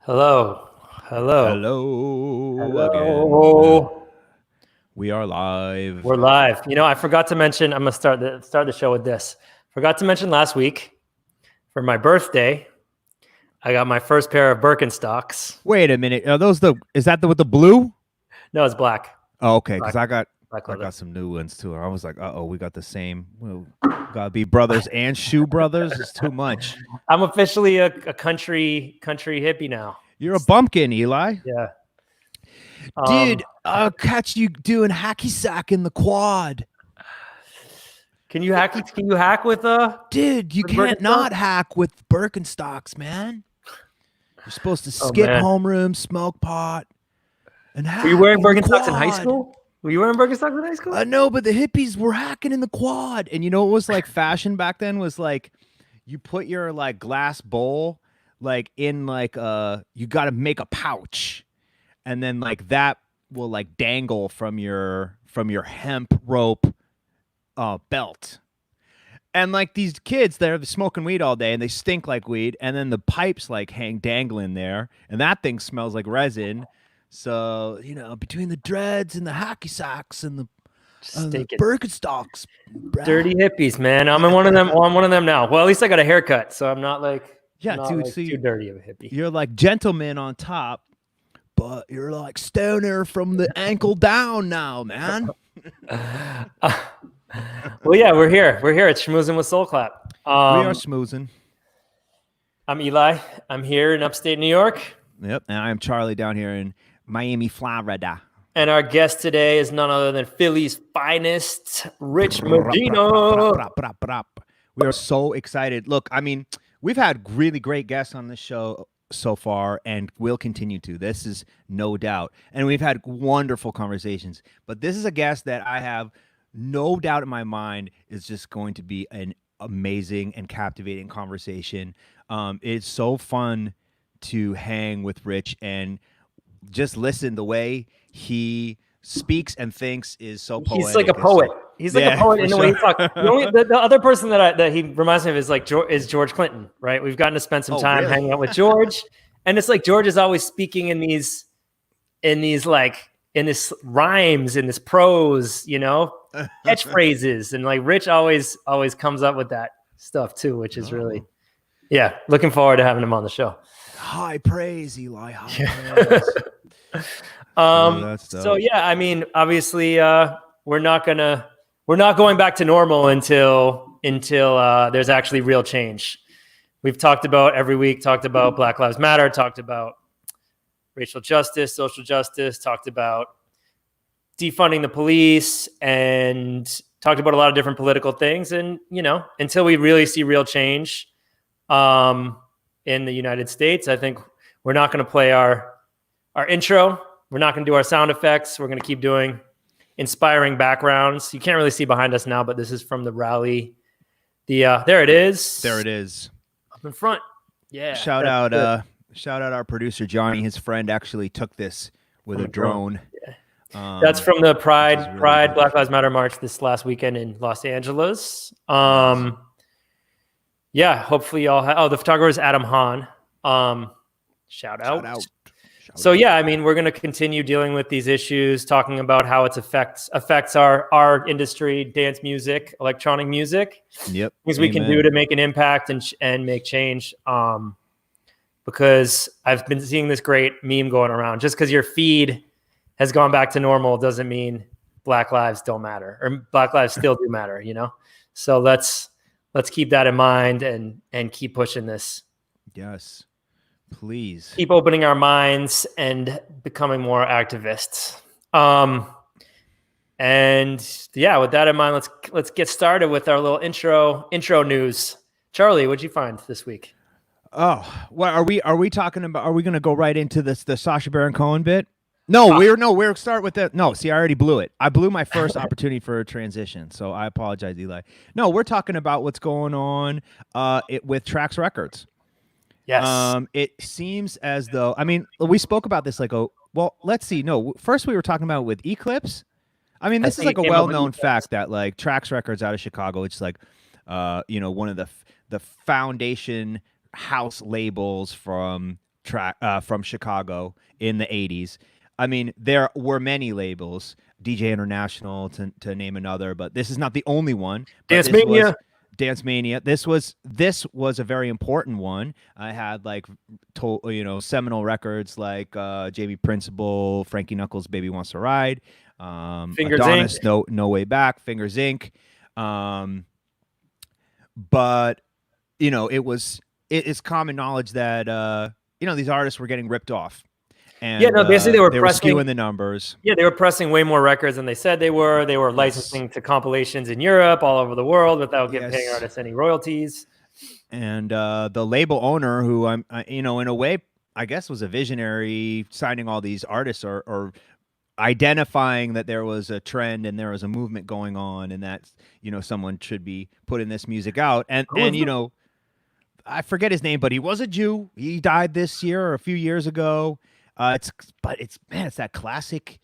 Hello. Hello. Hello again. Hello. We are live. We're live. I forgot to mention, I'm going to start the show with this. Forgot to mention last week for my birthday, I got my first pair of Birkenstocks. Wait a minute. Are those is that with the blue? No, it's black. Oh, okay, because Black I leather. got some new ones too. I was like, we got the same. Well, gotta be brothers and shoe brothers. It's too much. I'm officially a country hippie now. You're a bumpkin, Eli. Yeah. Dude, I'll catch you doing hacky sack in the quad. Can you hack with Dude, you with can't Birkenstocks? not hack with Birkenstocks, man. You're supposed to skip man. homeroom, smoke pot, and hack. Were you wearing in the Birkenstocks in high quad. school? Were you wearing Birkenstocks in high school? No, but the hippies were hacking in the quad. And you know what was like fashion back then was like you put your like glass bowl like in like you got to make a pouch. And then like that will like dangle from your hemp rope belt. And like these kids, they're smoking weed all day and they stink like weed, and then the pipes like hang dangling there, and that thing smells like resin. So, between the dreads and the hacky sacks and the Birkenstocks, Dirty hippies, man. I'm in one of them. Well, I'm one of them now. Well, at least I got a haircut, so I'm not like too dirty of a hippie. You're like gentleman on top, but you're like stoner from the ankle down now, man. Well, yeah, we're here. We're here at Schmoozing with Soul Clap. We are schmoozing. I'm Eli. I'm here in upstate New York. Yep, and I am Charlie down here in Miami, Florida. And our guest today is none other than Philly's finest, Rich Medina. We are so excited. Look, I mean, we've had really great guests on this show so far, and will continue to. This is no doubt. And we've had wonderful conversations. But this is a guest that I have no doubt in my mind is just going to be an amazing and captivating conversation. It's so fun to hang with Rich and just listen. The way he speaks and thinks is so poetic. He's like a poet. He's like a poet in the way he talks. The other person that he reminds me of is George Clinton, right? We've gotten to spend some time hanging out with George, and it's like George is always speaking in this rhymes, in this prose, catchphrases, and like Rich always comes up with that stuff too, which is really, looking forward to having him on the show. High praise, Eli. High praise. So yeah, I mean, obviously, we're not going back to normal until there's actually real change. We've talked about Black Lives Matter, talked about racial justice, social justice, talked about defunding the police, and talked about a lot of different political things. And, until we really see real change in the United States, I think we're not going to play our intro. We're not going to do our sound effects. We're going to keep doing inspiring backgrounds. You can't really see behind us now, but this is from the rally. There it is. There it is. Up in front. Yeah. Shout out our producer Johnny. His friend actually took this with a drone. Yeah. That's from the Pride Black Lives Matter march this last weekend in Los Angeles. Yeah, hopefully y'all the photographer is Adam Hahn. Shout out. So yeah, I mean, we're going to continue dealing with these issues, talking about how it affects our industry, dance music, electronic music. Yep. Things we can do to make an impact and make change. Because I've been seeing this great meme going around. Just because your feed has gone back to normal doesn't mean Black lives don't matter, or Black lives still do matter. So let's keep that in mind and keep pushing this. Yes. Please keep opening our minds and becoming more activists. And yeah, with that in mind, let's get started with our little intro news. Charlie, what'd you find this week? Oh, what are we talking about? Are we going to go right into the Sacha Baron Cohen bit? We're start with that. No, see, I already blew it. I blew my first opportunity for a transition, so I apologize, Eli. No, we're talking about what's going on with Trax Records. Yes. It seems as though, I mean, we spoke about this let's see. No, first we were talking about with Eclipse. I mean, this is like a well-known fact that like Trax Records out of Chicago, it's like, one of the foundation house labels from track from Chicago in the 80s. I mean, there were many labels, DJ International to name another, but this is not the only one. But Dance this was Mania. Dance Mania. This was a very important one. I had like seminal records like JB Principle, Frankie Knuckles' Baby Wants to Ride, Fingers Adonis, Inc. No Way Back, Fingers Inc. But it's common knowledge that these artists were getting ripped off. And Yeah, no, basically they were pressing skewing the numbers. Yeah, they were pressing way more records than they said they were. They were licensing to compilations in Europe, all over the world, without paying artists any royalties. And the label owner, who in a way, I guess, was a visionary, signing all these artists or identifying that there was a trend and there was a movement going on, and that someone should be putting this music out. And I forget his name, but he was a Jew. He died this year or a few years ago. It's that classic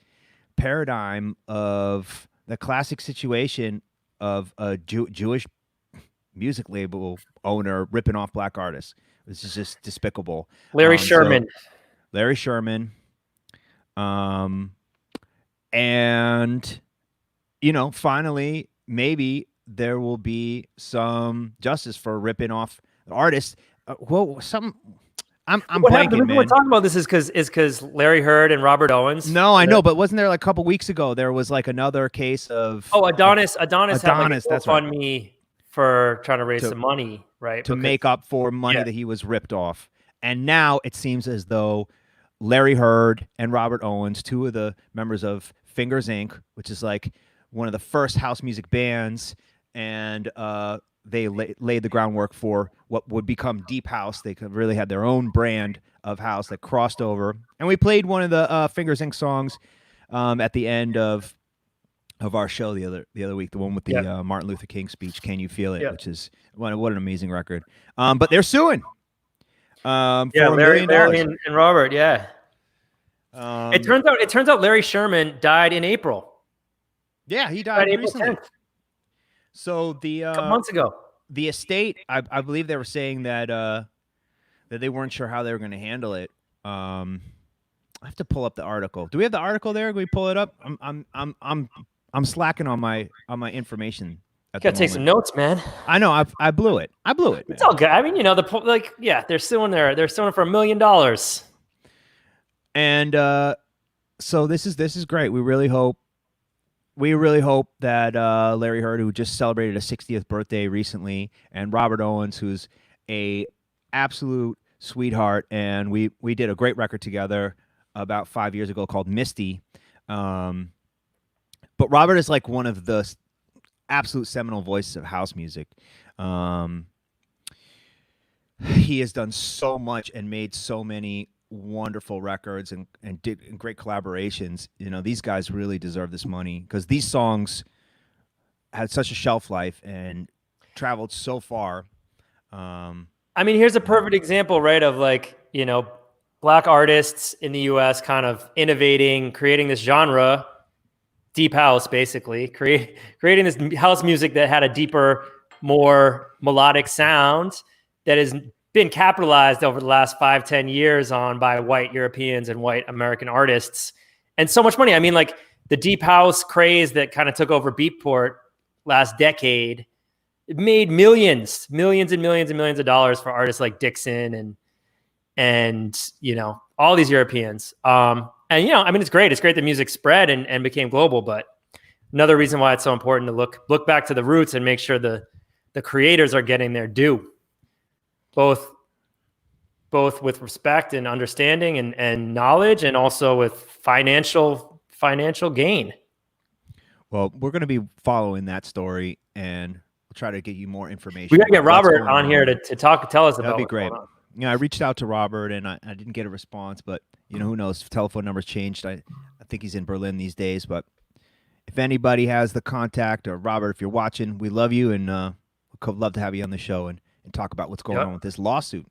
paradigm of the classic situation of a Jewish music label owner ripping off black artists. This is just despicable. Larry Sherman. And finally, maybe there will be some justice for ripping off artists. I'm blanking, The reason man. we're talking about this is because Larry Heard and Robert Owens. No, I know, but wasn't there like a couple weeks ago there was like another case of Adonis had like a that's right. GoFundMe for trying to raise some money, right? To make up for money that he was ripped off. And now it seems as though Larry Heard and Robert Owens, two of the members of Fingers Inc., which is like one of the first house music bands, and they laid the groundwork for what would become deep house. They really had their own brand of house that crossed over. And we played one of the Fingers Inc. songs at the end of our show the other week, the one with the Martin Luther King speech, "Can You Feel It," which is what an amazing record. But they're suing. Larry and Robert. Yeah. It turns out Larry Sherman died in April. Yeah, he died April recently. 10th. So a couple months ago, the estate, I believe they were saying that they weren't sure how they were going to handle it. I have to pull up the article. Do we have the article there? Can we pull it up? I'm slacking on my information. You gotta take some notes, man. I know. I blew it. Man. It's all good. I mean, they're suing for $1 million. And so this is great. We really hope that Larry Heard, who just celebrated a 60th birthday recently, and Robert Owens, who's a absolute sweetheart, and we did a great record together about 5 years ago called Misty. But Robert is like one of the absolute seminal voices of house music. He has done so much and made so many wonderful records and did great collaborations. These guys really deserve this money because these songs had such a shelf life and traveled so far. I mean, here's a perfect example, right, of black artists in the US kind of innovating, creating this genre, deep house, basically, creating this house music that had a deeper, more melodic sound that has been capitalized over the last 5-10 years on by white Europeans and white American artists, and so much money. I mean, like the deep house craze that kind of took over Beatport last decade, it made millions and millions and millions of dollars for artists like Dixon and all these Europeans. I mean, it's great. It's great that music spread and became global, but another reason why it's so important to look back to the roots and make sure the creators are getting their due, both with respect and understanding and knowledge, and also with financial gain. Well, we're going to be following that story, and we'll try to get you more information. We got to get Robert on here to tell us about. That'd be great. I reached out to Robert and I didn't get a response, but who knows? Telephone numbers changed. I think he's in Berlin these days, but if anybody has the contact, or Robert, if you're watching, we love you, and we'd love to have you on the show and talk about what's going on with this lawsuit.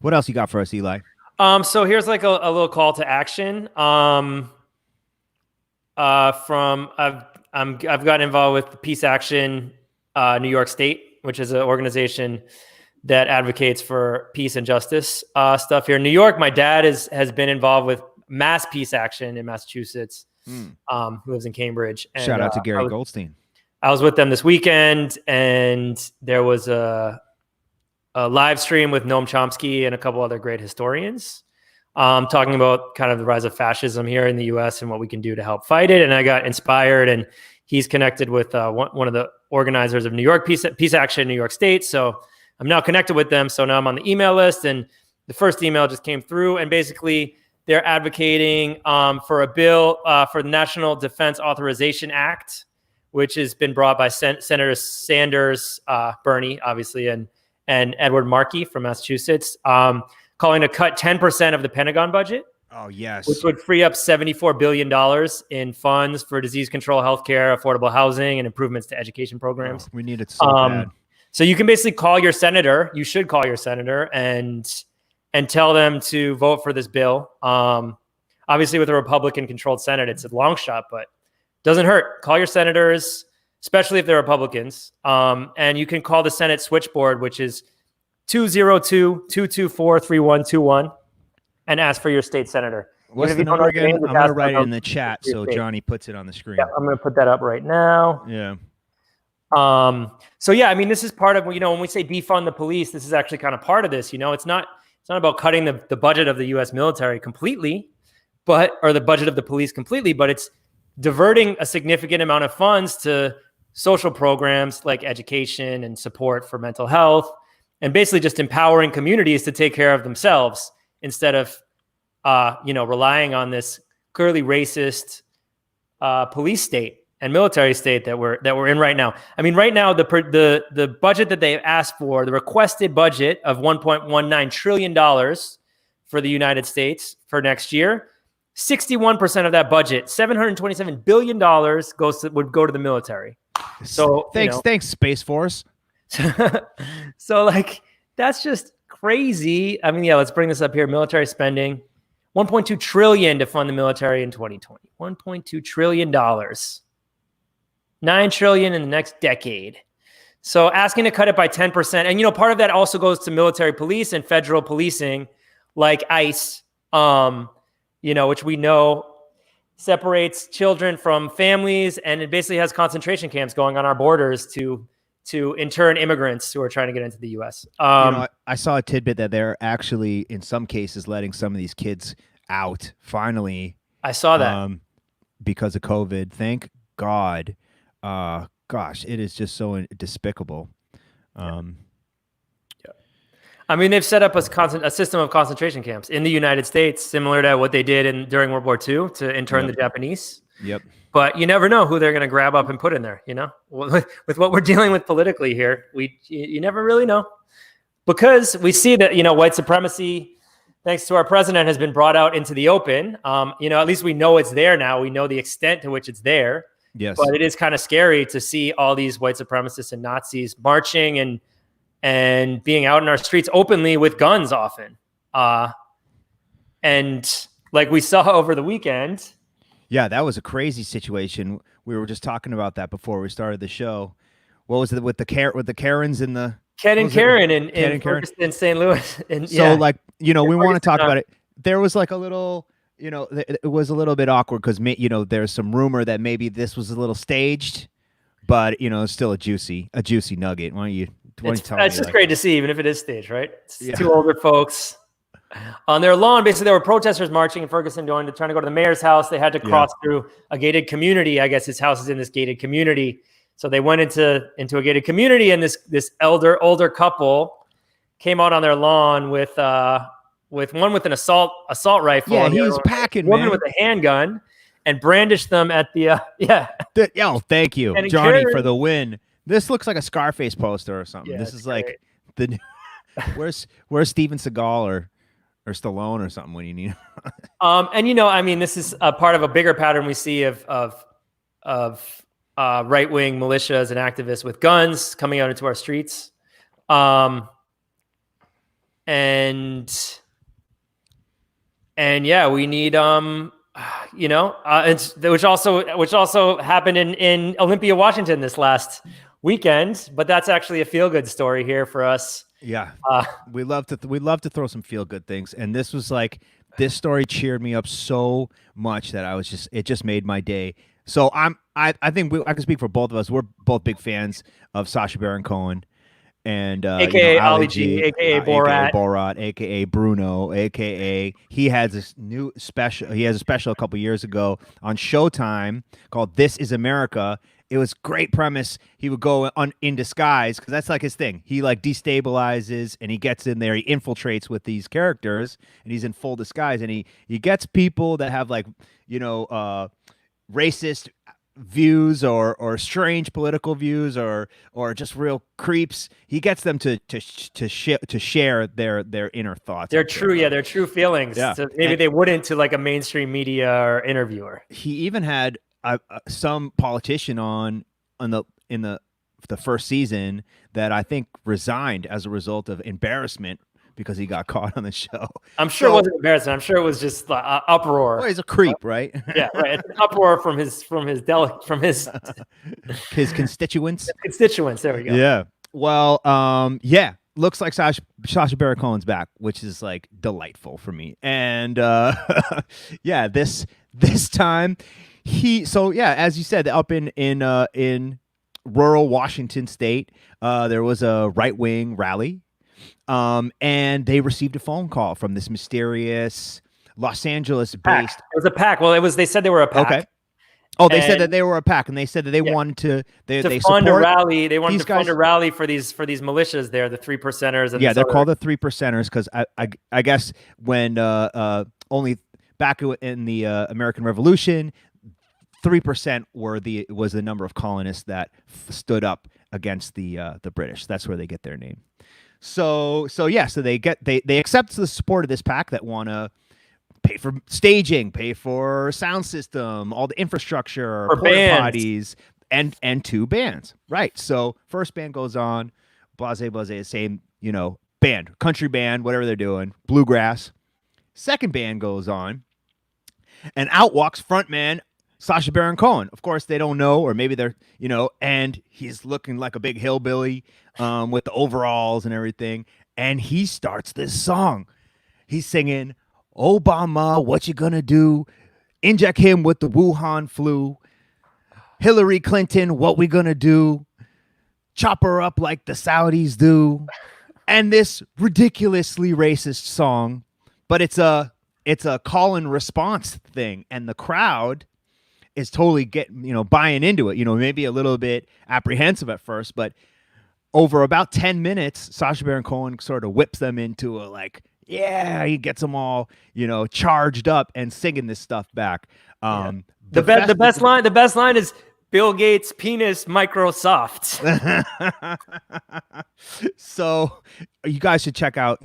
What else you got for us, Eli? So here's like a little call to action. I've gotten involved with Peace Action New York State, which is an organization that advocates for peace and justice stuff here in New York. My dad has been involved with mass peace action in Massachusetts, who lives in Cambridge. And, shout out to Gary Goldstein. I was with them this weekend, and there was a live stream with Noam Chomsky and a couple other great historians talking about kind of the rise of fascism here in the US and what we can do to help fight it. And I got inspired, and he's connected with one of the organizers of New York Peace Action in New York State. So I'm now connected with them. So now I'm on the email list, and the first email just came through, and basically they're advocating for a bill for the National Defense Authorization Act, which has been brought by Senator Sanders, Bernie, obviously, and Edward Markey from Massachusetts, calling to cut 10% of the Pentagon budget. Oh, yes. Which would free up $74 billion in funds for disease control, healthcare, affordable housing, and improvements to education programs. Oh, we need it so bad. So you can basically call your senator. You should call your senator and tell them to vote for this bill. Obviously, with a Republican-controlled Senate, it's a long shot, but doesn't hurt. Call your senators, especially if they're Republicans. And you can call the Senate switchboard, which is 202-224-3121, and ask for your state senator. What's the number again? I'm going to write it in the chat so Johnny puts it on the screen. Yeah, I'm going to put that up right now. Yeah. So yeah, I mean, this is part of, when we say defund the police, this is actually kind of part of this. It's not about cutting the budget of the U.S. military completely, or the budget of the police completely, but it's diverting a significant amount of funds to social programs like education and support for mental health, and basically just empowering communities to take care of themselves instead of, relying on this clearly racist police state and military state that we're in right now. I mean, right now, the budget that they've asked for, the requested budget of $1.19 trillion for the United States for next year, 61% of that budget, $727 billion, would go to the military. So thanks, Space Force. So that's just crazy. I mean, yeah, let's bring this up here. Military spending, $1.2 trillion to fund the military in 2020. $1.2 trillion. $9 trillion in the next decade. So asking to cut it by 10%. And, part of that also goes to military police and federal policing like ICE, which we know separates children from families, and it basically has concentration camps going on our borders to intern immigrants who are trying to get into the U.S. I saw a tidbit that they're actually, in some cases, letting some of these kids out finally. I saw that. Because of COVID. Thank God. Gosh, it is just so despicable. Yeah. I mean, they've set up a system of concentration camps in the United States, similar to what they did during World War II to intern the Japanese. Yep. But you never know who they're going to grab up and put in there. With what we're dealing with politically here, you never really know, because we see that white supremacy, thanks to our president, has been brought out into the open. At least we know it's there now. We know the extent to which it's there. Yes. But it is kind of scary to see all these white supremacists and Nazis marching and being out in our streets openly with guns often. And like we saw over the weekend. Yeah, that was a crazy situation. We were just talking about that before we started the show. What was it with the Karens in the Ken and Karen in Ferguson, St. Louis? And, so we want to talk about it. There was like a little, it was a little bit awkward because there's some rumor that maybe this was a little staged, but it's still a juicy nugget. Why don't you? It's just great to see, even if it is staged, right? It's two older folks on their lawn. Basically, there were protesters marching in Ferguson trying to go to the mayor's house. They had to cross through a gated community. I guess his house is in this gated community. So they went into a gated community, and this older couple came out on their lawn with one with an assault rifle. Yeah, he was packing, woman with a handgun, and brandished them at the thank you, Johnny, for the win. This looks like a Scarface poster or something. Yeah, this is like the where's Steven Seagal or Stallone or something when you need. And this is a part of a bigger pattern we see of right-wing militias and activists with guns coming out into our streets. And we need which also happened in Olympia, Washington this last weekend, but that's actually a feel-good story here for us. Yeah, Uh, we love to throw some feel good things, and this story cheered me up so much that it just made my day. So I think I can speak for both of us. We're both big fans of Sacha Baron Cohen, and AKA Ali Ali G, G, AKA aka Borat. Borat, aka Bruno, aka he has this new special. He has a special a couple years ago on Showtime called "This Is America." It was great premise. He would go in disguise because that's like his thing. He like destabilizes and he gets in there. He infiltrates with these characters and he's in full disguise and he gets people that have like racist views or strange political views or just real creeps. He gets them to share their inner thoughts. Their true feelings. Yeah. So maybe they wouldn't to like a mainstream media or interviewer. He even had some politician in the first season that I think resigned as a result of embarrassment because he got caught on the show. I'm sure it wasn't embarrassing. I'm sure it was just uproar. Well, he's a creep, right? Yeah, right. It's an uproar from his his constituents. Constituents. There we go. Yeah. Well, yeah. Looks like Sacha Baron Cohen's back, which is like delightful for me. And yeah, this time as you said, up in rural Washington state, there was a right-wing rally. And they received a phone call from this mysterious Los Angeles-based. It was a PAC. Well, they said they were a PAC. Okay. Oh, they said that they were a PAC, and they said that they wanted to fund a support rally. They wanted to fund a rally for these militias there, the 3%ers. And they're called the 3%ers because I guess when only back in the American Revolution, 3% was the number of colonists that stood up against the British. That's where they get their name. So they accept the support of this PAC that want to pay for staging, pay for sound system, all the infrastructure, porta potties, and 2 bands. Right. So first band goes on, blase, same, band, country band, whatever they're doing, bluegrass. Second band goes on, and out walks frontman Sacha Baron Cohen. Of course, they don't know, or maybe they're, and he's looking like a big hillbilly with the overalls and everything. And he starts this song. He's singing, Obama, what you gonna do? Inject him with the Wuhan flu. Hillary Clinton, what we gonna do? Chop her up like the Saudis do. And this ridiculously racist song, but it's a call and response thing. And the crowd is totally buying into it, maybe a little bit apprehensive at first, but over about 10 minutes, Sacha Baron Cohen sort of whips them into he gets them all, charged up and singing this stuff back. The best line is Bill Gates' penis Microsoft. So you guys should check out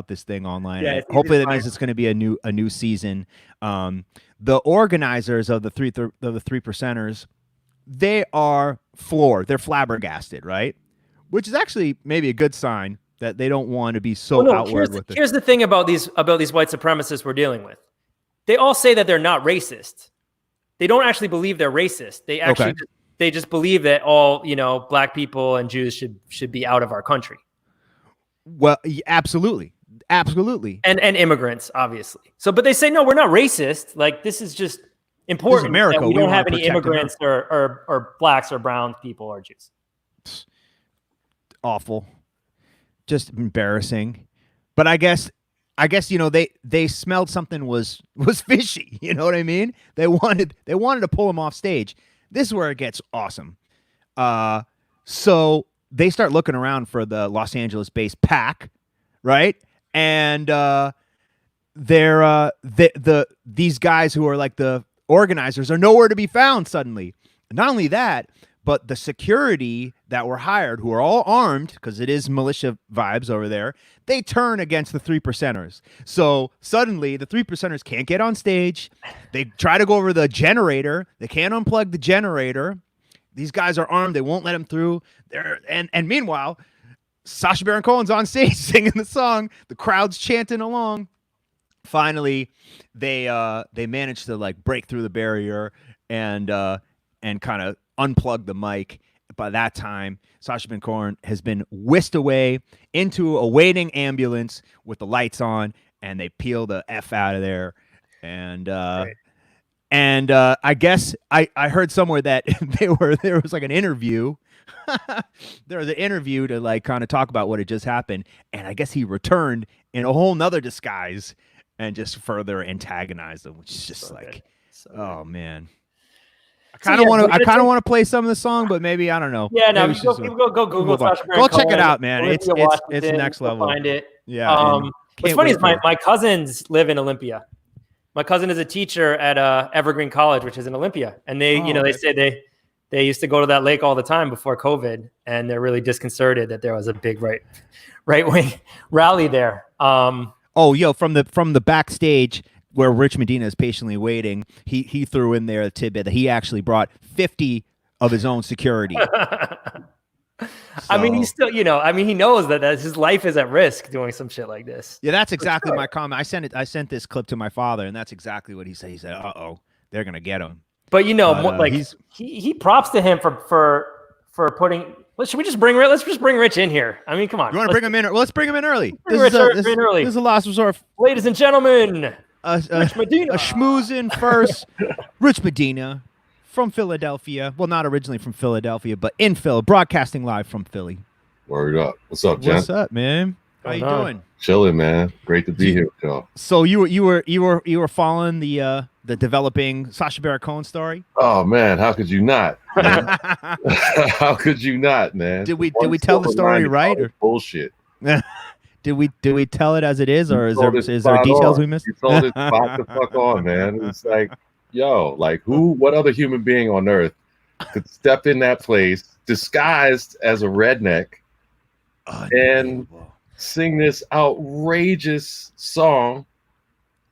this thing online. Yeah, hopefully that means it's going to be a new season. The organizers of the 3%ers, they are floored. They're flabbergasted, right? Which is actually maybe a good sign that they don't want to be so outward with it. Here's the thing about these white supremacists we're dealing with. They all say that they're not racist. They don't actually believe they're racist. They actually they just believe that all, black people and Jews should be out of our country. Well, absolutely. Absolutely. And immigrants, obviously. So, but they say, no, we're not racist. Like, this is just important. This is America. That we don't have any immigrants or blacks or brown people or Jews. Awful. Just embarrassing. But I guess they smelled something was fishy. You know what I mean? They wanted to pull him off stage. This is where it gets awesome. So they start looking around for the Los Angeles-based PAC, right? And these guys who are like the organizers are nowhere to be found suddenly. Not only that, but the security that were hired, who are all armed, because it is militia vibes over there, they turn against the 3%ers. So suddenly the 3%ers can't get on stage. They try to go over the generator. They can't unplug the generator. These guys are armed. They won't let them through. And meanwhile, Sacha Baron Cohen's on stage singing the song. The crowd's chanting along. Finally, they manage to break through the barrier and kind of unplug the mic, by that time, Sacha Baron Cohen has been whisked away into a waiting ambulance with the lights on, and they peel the F out of there. And Right. I guess I heard somewhere that there was like an interview. There was an interview to like kind of talk about what had just happened, and I guess he returned in a whole nother disguise and just further antagonized them, which is just So like, good. So oh good. man. I So, kind of yeah, want we're to. I gonna kind of take- want to play some of the song, but maybe I don't know. Yeah, no, Maybe you go we'll Google move on. Sacha Baron Go check it Cohen, out, man. Olympia, It's Washington. next You'll level. find it. Yeah. And What's can't funny wait is for my cousins live in Olympia. My cousin is a teacher at Evergreen College, which is in Olympia, and they, Oh, they okay. say they used to go to that lake all the time before COVID, and they're really disconcerted that there was a big right wing rally there. Oh, yo, from the backstage where Rich Medina is patiently waiting, he threw in there a tidbit that he actually brought 50 of his own security. I mean, he's So- still, he knows that his life is at risk doing some shit like this. Yeah, that's exactly sure. my comment. I sent this clip to my father, and that's exactly what he said. He said, "Uh-oh, they're gonna get him." But But, he props to him for putting. Should we just bring Let's just bring Rich in here. I mean, come on. You want to bring him in? Well, let's bring him in early. Bring This is Rich a in early. This is a last resort. Ladies and gentlemen, Rich Medina. A schmoozing first. Rich Medina from Philadelphia. Well, not originally from Philadelphia, but in Philly, broadcasting live from Philly. Word up. What's up, Jen? What's up, man? How you Going on? doing? Chilling, man. Great to be here with y'all. So you were following the developing Sacha Baron Cohen story? Oh man, how could you not? Man? How could you not, man? Did we tell the story right? Or Bullshit. did we tell it as it is, or You told it is there spot details on. we missed? You told it spot the fuck on, man. It's like, yo, like what other human being on earth could step in that place disguised as a redneck and sing this outrageous song,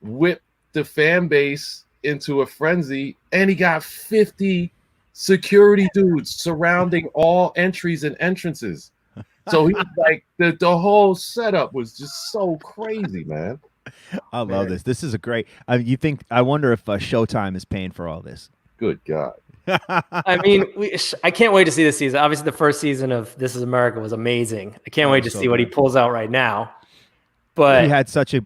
whip the fan base into a frenzy, and he got 50 security dudes surrounding all entries and entrances. So he like the whole setup was just so crazy, man. I love this. This is a great. I wonder if Showtime is paying for all this. Good God. I mean, I can't wait to see this season. Obviously, the first season of This Is America was amazing. I can't wait to so see what he good. pulls out right now. But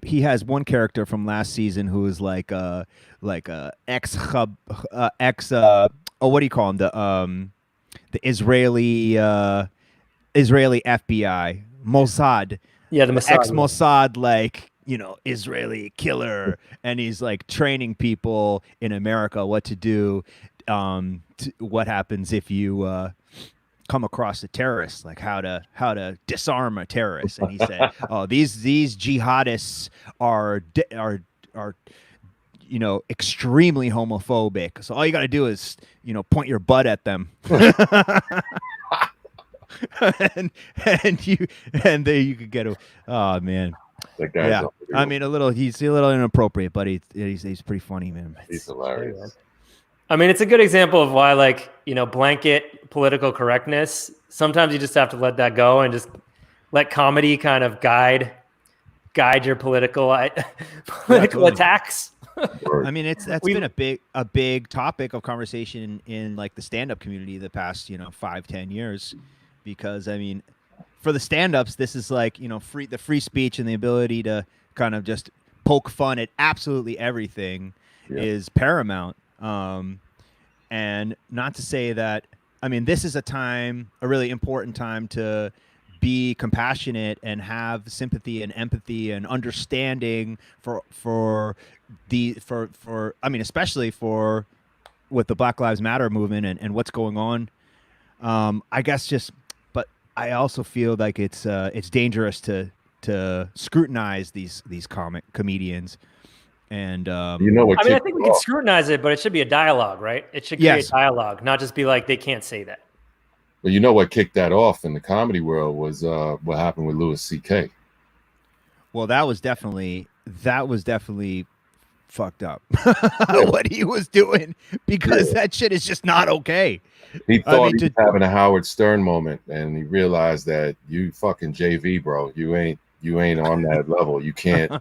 he has one character from last season who is like a ex what do you call him, the Israeli FBI Mossad, yeah, the Mossad. ex Mossad, like, Israeli killer, and he's like training people in America what to do, what happens if you come across a terrorist, like how to disarm a terrorist. And he said, "Oh, these jihadists are extremely homophobic. So all you got to do is point your butt at them." and you could get a, oh man. That guy's Yeah, I mean, he's a little inappropriate, but he's pretty funny, man. he's hilarious. I mean, it's a good example of why, blanket political correctness. Sometimes you just have to let that go and just let comedy kind of guide your political attacks. I mean, that's been a big topic of conversation in like the stand-up community the past 5-10 years, because I mean, for the stand-ups, this is like the free speech and the ability to kind of just poke fun at absolutely everything is paramount. And not to say that, I mean, this is a really important time to be compassionate and have sympathy and empathy and understanding for I mean, especially for with the Black Lives Matter movement and what's going on. I guess but I also feel like it's dangerous to scrutinize these comedians. And I think we can scrutinize it, but it should be a dialogue, right? It should create dialogue, not just be like they can't say that. Well, what kicked that off in the comedy world was what happened with Louis C.K. Well, that was definitely fucked up what he was doing, because that shit is just not okay. He thought he was having a Howard Stern moment, and he realized that you fucking JV, bro. You ain't on that level. You can't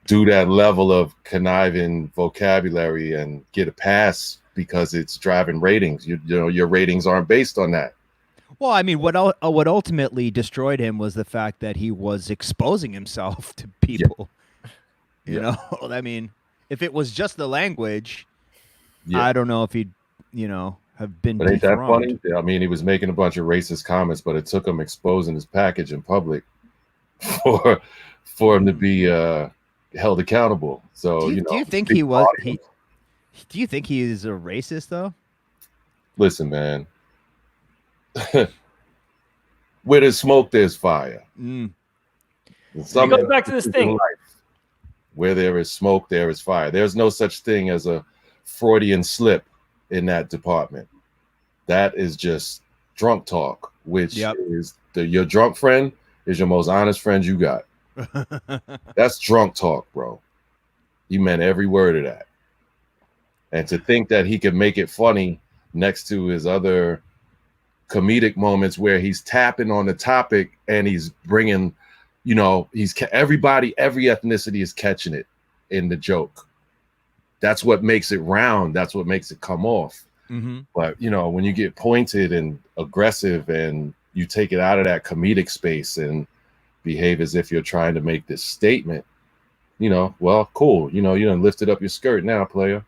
do that level of conniving vocabulary and get a pass because it's driving ratings. Your ratings aren't based on that. Well, I mean, what ultimately destroyed him was the fact that he was exposing himself to people. You know, I mean, if it was just the language, I don't know if he'd, have been But ain't that funny? dethroned. I mean, he was making a bunch of racist comments, but it took him exposing his package in public for him to be held accountable. So Do you think he was do you think he is a racist though? Listen, man. Where there's smoke, there's fire. It goes back to this thing. Where there is smoke, there is fire. There's no such thing as a Freudian slip in that department. That is just drunk talk, which is your drunk friend is your most honest friend you got. That's drunk talk, bro. He meant every word of that. And to think that he could make it funny next to his other comedic moments where he's tapping on the topic and he's bringing, everybody, every ethnicity is catching it in the joke. That's what makes it round. That's what makes it come off. But, when you get pointed and aggressive and you take it out of that comedic space and behave as if you're trying to make this statement, well, cool. You done lifted up your skirt now, player.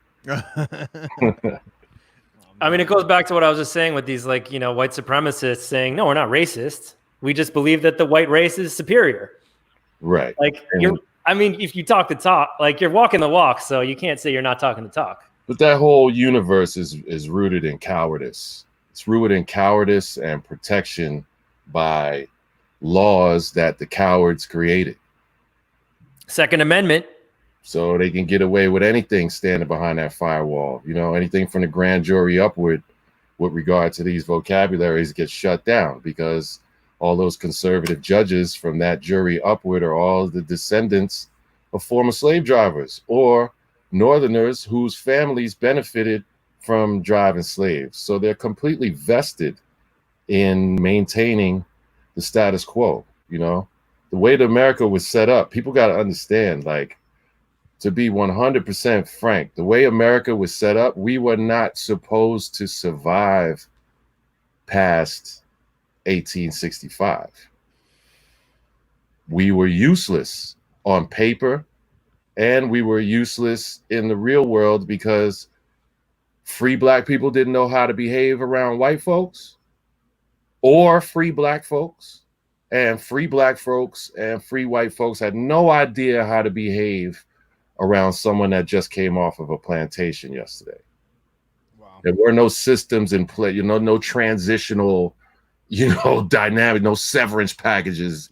I mean, it goes back to what I was just saying with these, white supremacists saying, no, we're not racist. We just believe that the white race is superior. Right. If you talk the talk, you're walking the walk, so you can't say you're not talking the talk. But that whole universe is rooted in cowardice. It's rooted in cowardice and protection by laws that the cowards created. Second Amendment. So they can get away with anything standing behind that firewall. Anything from the grand jury upward with regard to these vocabularies gets shut down because all those conservative judges from that jury upward are all the descendants of former slave drivers or Northerners whose families benefited from driving slaves. So they're completely vested in maintaining the status quo. The way that America was set up, people got to understand, to be 100% frank, the way America was set up, we were not supposed to survive past 1865. We were useless on paper, and we were useless in the real world because free black people didn't know how to behave around white folks or free black folks, and free black folks and free white folks had no idea how to behave around someone that just came off of a plantation yesterday. Wow. There were no systems in play, no transitional, dynamic, no severance packages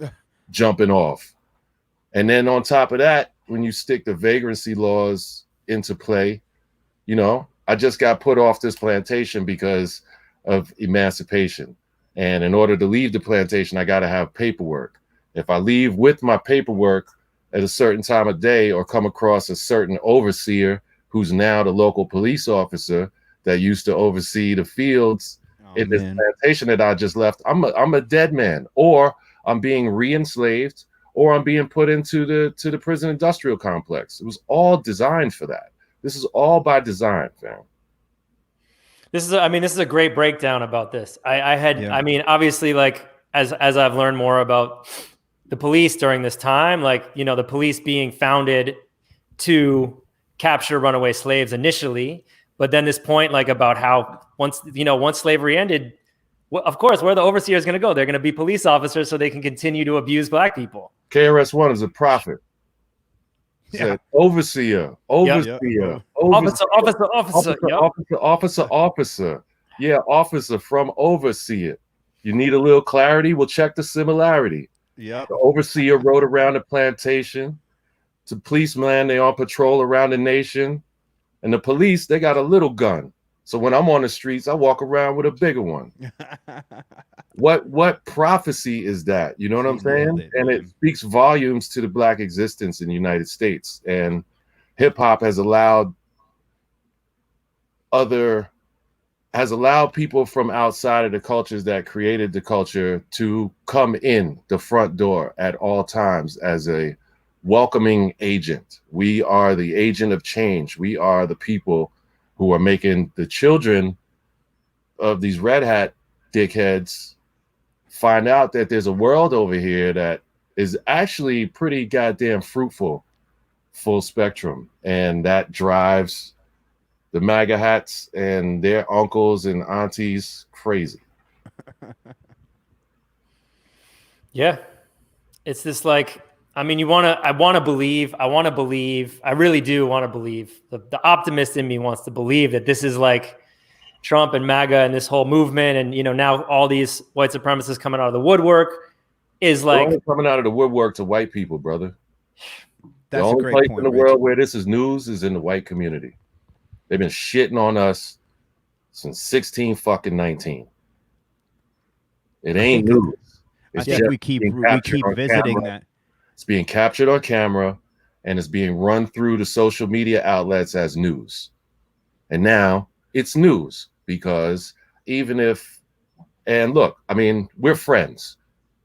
jumping off. And then on top of that, when you stick the vagrancy laws into play, I just got put off this plantation because of emancipation. And in order to leave the plantation, I got to have paperwork. If I leave with my paperwork at a certain time of day or come across a certain overseer who's now the local police officer that used to oversee the fields in this plantation that I just left, I'm a dead man, or I'm being re-enslaved, or I'm being put into the prison industrial complex. It was all designed for that. This is all by design, fam. This is a great breakdown about this. Obviously, as I've learned more about the police during this time, the police being founded to capture runaway slaves initially, but then this point, about how once slavery ended, well, of course, where are the overseers going to go? They're going to be police officers so they can continue to abuse black people. KRS-One is a prophet. Yeah. Overseer. Officer. Yeah, officer from overseer. You need a little clarity? We'll check the similarity. Yeah. The overseer rode around the plantation. The policeman, they on patrol around the nation. And the police, they got a little gun. So when I'm on the streets, I walk around with a bigger one. What prophecy is that? You know what I'm saying? It speaks volumes to the black existence in the United States. And hip hop has allowed people from outside of the cultures that created the culture to come in the front door at all times as a welcoming agent. We are the agent of change. We are the people who are making the children of these red hat dickheads find out that there's a world over here that is actually pretty goddamn fruitful, full spectrum, and that drives the MAGA hats and their uncles and aunties crazy. Yeah. It's this like, I mean, I want to believe, I really do want to believe. The optimist in me wants to believe that this is like Trump and MAGA and this whole movement. And, you know, now all these white supremacists coming out of the woodwork is They're like only coming out of the woodwork to white people, brother. That's the only a great place point, in the Rich. world where this is news is in the white community. They've been shitting on us since 16 fucking 19. It ain't news. I It's think just we keep being captured on visiting camera. that. It's being captured on camera, and it's being run through the social media outlets as news. And now it's news because even if, and look, I mean, we're friends.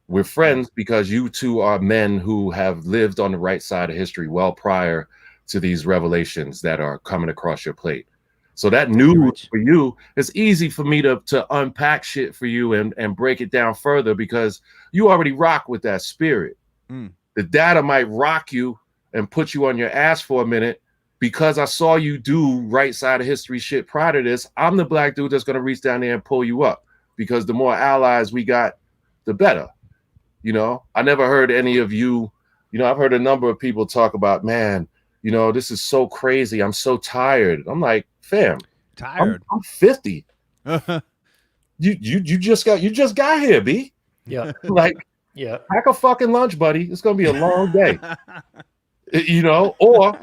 We're friends because you two are men who have lived on the right side of history well prior to these revelations that are coming across your plate. So that news for you, it's easy for me to unpack shit for you and break it down further because you already rock with that spirit. The data might rock you and put you on your ass for a minute because I saw you do right side of history shit prior to this. I'm the black dude that's going to reach down there and pull you up because the more allies we got, the better. You know, I never heard any of you, you know, I've heard a number of people talk about, man, you know, this is so crazy. I'm so tired. I'm like, fam, tired. I'm 50. You just got here, B. Yeah. Like, yeah. Pack a fucking lunch, buddy. It's gonna be a long day. You know, or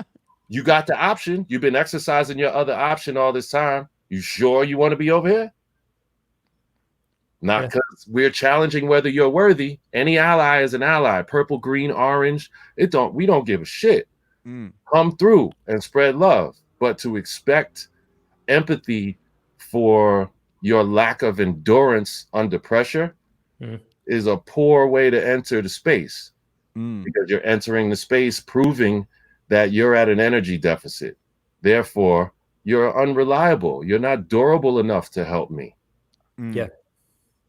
you got the option. You've been exercising your other option all this time. You sure you want to be over here? Not because we're challenging whether you're worthy. Any ally is an ally. Purple, green, orange. We don't give a shit. Come through and spread love. But to expect empathy for your lack of endurance under pressure is a poor way to enter the space because you're entering the space proving that you're at an energy deficit. Therefore, you're unreliable. You're not durable enough to help me. Yeah.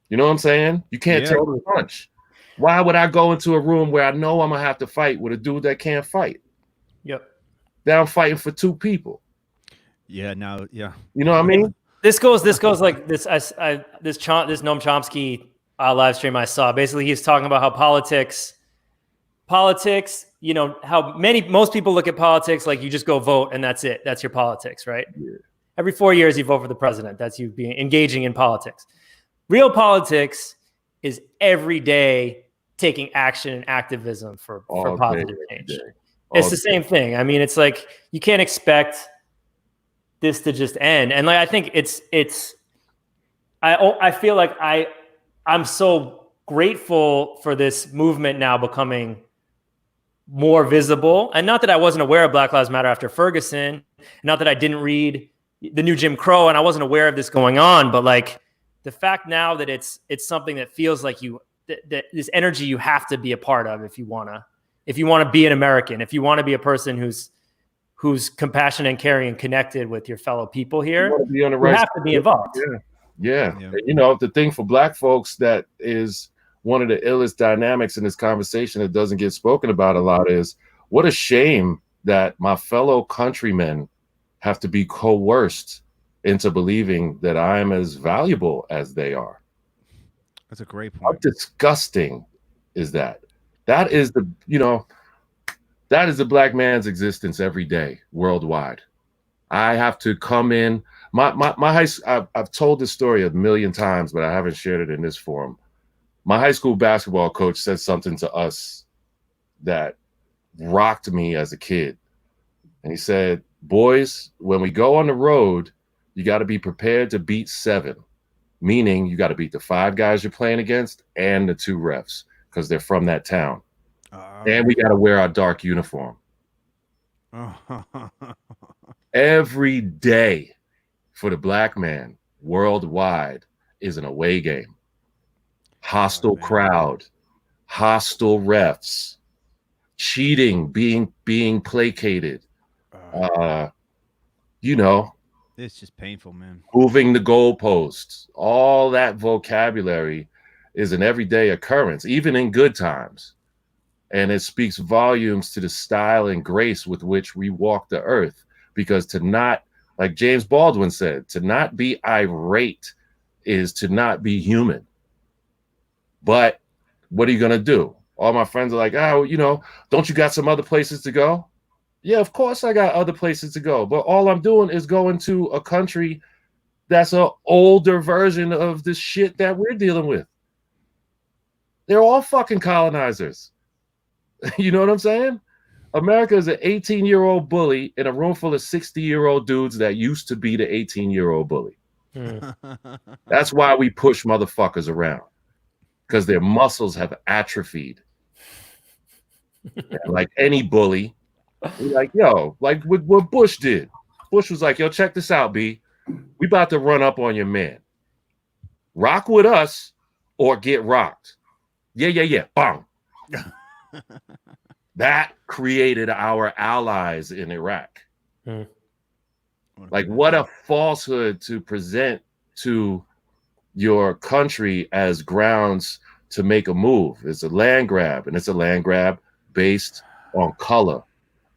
You know what I'm saying? You can't take a punch. Why would I go into a room where I know I'm going to have to fight with a dude that can't fight? Yep. Now I'm fighting for two people. Yeah, now, yeah. You know what I mean? This goes like this. This Noam Chomsky live stream I saw. Basically, he's talking about how politics, you know, how most people look at politics like you just go vote and that's it. That's your politics, right? Yeah. Every 4 years you vote for the president. That's you engaging in politics. Real politics is every day taking action and activism for positive change. It's the same thing. I mean, it's like you can't expect this to just end. And like I think I feel like I'm so grateful for this movement now becoming more visible. And not that I wasn't aware of Black Lives Matter after Ferguson, not that I didn't read the new Jim Crow and I wasn't aware of this going on, but like the fact now that it's something that feels like that this energy you have to be a part of if you want to be an American, if you want to be a person who's compassionate and caring and connected with your fellow people here, you have to be involved. Yeah. And, you know, the thing for Black folks that is one of the illest dynamics in this conversation that doesn't get spoken about a lot is what a shame that my fellow countrymen have to be coerced into believing that I am as valuable as they are. That's a great point. How disgusting is that? That is the Black man's existence every day worldwide. I have to come in. My high school, I've told this story a million times, but I haven't shared it in this forum. My high school basketball coach said something to us that rocked me as a kid. And he said, boys, when we go on the road, you got to be prepared to beat 7, meaning you got to beat the 5 guys you're playing against and the 2 refs because they're from that town. And we got to wear our dark uniform. Every day for the Black man worldwide is an away game. Hostile crowd, hostile refs, cheating, being placated. You know, it's just painful, man. Moving the goalposts, all that vocabulary. is an everyday occurrence, even in good times. And it speaks volumes to the style and grace with which we walk the earth. Because to not, like James Baldwin said, to not be irate is to not be human. But what are you going to do? All my friends are like, oh, don't you got some other places to go? Yeah, of course I got other places to go. But all I'm doing is going to a country that's an older version of the shit that we're dealing with. They're all fucking colonizers. You know what I'm saying? America is an 18-year-old bully in a room full of 60-year-old dudes that used to be the 18-year-old bully. That's why we push motherfuckers around, because their muscles have atrophied. Like any bully, like, yo, like what Bush did. Bush was like, yo, check this out, B. We about to run up on your man. Rock with us or get rocked. Yeah. Bang. That created our allies in Iraq. Like, what a falsehood to present to your country as grounds to make a move. It's a land grab, and it's a land grab based on color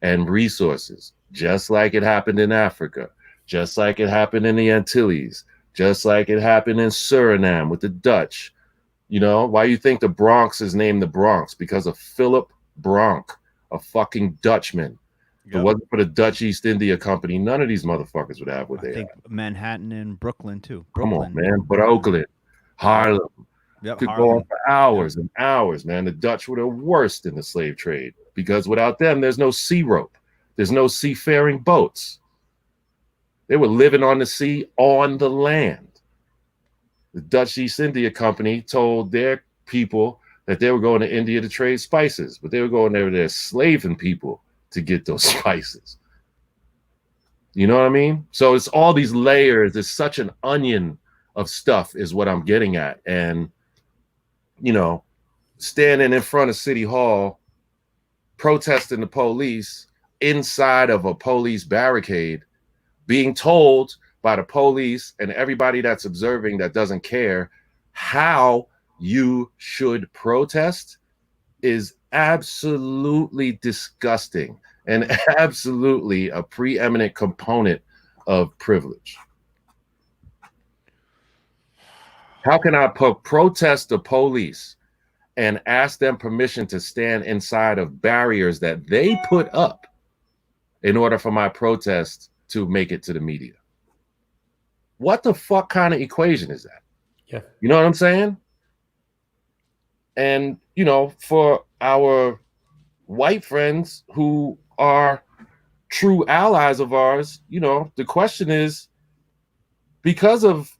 and resources, just like it happened in Africa, just like it happened in the Antilles, just like it happened in Suriname with the Dutch. Why you think the Bronx is named the Bronx? Because of Philip Bronk, a fucking Dutchman. If it wasn't for the Dutch East India Company, none of these motherfuckers would have what they have. Manhattan and Brooklyn too. Come on, man. Brooklyn, Harlem. Yep, Could go on for hours and hours, man. The Dutch were the worst in the slave trade, because without them, there's no sea rope. There's no seafaring boats. They were living on the sea, on the land. The Dutch East India Company told their people that they were going to India to trade spices, but they were going there slaving people to get those spices. You know what I mean? So it's all these layers. It's such an onion of stuff is what I'm getting at. And, standing in front of City Hall, protesting the police inside of a police barricade, being told by the police and everybody that's observing that doesn't care how you should protest is absolutely disgusting and absolutely a preeminent component of privilege. How can I protest the police and ask them permission to stand inside of barriers that they put up in order for my protest to make it to the media? What the fuck kind of equation is that? Yeah. You know what I'm saying? And, for our white friends who are true allies of ours, the question is, because of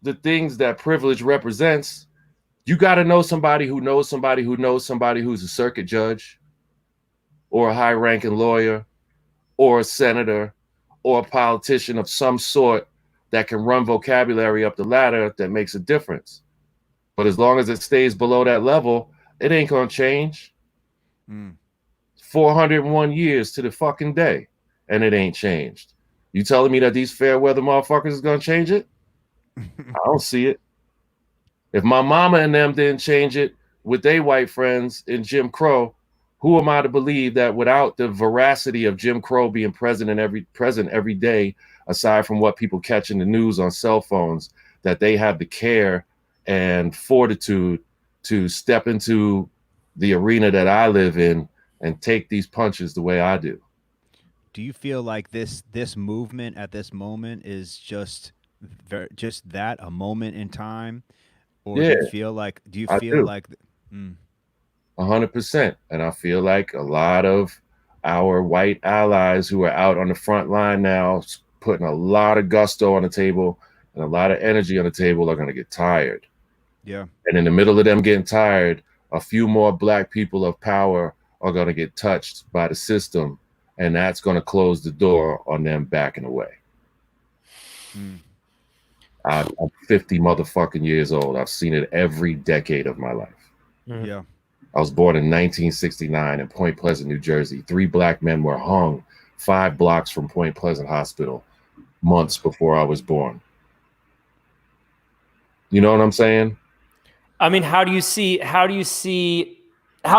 the things that privilege represents, you got to know somebody who knows somebody who knows somebody who's a circuit judge or a high-ranking lawyer or a senator or a politician of some sort that can run vocabulary up the ladder that makes a difference. But as long as it stays below that level, it ain't going to change. 401 years to the fucking day, and it ain't changed. You telling me that these fair weather motherfuckers is going to change it? I don't see it. If my mama and them didn't change it with their white friends in Jim Crow, who am I to believe that without the veracity of Jim Crow being present every day, aside from what people catch in the news on cell phones, that they have the care and fortitude to step into the arena that I live in and take these punches the way I do? Do you feel like this movement at this moment is just that, a moment in time, or do you feel like 100%? And I feel like a lot of our white allies who are out on the front line now, putting a lot of gusto on the table and a lot of energy on the table, are going to get tired. Yeah. And in the middle of them getting tired, a few more black people of power are going to get touched by the system, and that's going to close the door on them backing away. I'm 50 motherfucking years old. I've seen it every decade of my life. Yeah. I was born in 1969 in Point Pleasant, New Jersey. 3 black men were hung 5 blocks from Point Pleasant Hospital months before I was born. You know what I'm saying? I mean, how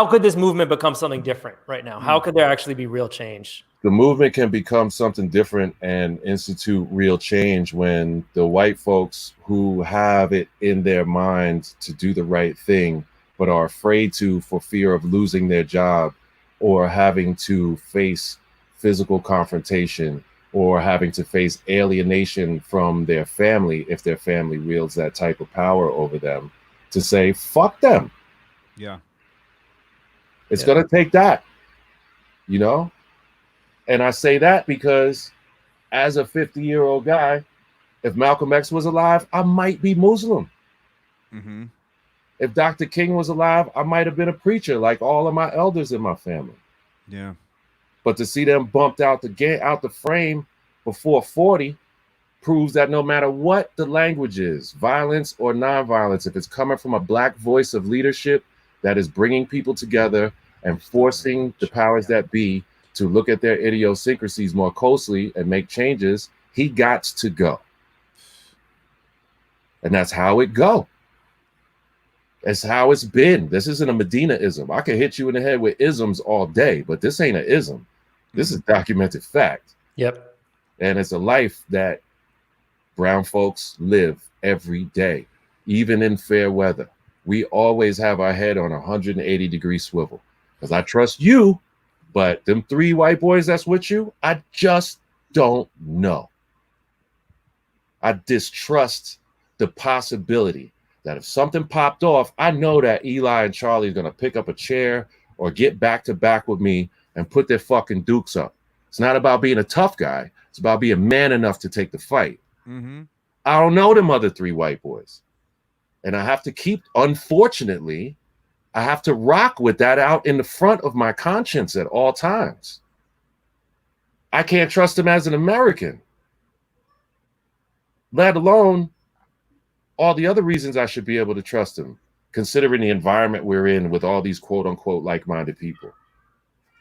could this movement become something different right now? How could there actually be real change? The movement can become something different and institute real change when the white folks who have it in their minds to do the right thing, but are afraid to for fear of losing their job or having to face physical confrontation or having to face alienation from their family if their family wields that type of power over them, to say, fuck them. Yeah. It's going to take that, you know? And I say that because as a 50-year-old guy, if Malcolm X was alive, I might be Muslim. Mm-hmm. If Dr. King was alive, I might have been a preacher like all of my elders in my family. Yeah. But to see them bumped out the frame before 40 proves that no matter what the language is, violence or nonviolence, if it's coming from a black voice of leadership that is bringing people together and forcing the powers that be to look at their idiosyncrasies more closely and make changes, he got to go. And that's how it go. It's how it's been. This isn't a Medina-ism. I can hit you in the head with isms all day, but this ain't an ism. This is documented fact. Yep. And it's a life that brown folks live every day, even in fair weather. We always have our head on 180-degree swivel. Because I trust you, but them 3 white boys that's with you, I just don't know. I distrust the possibility that if something popped off, I know that Eli and Charlie are going to pick up a chair or get back to back with me and put their fucking dukes up. It's not about being a tough guy. It's about being man enough to take the fight. Mm-hmm. I don't know them other 3 white boys. And I have to unfortunately, I have to rock with that out in the front of my conscience at all times. I can't trust him as an American, let alone all the other reasons I should be able to trust him, considering the environment we're in with all these quote unquote like-minded people.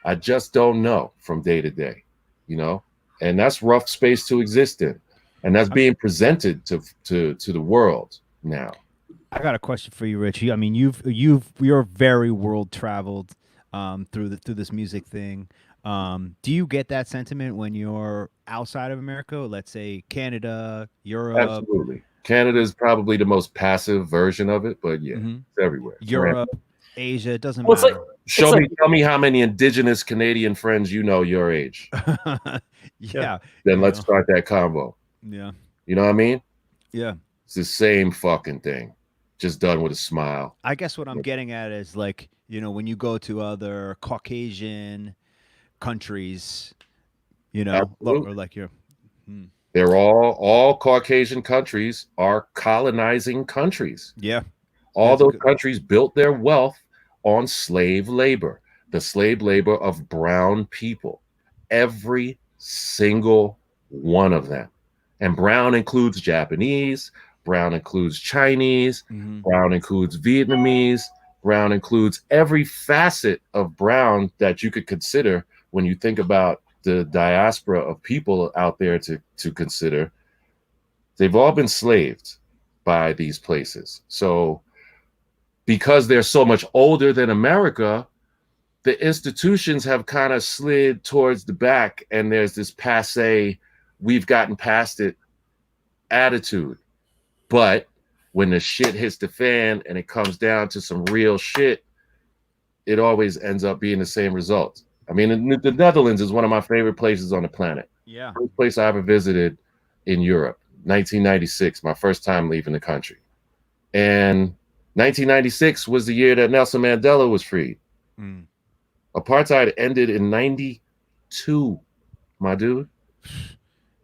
I just don't know from day to day, you know, and that's rough space to exist in. And that's being presented to the world now. I got a question for you, Richie. I mean, you're very world traveled through this music thing. Do you get that sentiment when you're outside of America? Let's say Canada, Europe. Absolutely. Canada is probably the most passive version of it, but yeah, it's everywhere. It's Europe, Asia, it doesn't Well, matter. tell me how many indigenous Canadian friends you know your age. Yeah. Then let's start that convo. Yeah. You know what I mean? Yeah. It's the same fucking thing, just done with a smile. I guess what I'm getting at is, like, you know, when you go to other Caucasian countries, you know, or like you're. They're all Caucasian countries are colonizing countries. Yeah. All those countries built their wealth on slave labor, the slave labor of brown people, every single one of them. And brown includes Japanese, brown includes Chinese, brown includes Vietnamese, brown includes every facet of brown that you could consider when you think about the diaspora of people out there to consider. They've all been slaved by these places. So because they're so much older than America, the institutions have kind of slid towards the back, and there's this passe, we've gotten past it attitude. But when the shit hits the fan and it comes down to some real shit, it always ends up being the same result. I mean, the Netherlands is one of my favorite places on the planet. Yeah. First place I ever visited in Europe, 1996, my first time leaving the country. And 1996 was the year that Nelson Mandela was freed. Apartheid ended in 92, my dude.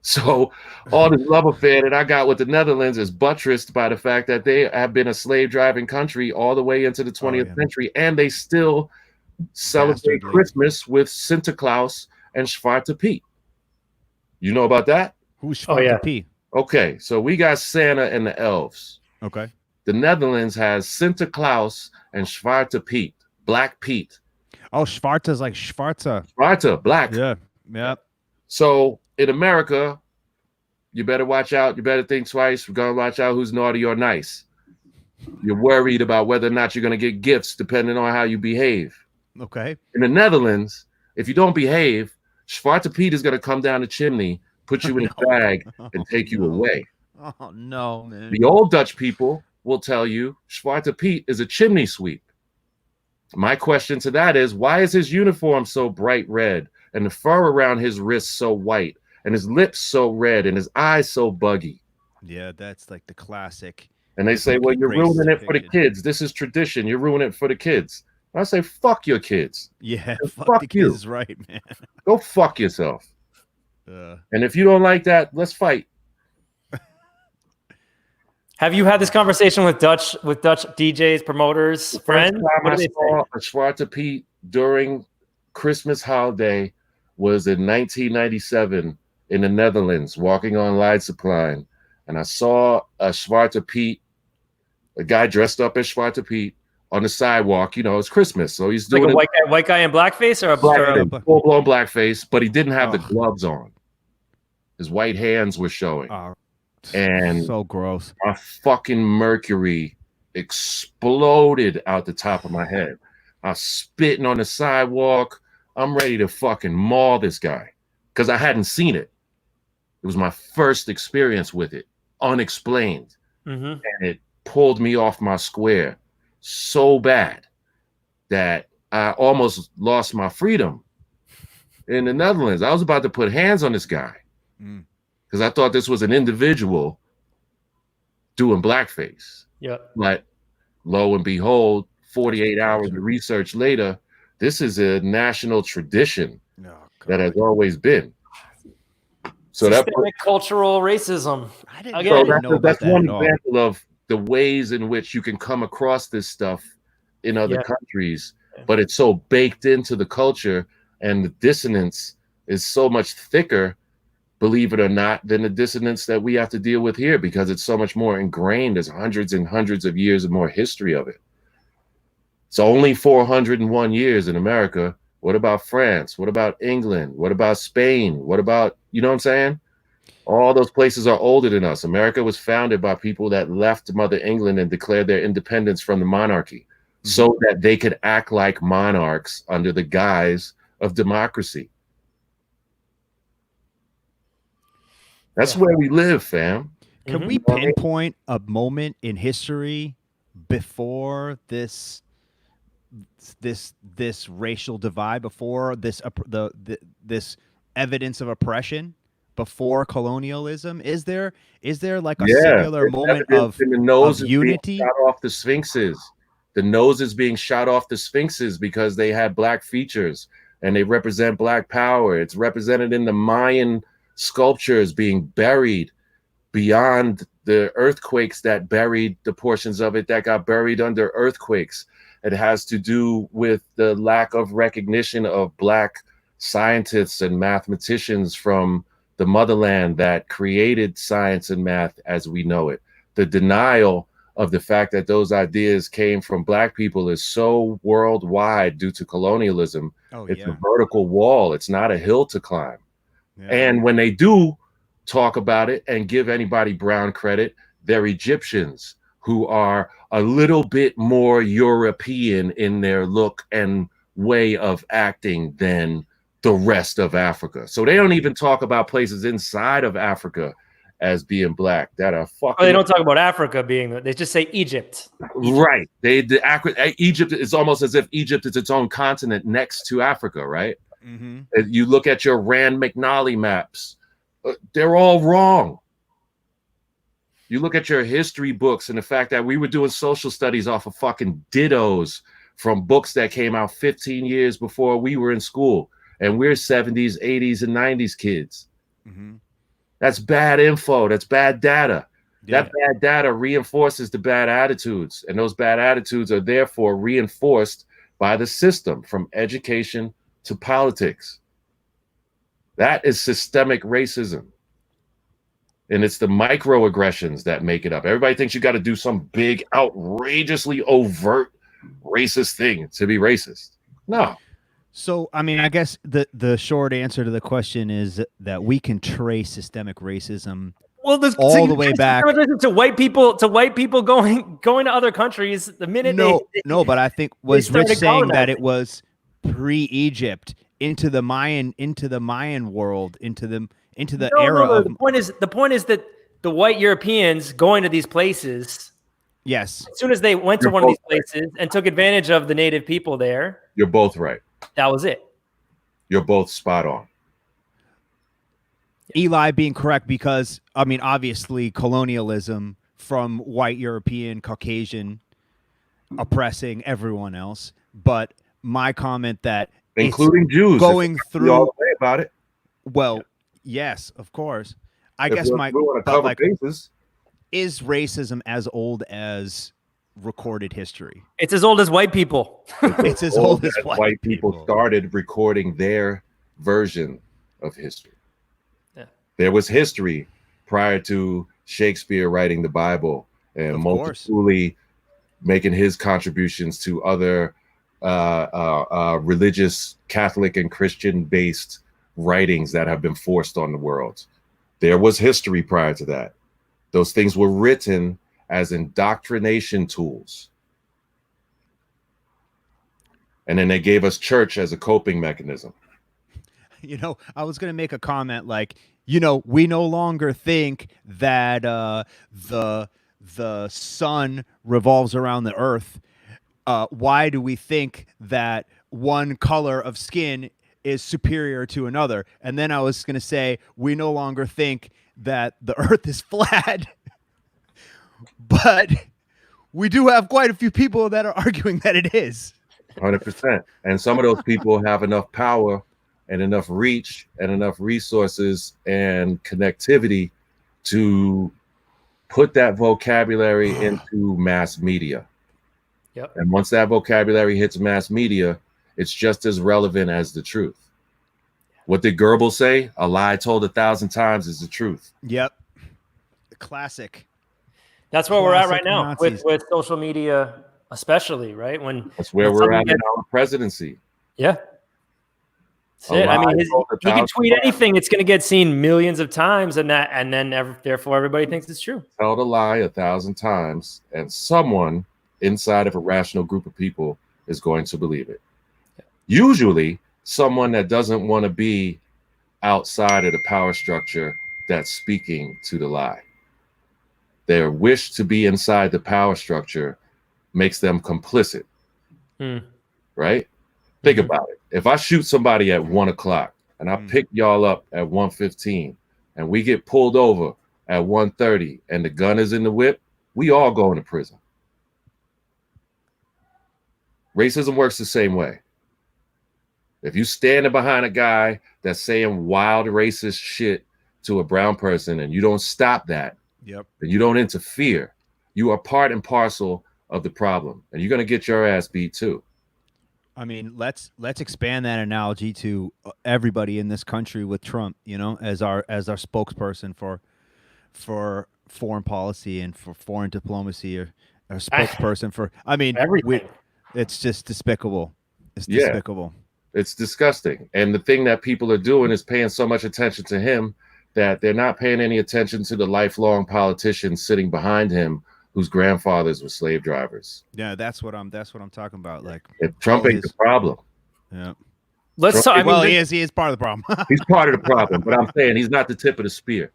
So all this love affair that I got with the Netherlands is buttressed by the fact that they have been a slave driving country all the way into the 20th century, and they still celebrate Christmas with Santa Claus and Zwarte Piet. You know about that? Who's Zwarte Piet? Okay, so we got Santa and the elves. Okay. The Netherlands has Santa Claus and Zwarte Piet, Black Pete. Oh, Schwarze is like Schwarze. Zwarte, black. Yeah. Yeah. So in America, you better watch out. You better think twice. We're going to watch out who's naughty or nice. You're worried about whether or not you're going to get gifts depending on how you behave. Okay. In the Netherlands, if you don't behave, Zwarte Piet is going to come down the chimney, put you in a bag, and take you away. Oh, no, man. The old Dutch people will tell you Zwarte Piet is a chimney sweep. My question to that is, why is his uniform so bright red and the fur around his wrists so white and his lips so red and his eyes so buggy? Yeah, that's like the classic. And they say, well, you're racist ruining it for the depiction. kids. This is tradition. You're ruining it for the kids. And I say, fuck your kids. Yeah, Fuck fuck the you. kids is right, man. Go fuck yourself. Uh, And if you don't like that, let's fight. Have you had this conversation with Dutch DJs, promoters, The first friends? time What I do they saw say? a Zwarte Piet during Christmas holiday was in 1997 in the Netherlands, walking on Leidseplein. And I saw a Zwarte Piet, a guy dressed up as Zwarte Piet on the sidewalk. You know, it's Christmas, so he's Like doing a white guy in blackface or a blackface, full-blown blackface, but he didn't have the Oh. gloves on. His white hands were showing. And so gross. my fucking mercury exploded out the top of my head. I was spitting on the sidewalk. I'm ready to fucking maul this guy because I hadn't seen it. It was my first experience with it, unexplained. Mm-hmm. And it pulled me off my square so bad that I almost lost my freedom in the Netherlands. I was about to put hands on this guy because I thought this was an individual doing blackface. Yeah. But lo and behold, 48 hours of research later, this is a national tradition that has always been. So Systemic cultural racism. I didn't Again, know about that's that one at all. example of the ways in which you can come across this stuff in other Yeah. countries, but it's so baked into the culture, and the dissonance is so much thicker, believe it or not, than the dissonance that we have to deal with here because it's so much more ingrained. There's hundreds and hundreds of years of more history of it. It's only 401 years in America. What about France? What about England? What about Spain? What about, you know what I'm saying? All those places are older than us. America was founded by people that left Mother England and declared their independence from the monarchy so that they could act like monarchs under the guise of democracy. That's where we live, fam. Can we pinpoint a moment in history before this racial divide, before this this evidence of oppression, before colonialism? Is there like a singular moment of in the nose unity? shot off the sphinxes. The nose is being shot off the sphinxes because they had black features and they represent black power. It's represented in the Mayan sculptures being buried beyond the earthquakes that buried the portions of it that got buried under earthquakes. It has to do with the lack of recognition of black scientists and mathematicians from the motherland that created science and math as we know it. The denial of the fact that those ideas came from black people is so worldwide due to colonialism. It's a vertical wall. It's not a hill to climb. And when they do talk about it and give anybody brown credit, they're Egyptians who are a little bit more European in their look and way of acting than the rest of Africa. So they don't even talk about places inside of Africa as being black that are fucking. Oh, they don't talk about Africa being. They just say Egypt. Right. Egypt is almost as if Egypt is its own continent next to Africa, right? You look at your Rand McNally maps, they're all wrong. You look at your history books and the fact that we were doing social studies off of fucking dittos from books that came out 15 years before we were in school, and we're 70s, 80s, and 90s kids. That's bad info. That's bad data. That bad data reinforces the bad attitudes, and those bad attitudes are therefore reinforced by the system from education to politics. That is systemic racism. And it's the microaggressions that make it up. Everybody thinks you got to do some big, outrageously overt racist thing to be racist. No. So, I mean, I guess the short answer to the question is that we can trace systemic racism Well, there's all the way back to white people going to other countries the minute no, but I think was Rich saying colonizing. that it was pre-Egypt into the Mayan world, into the era of. The point is that the white Europeans going to these places. Yes. As soon as they went to one of these places and took advantage of the native people there. You're both right. That was it. You're both spot on. Eli being correct because, I mean, obviously colonialism from white European, Caucasian, oppressing everyone else. But my comment that including Jews going through all the way about it. Well, yes, of course. I guess we want to cover bases. Is racism as old as recorded history? It's as old as white people. It's as old as white people started recording their version of history. Yeah. There was history prior to Shakespeare writing the Bible and Multatuli making his contributions to other religious, Catholic and Christian based writings that have been forced on the world. There was history prior to that. Those things were written as indoctrination tools. And then they gave us church as a coping mechanism. You know, I was going to make a comment like, you know, we no longer think that the sun revolves around the earth. Why do we think that one color of skin is superior to another? And then I was going to say, we no longer think that the earth is flat. But we do have quite a few people that are arguing that it is. 100%. And some of those people have enough power and enough reach and enough resources and connectivity to put that vocabulary into mass media. Yep. And once that vocabulary hits mass media, it's just as relevant as the truth. What did Goebbels say? A lie told 1,000 times is the truth. Yep. Classic. That's where we're at right now with social media, especially, right? That's where we're at in our presidency. Yeah. That's it. I mean, he can tweet anything; it's going to get seen millions of times, and then therefore everybody thinks it's true. Tell the lie 1,000 times, and someone inside of a rational group of people is going to believe it. Yeah. Usually, someone that doesn't want to be outside of the power structure that's speaking to the lie. Their wish to be inside the power structure makes them complicit. Right? Think about it. If I shoot somebody at 1 o'clock and I pick y'all up at 1:15 and we get pulled over at 1:30 and the gun is in the whip, we all go into prison. Racism works the same way. If you standing behind a guy that's saying wild racist shit to a brown person and you don't stop that, and you don't interfere, you are part and parcel of the problem, and you're going to get your ass beat too. I mean, let's expand that analogy to everybody in this country with Trump, you know, as our spokesperson for foreign policy and for foreign diplomacy, or spokesperson for. I mean, it's just despicable. It's despicable. It's disgusting. And the thing that people are doing is paying so much attention to him that they're not paying any attention to the lifelong politicians sitting behind him whose grandfathers were slave drivers. Yeah, that's what I'm talking about. Like, if Trump ain't the problem. Yeah. Let's talk. I mean, well, he is part of the problem. He's part of the problem, but I'm saying he's not the tip of the spear.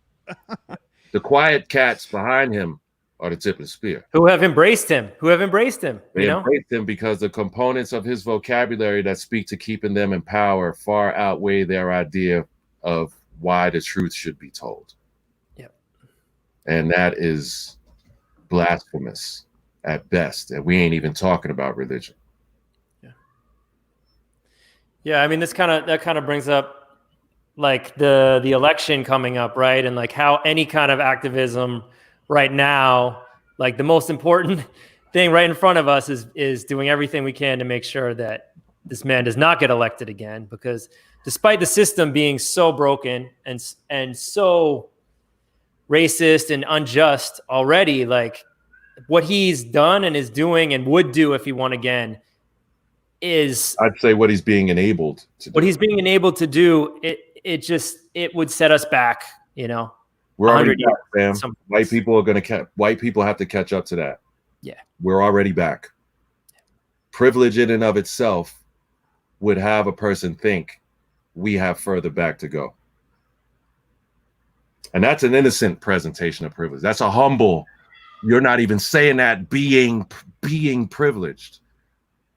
The quiet cats behind him are the tip of the spear. Who have embraced him. They embraced him because the components of his vocabulary that speak to keeping them in power far outweigh their idea of why the truth should be told. Yep. And that is blasphemous at best. And we ain't even talking about religion. Yeah, I mean, that kind of brings up like the election coming up, right? And like how any kind of activism right now, like the most important thing right in front of us is doing everything we can to make sure that this man does not get elected again, because despite the system being so broken and so racist and unjust already, like what he's done and is doing and would do if he won again is, I'd say, what he's being enabled to do. What he's being enabled to do, it would set us back, you know. We're already 100 back, fam. years. White people have to catch up to that. Yeah. We're already back. Privilege in and of itself would have a person think we have further back to go. And that's an innocent presentation of privilege. That's a humble, you're not even saying that being privileged.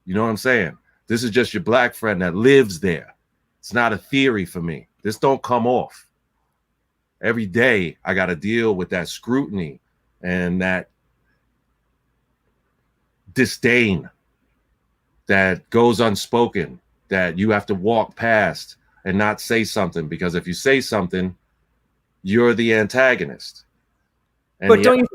You know what I'm saying? This is just your black friend that lives there. It's not a theory for me. This don't come off. Every day I got to deal with that scrutiny and that disdain that goes unspoken, that you have to walk past and not say something, because if you say something, you're the antagonist. And but don't you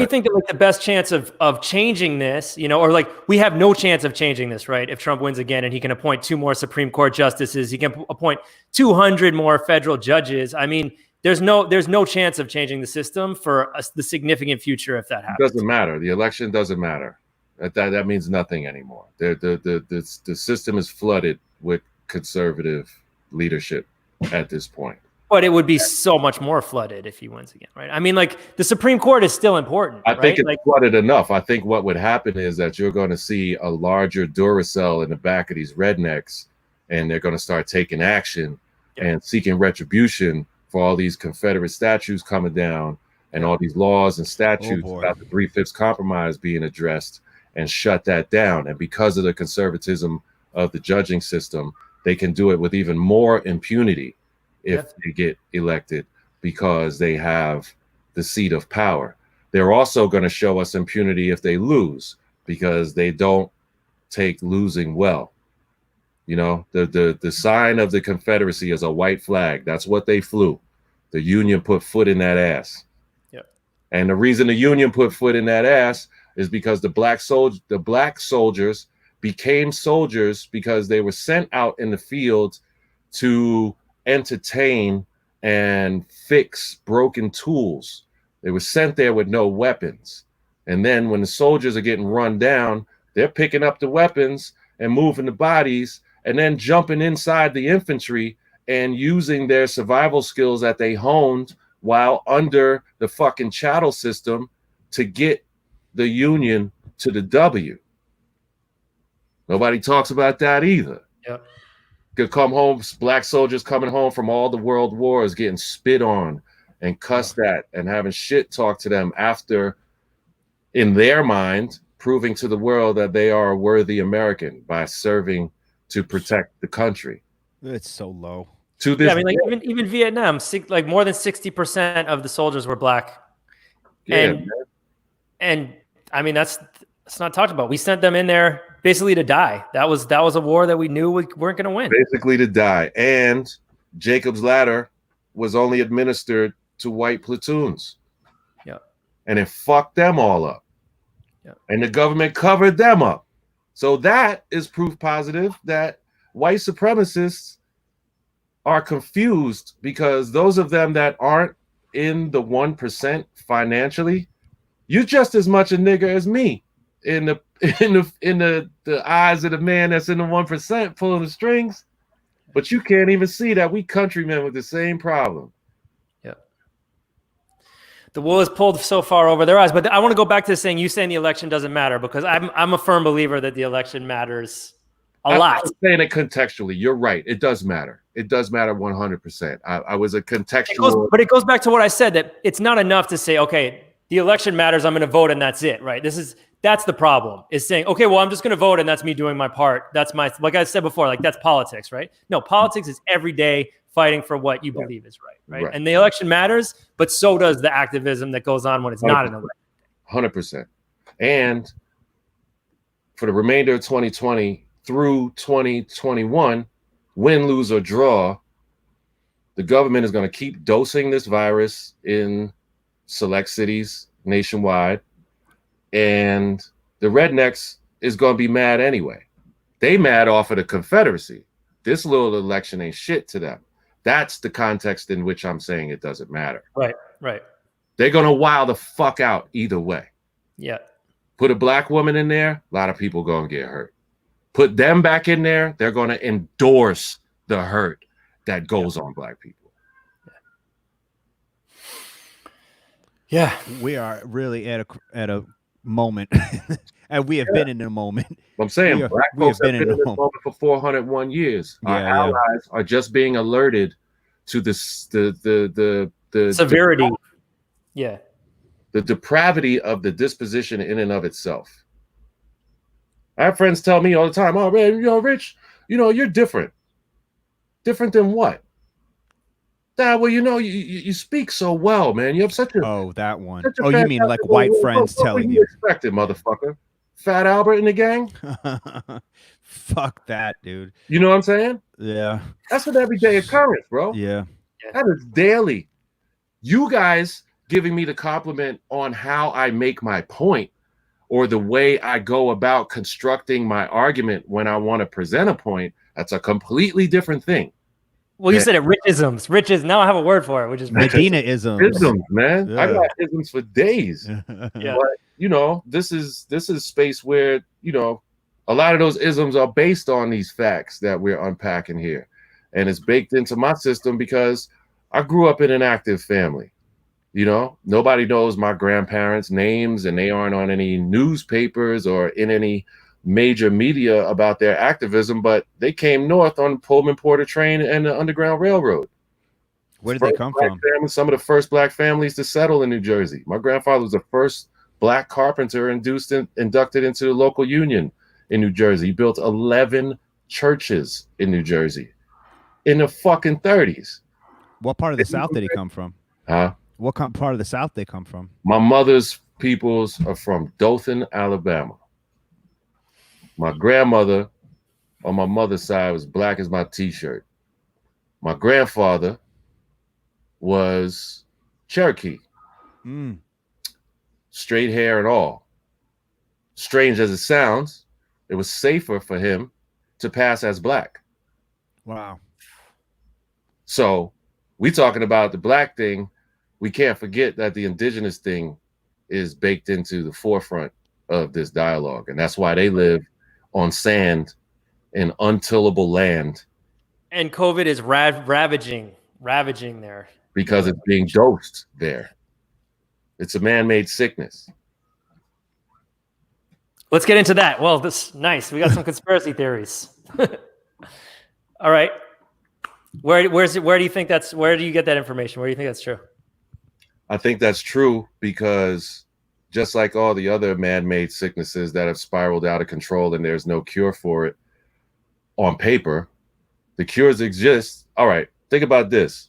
think that like the best chance of changing this, or like we have no chance of changing this, right? If Trump wins again and he can appoint 2 more Supreme Court justices, he can appoint 200 more federal judges. I mean, there's no chance of changing the system for the significant future if that happens. It doesn't matter. The election doesn't matter. That means nothing anymore. The system is flooded with conservative leadership at this point. But it would be so much more flooded if he wins again, right? I mean, like the Supreme Court is still important. I think it's flooded enough. I think what would happen is that you're going to see a larger Duracell in the back of these rednecks, and they're going to start taking action and seeking retribution for all these Confederate statues coming down and all these laws and statutes about the 3/5 compromise being addressed, and shut that down. And because of the conservatism of the judging system, they can do it with even more impunity if they get elected, because they have the seat of power. They're also going to show us impunity if they lose, because they don't take losing well. The sign of the Confederacy is a white flag. That's what they flew. The Union put foot in that ass. And the reason the Union put foot in that ass is because the black soldiers became soldiers because they were sent out in the field to entertain and fix broken tools. They were sent there with no weapons. And then when the soldiers are getting run down, they're picking up the weapons and moving the bodies and then jumping inside the infantry and using their survival skills that they honed while under the fucking chattel system to get the Union to the W. Nobody talks about that either. Yep. Could come home, black soldiers coming home from all the world wars, getting spit on and cussed at and having shit talked to them after, in their mind, proving to the world that they are a worthy American by serving to protect the country. It's so low. To this, I mean, like even Vietnam, like more than 60% of the soldiers were black. And I mean, that's not talked about. We sent them in there basically to die. That was a war that we knew we weren't going to win. Basically to die. And Jacob's Ladder was only administered to white platoons. Yeah. And it fucked them all up. Yeah. And the government covered them up. So that is proof positive that white supremacists are confused, because those of them that aren't in the 1% financially, you're just as much a nigger as me in the eyes of the man that's in the 1% pulling the strings. But you can't even see that we countrymen with the same problem. Yeah. The wool is pulled so far over their eyes. But I want to go back to saying the election doesn't matter, because I'm a firm believer that the election matters a lot. I'm saying it contextually. You're right. It does matter. It does matter 100%. I was a contextual. But it goes back to what I said, that it's not enough to say, okay, the election matters, I'm going to vote and that's it, right? That's the problem, is saying, okay, well, I'm just going to vote and that's me doing my part. That's like I said before, like that's politics, right? No, politics is every day fighting for what you believe is right? And the election matters, but so does the activism that goes on when it's 100%. Not an election. 100%. And for the remainder of 2020 through 2021, win, lose, or draw, the government is going to keep dosing this virus in select cities nationwide, and the rednecks is going to be mad anyway. They mad off of the Confederacy. This little election ain't shit to them. That's the context in which I'm saying it doesn't matter. Right. They're going to wild the fuck out either way. Yeah. Put a black woman in there, a lot of people going to get hurt. Put them back in there, they're going to endorse the hurt that goes on black people. Yeah. We are really at a moment, and we have been in a moment. I'm saying black we folks have have been been in in a this moment. moment for 401 years. Our Yeah, yeah. allies are just being alerted to this, the Severity. Yeah. the depravity of the disposition in and of itself. I have friends tell me all the time, "Oh man, Rich, you're different. Different than what?" Dad, well, you speak so well, man. You have such a That one. such a Oh, you mean like fantastic white friends what telling were you? expected, motherfucker? Fat Albert in the gang? Fuck that, dude. You know what I'm saying? Yeah. That's an everyday occurrence, bro. Yeah. That is daily. You guys giving me the compliment on how I make my point or the way I go about constructing my argument when I want to present a point, that's a completely different thing. Well, you said it, richisms. Riches. Now I have a word for it, which is Medina-isms. Isms, man. Yeah. I got isms for days. Yeah. But this is space where a lot of those isms are based on these facts that we're unpacking here, and it's baked into my system because I grew up in an active family. Nobody knows my grandparents' names, and they aren't on any newspapers or in any major media about their activism, but they came north on the Pullman Porter train and the Underground Railroad. Where did they come from? Some of the first black families to settle in New Jersey. My grandfather was the first black carpenter inducted into the local union in New Jersey. He built 11 churches in New Jersey in the fucking 30s. What part of the South did he come from? Huh? What part of the South they come from? My mother's peoples are from Dothan, Alabama. My grandmother on my mother's side was black as my t-shirt. My grandfather was Cherokee. Straight hair and all. Strange as it sounds, it was safer for him to pass as black. Wow. So we talking about the black thing. We can't forget that the indigenous thing is baked into the forefront of this dialogue. And that's why they live on sand in untillable land. And COVID is ravaging there. Because it's being dosed there. It's a man-made sickness. Let's get into that. Well, this nice. We got some conspiracy theories. All right. Where do you think where do you get that information? Where do you think that's true? I think that's true because just like all the other man-made sicknesses that have spiraled out of control and there's no cure for it on paper, the cures exist. All right, think about this.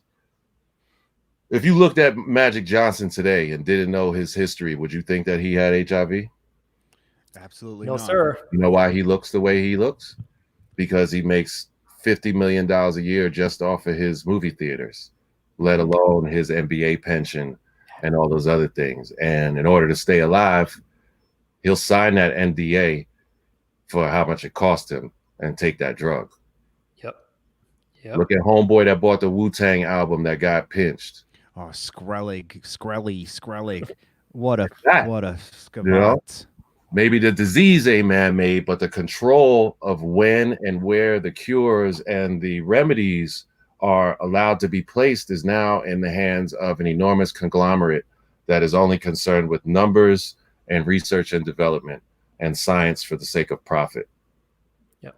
If you looked at Magic Johnson today and didn't know his history, would you think that he had HIV? Absolutely no, not. Sir. You know why he looks the way he looks? Because he makes $50 million a year just off of his movie theaters, let alone his NBA pension and all those other things. And in order to stay alive, he'll sign that NDA for how much it cost him and take that drug. Yep. Look at homeboy that bought the Wu-Tang album that got pinched. Oh, Skrellig. What a scabat. Maybe the disease ain't man-made, but the control of when and where the cures and the remedies are allowed to be placed is now in the hands of an enormous conglomerate that is only concerned with numbers and research and development and science for the sake of profit. Yep.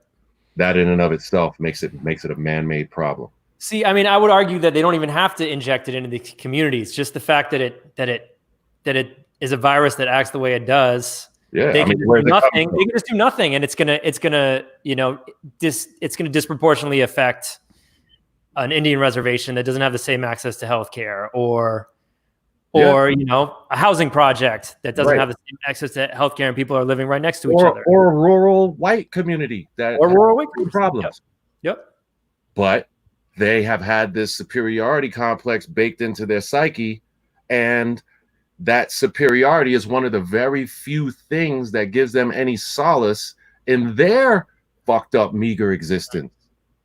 That in and of itself makes it a man-made problem. See, I mean, I would argue that they don't even have to inject it into the communities. Just the fact that it is a virus that acts the way it does. Yeah, they can do nothing. They can just do nothing, and it's gonna disproportionately affect an Indian reservation that doesn't have the same access to healthcare, or a housing project that doesn't have the same access to healthcare, and people are living right next to each other, or a rural white community that or rural white problems. Yep. But they have had this superiority complex baked into their psyche, and that superiority is one of the very few things that gives them any solace in their fucked up, meager existence.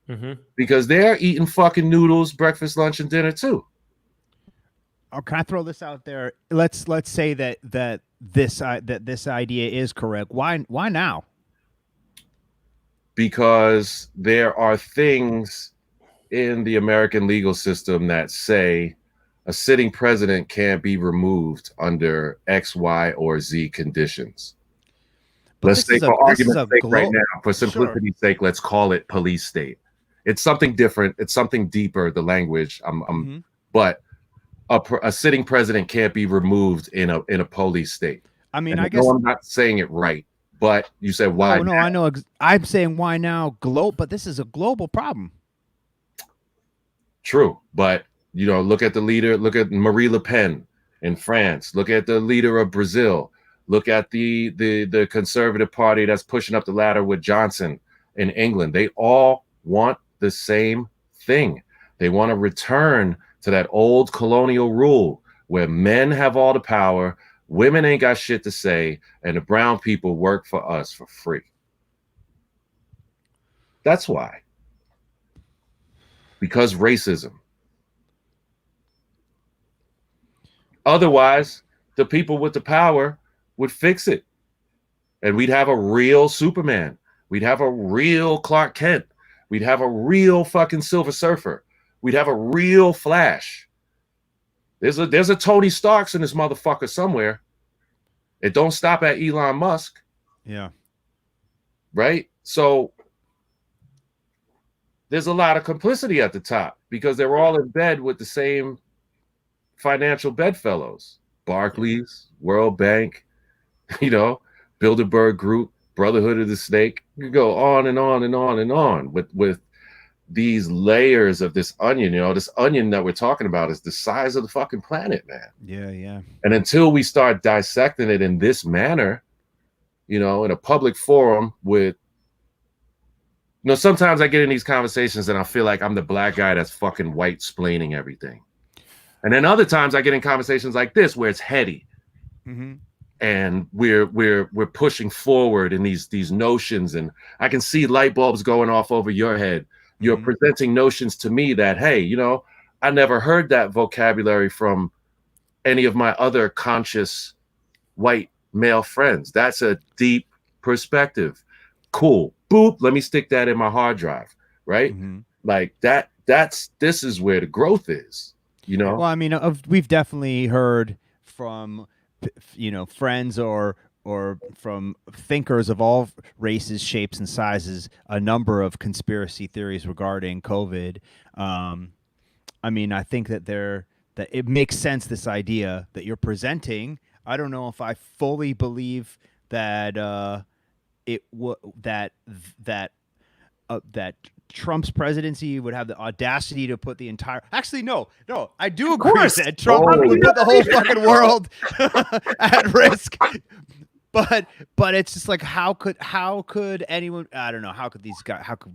Mm-hmm. Because they're eating fucking noodles, breakfast, lunch, and dinner too. Oh, can I throw this out there? Let's say that this idea is correct. Why now? Because there are things in the American legal system that say a sitting president can't be removed under X, Y, or Z conditions. But Let's say, for argument's sake, right now, for simplicity's sake, let's call it police state. It's something different. It's something deeper. The language, but a sitting president can't be removed in a police state. I mean, and I guess I'm not saying it right, but you said why? No, I know. I'm saying why now, but this is a global problem. True, but look at the leader. Look at Marie Le Pen in France. Look at the leader of Brazil. Look at the Conservative Party that's pushing up the ladder with Johnson in England. They all want the same thing. They want to return to that old colonial rule where men have all the power, women ain't got shit to say, and the brown people work for us for free. That's why. Because racism. Otherwise, the people with the power would fix it. And we'd have a real Superman. We'd have a real Clark Kent. We'd have a real fucking Silver Surfer. We'd have a real Flash. There's a Tony Starks in this motherfucker somewhere. It don't stop at Elon Musk. Yeah. Right? So there's a lot of complicity at the top because they're all in bed with the same financial bedfellows. Barclays, World Bank, Bilderberg Group, Brotherhood of the Snake. You can go on and on and on and on with these layers of this onion. This onion that we're talking about is the size of the fucking planet, man. Yeah. And until we start dissecting it in this manner, in a public forum with, sometimes I get in these conversations and I feel like I'm the black guy that's fucking white splaining everything. And then other times I get in conversations like this where it's heady. Mm-hmm. And we're pushing forward in these notions, and I can see light bulbs going off over your head. You're presenting notions to me that, hey, I never heard that vocabulary from any of my other conscious white male friends. That's a deep perspective. Cool. Boop. Let me stick that in my hard drive. Right? Mm-hmm. Like this is where the growth is, Well, I mean, we've definitely heard from friends or from thinkers of all races, shapes, and sizes, a number of conspiracy theories regarding COVID. I mean, I think that it makes sense, this idea that you're presenting. I don't know if I fully believe that that Trump's presidency would have the audacity to put the entire. Actually, no, I do agree that Trump would put the whole fucking world at risk. But it's just like, how could anyone? I don't know. How could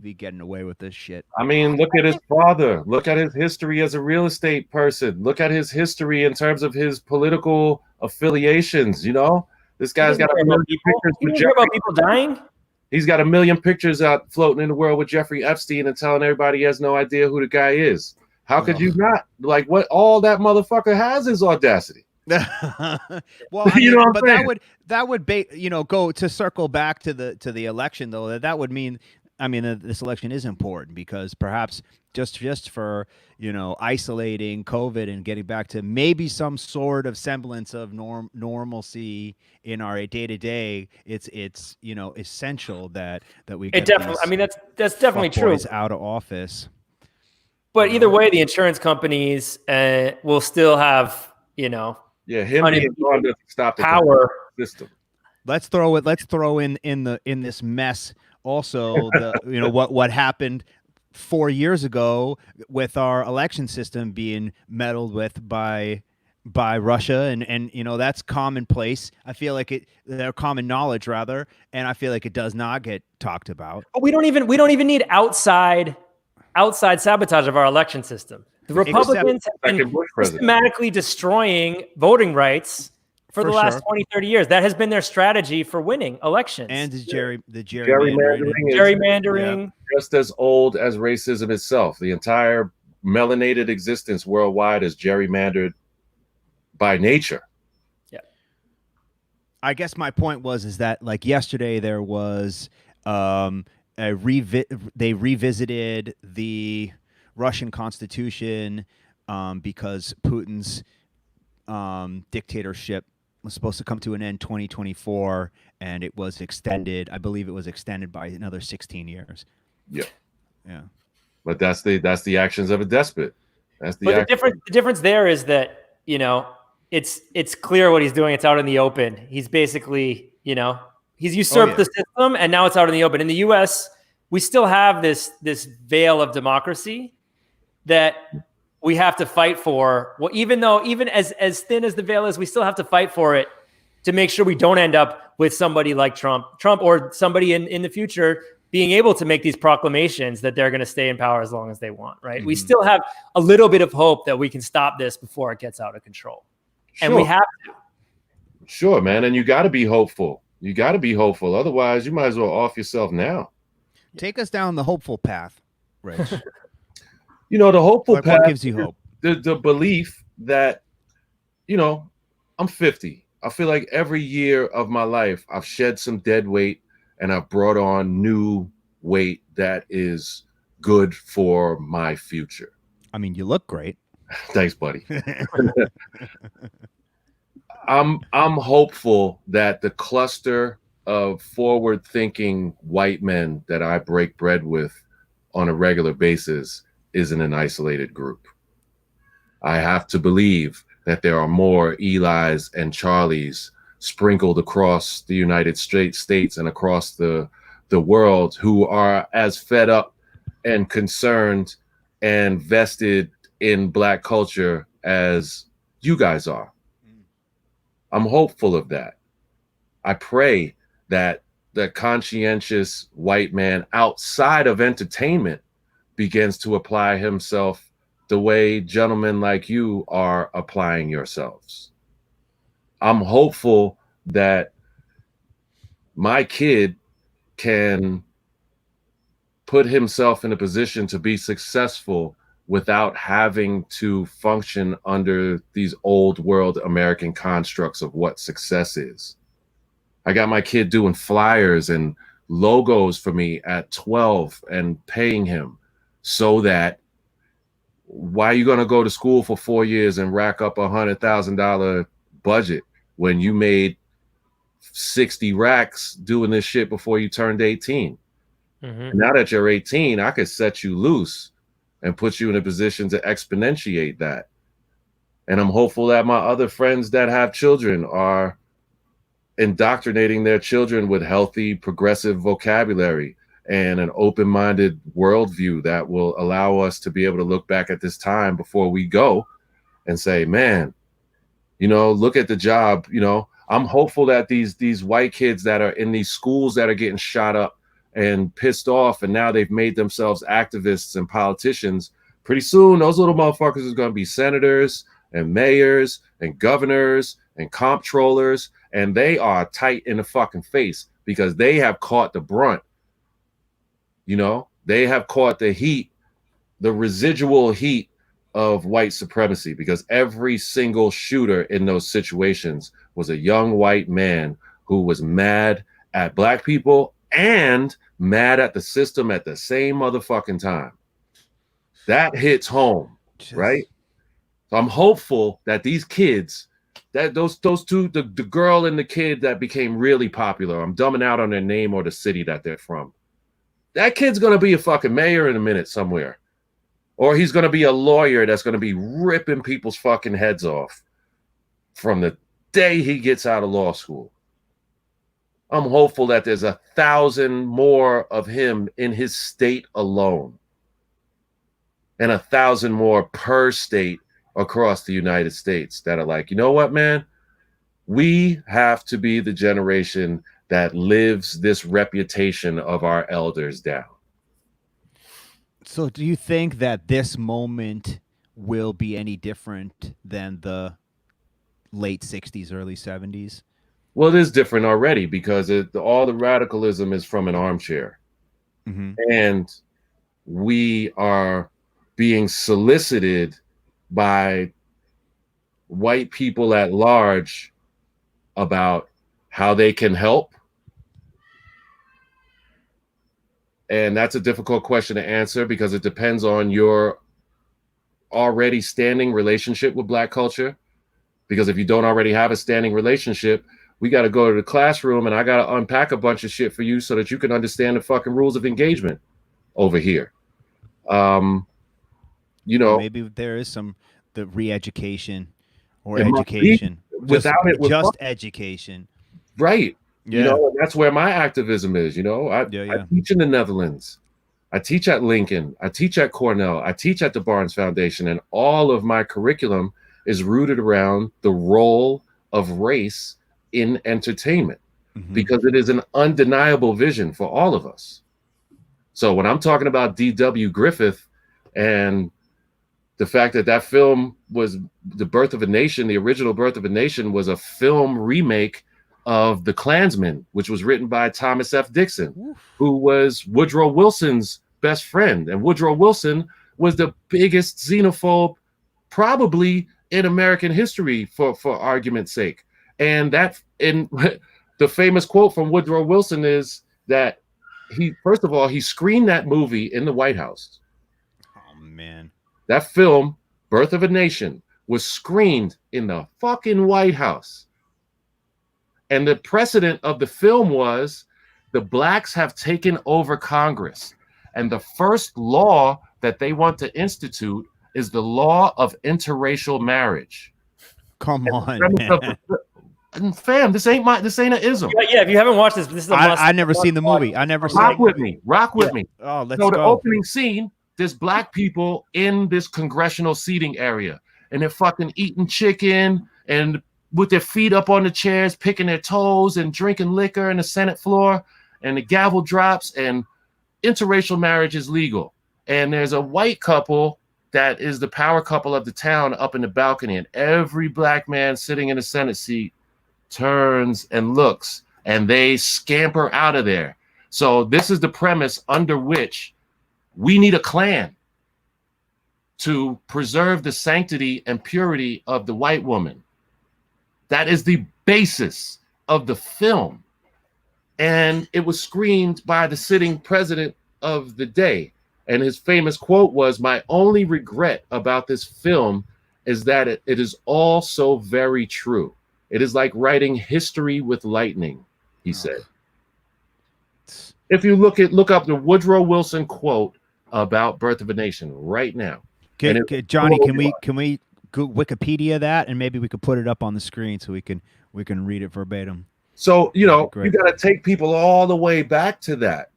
we getting away with this shit? I mean, look at his father. Look at his history as a real estate person. Look at his history in terms of his political affiliations. This guy's got a million pictures. You hear about people dying? He's got a million pictures out floating in the world with Jeffrey Epstein and telling everybody he has no idea who the guy is. How could you not? Like, what all that motherfucker has is audacity. Well, I mean, but that would go to circle back to the election, though. That would mean, I mean, this election is important because perhaps just for isolating COVID and getting back to maybe some sort of semblance of normalcy in our day-to-day, it's essential that we get definitely. I mean, that's definitely true. Out of office. But either way, the insurance companies will still have him being gone doesn't stop the power system. Let's throw in this mess also what happened 4 years ago with our election system being meddled with by Russia, and that's commonplace. I feel like they're common knowledge rather, and I feel like it does not get talked about. But we don't even need outside sabotage of our election system. The Republicans have been systematically destroying voting rights for the last 20, 30 years. That has been their strategy for winning elections. And the gerrymandering. Just as old as racism itself. The entire melanated existence worldwide is gerrymandered by nature. Yeah. I guess my point is that, like, yesterday there was they revisited the Russian Constitution because Putin's dictatorship was supposed to come to an end 2024, and it was extended. I believe it was extended by another 16 years. Yeah. Yeah. But that's the actions of a despot. That's the But the difference there is that, you know, it's clear what he's doing. It's out in the open. He's basically, you know, he's usurped the system, and now it's out in the open. In the U.S., we still have this veil of democracy that we have to fight for. Well, even as thin as the veil is, we still have to fight for it to make sure we don't end up with somebody like Trump or somebody in the future being able to make these proclamations that they're going to stay in power as long as they want, right? Mm-hmm. We still have a little bit of hope that we can stop this before it gets out of control. Sure. And we have to. Sure, man. And you got to be hopeful. You got to be hopeful. Otherwise, you might as well off yourself now. Take us down the hopeful path, Rich. You know, the hopeful path. What gives you hope? The belief that, you know, I'm 50. I feel like every year of my life, I've shed some dead weight and I've brought on new weight that is good for my future. I mean, you look great. Thanks, buddy. I'm hopeful that the cluster of forward-thinking white men that I break bread with on a regular basis isn't an isolated group. I have to believe that there are more Eli's and Charlies sprinkled across the United States and across the world who are as fed up and concerned and vested in Black culture as you guys are. I'm hopeful of that. I pray that the conscientious white man outside of entertainment begins to apply himself the way gentlemen like you are applying yourselves. I'm hopeful that my kid can put himself in a position to be successful without having to function under these old world American constructs of what success is. I got my kid doing flyers and logos for me at 12 and paying him so that why are you going to go to school for 4 years and rack up $100,000 budget when you made 60 racks doing this shit before you turned 18? Mm-hmm. Now that you're 18, I could set you loose and put you in a position to exponentiate that. And I'm hopeful that my other friends that have children are indoctrinating their children with healthy, progressive vocabulary and an open-minded worldview that will allow us to be able to look back at this time before we go and say, man, you know, look at the job. You know, I'm hopeful that these white kids that are in these schools that are getting shot up and pissed off, and now they've made themselves activists and politicians. Pretty soon, those little motherfuckers are going to be senators and mayors and governors and comptrollers, and they are tight in the fucking face because they have caught the brunt. You know, they have caught the heat, the residual heat of white supremacy, because every single shooter in those situations was a young white man who was mad at Black people and mad at the system at the same motherfucking time. That hits home, right? So I'm hopeful that these kids, that those two, the girl and the kid that became really popular, I'm dumbing out on their name or the city that they're from. That kid's going to be a fucking mayor in a minute somewhere. Or he's going to be a lawyer that's going to be ripping people's fucking heads off from the day he gets out of law school. I'm hopeful that there's 1,000 more of him in his state alone, and 1,000 more per state across the United States that are like, you know what, man? We have to be the generation that lives this reputation of our elders down. So do you think that this moment will be any different than the late 60s, early 70s? Well, it is different already because all the radicalism is from an armchair. Mm-hmm. And we are being solicited by white people at large about how they can help. And that's a difficult question to answer because it depends on your already standing relationship with Black culture. Because if you don't already have a standing relationship, we got to go to the classroom and I got to unpack a bunch of shit for you so that you can understand the fucking rules of engagement over here. You know, maybe there is the re-education or it must be. education. Without it, just education. Right. Yeah. You know, and that's where my activism is. You know, I teach in the Netherlands. I teach at Lincoln. I teach at Cornell. I teach at the Barnes Foundation. And all of my curriculum is rooted around the role of race in entertainment, because it is an undeniable vision for all of us. So when I'm talking about D.W. Griffith and the fact that that film was The Birth of a Nation, the original Birth of a Nation was a film remake of The Klansman, which was written by Thomas F. Dixon, who was Woodrow Wilson's best friend. And Woodrow Wilson was the biggest xenophobe probably in American history, for argument's sake. And that, in the famous quote from Woodrow Wilson is that first of all, he screened that movie in the White House. Oh, man. That film, Birth of a Nation, was screened in the fucking White House. And the precedent of the film was the Blacks have taken over Congress. And the first law that they want to institute is the law of interracial marriage. Come on, man. Fam, this ain't an ism. Yeah, if you haven't watched this is a must. I never seen the movie. I never Rock with me. Oh, let's go. So the opening scene, there's Black people in this congressional seating area, and they're fucking eating chicken and with their feet up on the chairs, picking their toes and drinking liquor on the Senate floor, and the gavel drops, and interracial marriage is legal. And there's a white couple that is the power couple of the town up in the balcony, and every Black man sitting in the Senate seat turns and looks, and they scamper out of there. So this is the premise under which we need a Klan to preserve the sanctity and purity of the white woman. That is the basis of the film. And it was screened by the sitting president of the day. And his famous quote was, "My only regret about this film is that it is all so very true. It is like writing history with lightning," he said. If you look up the Woodrow Wilson quote about Birth of a Nation right now. Johnny, can we go Wikipedia that, and maybe we could put it up on the screen so we can read it verbatim. So, you know, you got to take people all the way back to that.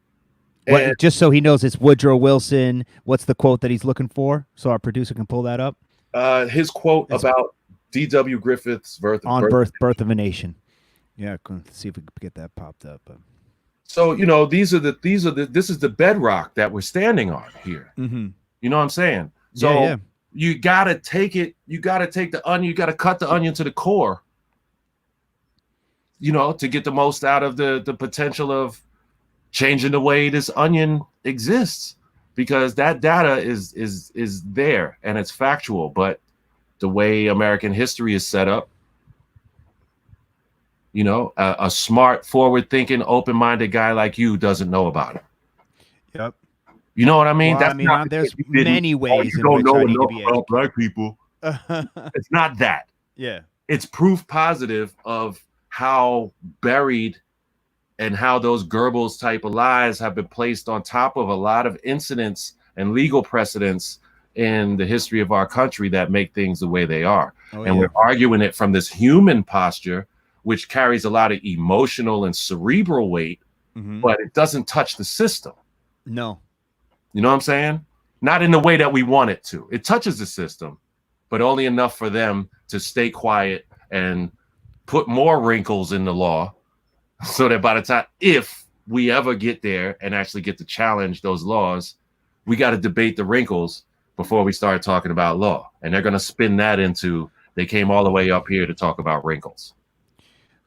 Just so he knows it's Woodrow Wilson. What's the quote that he's looking for? So our producer can pull that up. His quote about D.W. Griffith's Birth of a Nation. Yeah, let's see if we can get that popped up. So, you know, this is the bedrock that we're standing on here. Mm-hmm. You know what I'm saying? So you gotta take it. You gotta take the onion. You gotta cut the onion to the core. You know, to get the most out of the potential of changing the way this onion exists, because that data is there and it's factual. But the way American history is set up, you know, a smart, forward-thinking, open-minded guy like you doesn't know about it. Yep. You know what I mean? Well, there's many ways in which I need to be about Black people. It's not that. Yeah. It's proof positive of how buried and how those Goebbels type of lies have been placed on top of a lot of incidents and legal precedents in the history of our country that make things the way they are. We're arguing it from this human posture, which carries a lot of emotional and cerebral weight, but it doesn't touch the system. No. You know what I'm saying? Not in the way that we want it to. It touches the system, but only enough for them to stay quiet and put more wrinkles in the law so that by the time, if we ever get there and actually get to challenge those laws, we got to debate the wrinkles before we start talking about law. And they're going to spin that into, they came all the way up here to talk about wrinkles.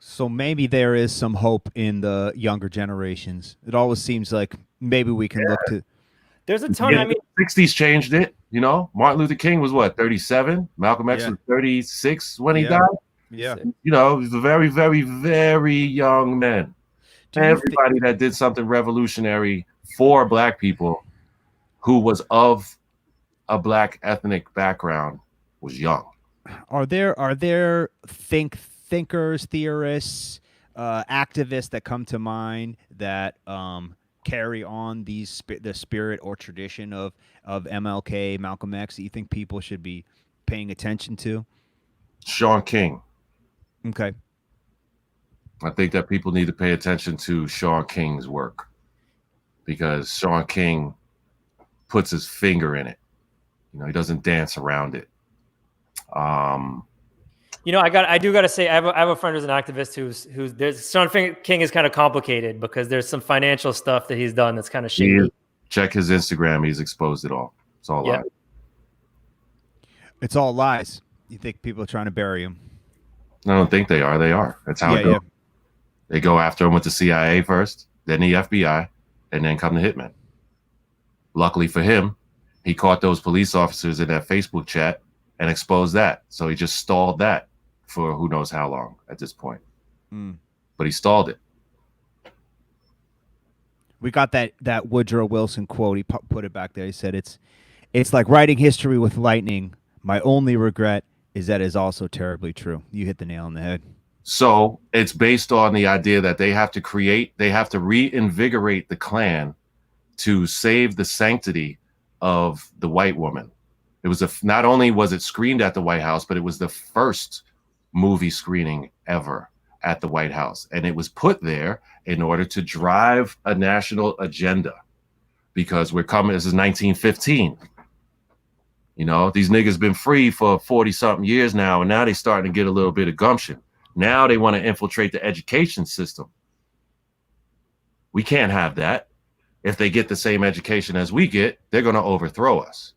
So maybe there is some hope in the younger generations. It always seems like maybe we can look to. There's a ton. I mean, the 60s changed it. You know, Martin Luther King was what, 37? Malcolm X was 36 when he died. Yeah. You know, he was a very, very, very young man. Everybody that did something revolutionary for Black people who was of a black ethnic background was young. Are there thinkers, theorists, activists that come to mind that carry on the spirit or tradition of MLK, Malcolm X that you think people should be paying attention to? Sean King. Okay. I think that people need to pay attention to Sean King's work because Sean King puts his finger in it. You know, he doesn't dance around it. You know, I do got to say, I have a friend who's an activist who's there's Sean King is kind of complicated because there's some financial stuff that he's done that's kind of shady. Check his Instagram; he's exposed it all. It's all lies. It's all lies. You think people are trying to bury him? I don't think they are. They are. That's how it goes. Yeah. They go after him with the CIA first, then the FBI, and then come the hitmen. Luckily for him, he caught those police officers in that Facebook chat and exposed that. So he just stalled that for who knows how long at this point. But he stalled it. We got that Woodrow Wilson quote. He put it back there. He said, it's like writing history with lightning. My only regret is that is also terribly true. You hit the nail on the head. So it's based on the idea that they have to reinvigorate the Klan to save the sanctity of the white woman. It was not only was it screened at the White House, but it was the first movie screening ever at the White House. And it was put there in order to drive a national agenda because this is 1915. You know, these niggas been free for 40 something years now. And now they starting to get a little bit of gumption. Now they want to infiltrate the education system. We can't have that. If they get the same education as we get, they're going to overthrow us.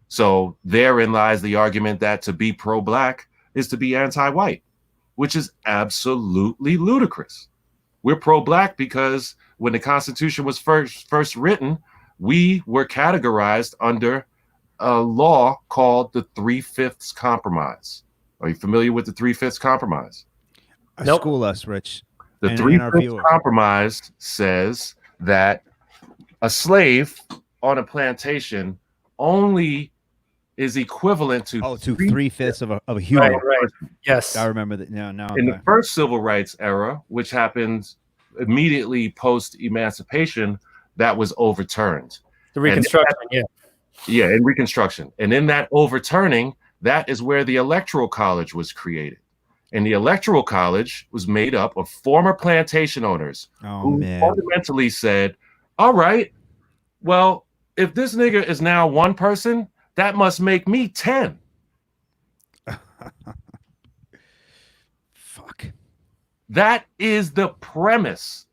So therein lies the argument that to be pro-black is to be anti-white, which is absolutely ludicrous. We're pro-black because when the Constitution was first written, we were categorized under a law called the 3/5 Compromise. Are you familiar with the 3/5 Compromise? Nope. School us, Rich. The 3/5 Compromise says that a slave on a plantation only is equivalent to 3/5 of a human. Right. Yes, I remember that. Now, in the first civil rights era, which happened immediately post emancipation, that was overturned. The Reconstruction, in Reconstruction, and in that overturning, that is where the Electoral College was created. And the Electoral College was made up of former plantation owners who fundamentally said, all right, well, if this nigga is now one person, that must make me 10. Fuck. That is the premise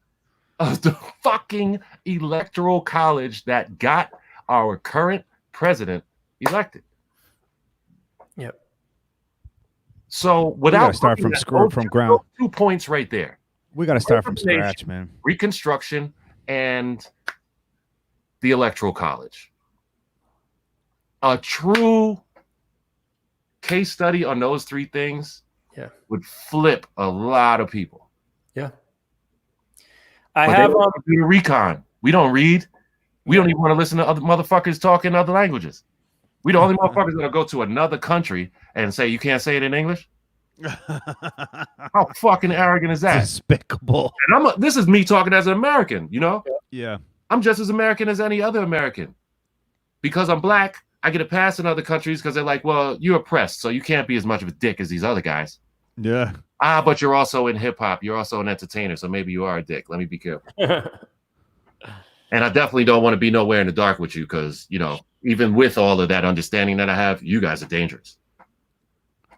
of the fucking Electoral College that got our current president elected. Yep. So without start from ground, 2 points right there. We got to start from scratch, man. Reconstruction and the Electoral College. A true case study on those three things would flip a lot of people. Yeah. I have do the recon. We don't read. We don't even want to listen to other motherfuckers talk in other languages. We the only motherfuckers that go to another country and say you can't say it in English. How fucking arrogant is that? Despicable. And this is me talking as an American, you know? Yeah. I'm just as American as any other American. Because I'm black, I get a pass in other countries because they're like, well, you're oppressed, so you can't be as much of a dick as these other guys. Yeah. But you're also in hip hop. You're also an entertainer, so maybe you are a dick. Let me be careful. And I definitely don't want to be nowhere in the dark with you because, you know, even with all of that understanding that I have, you guys are dangerous.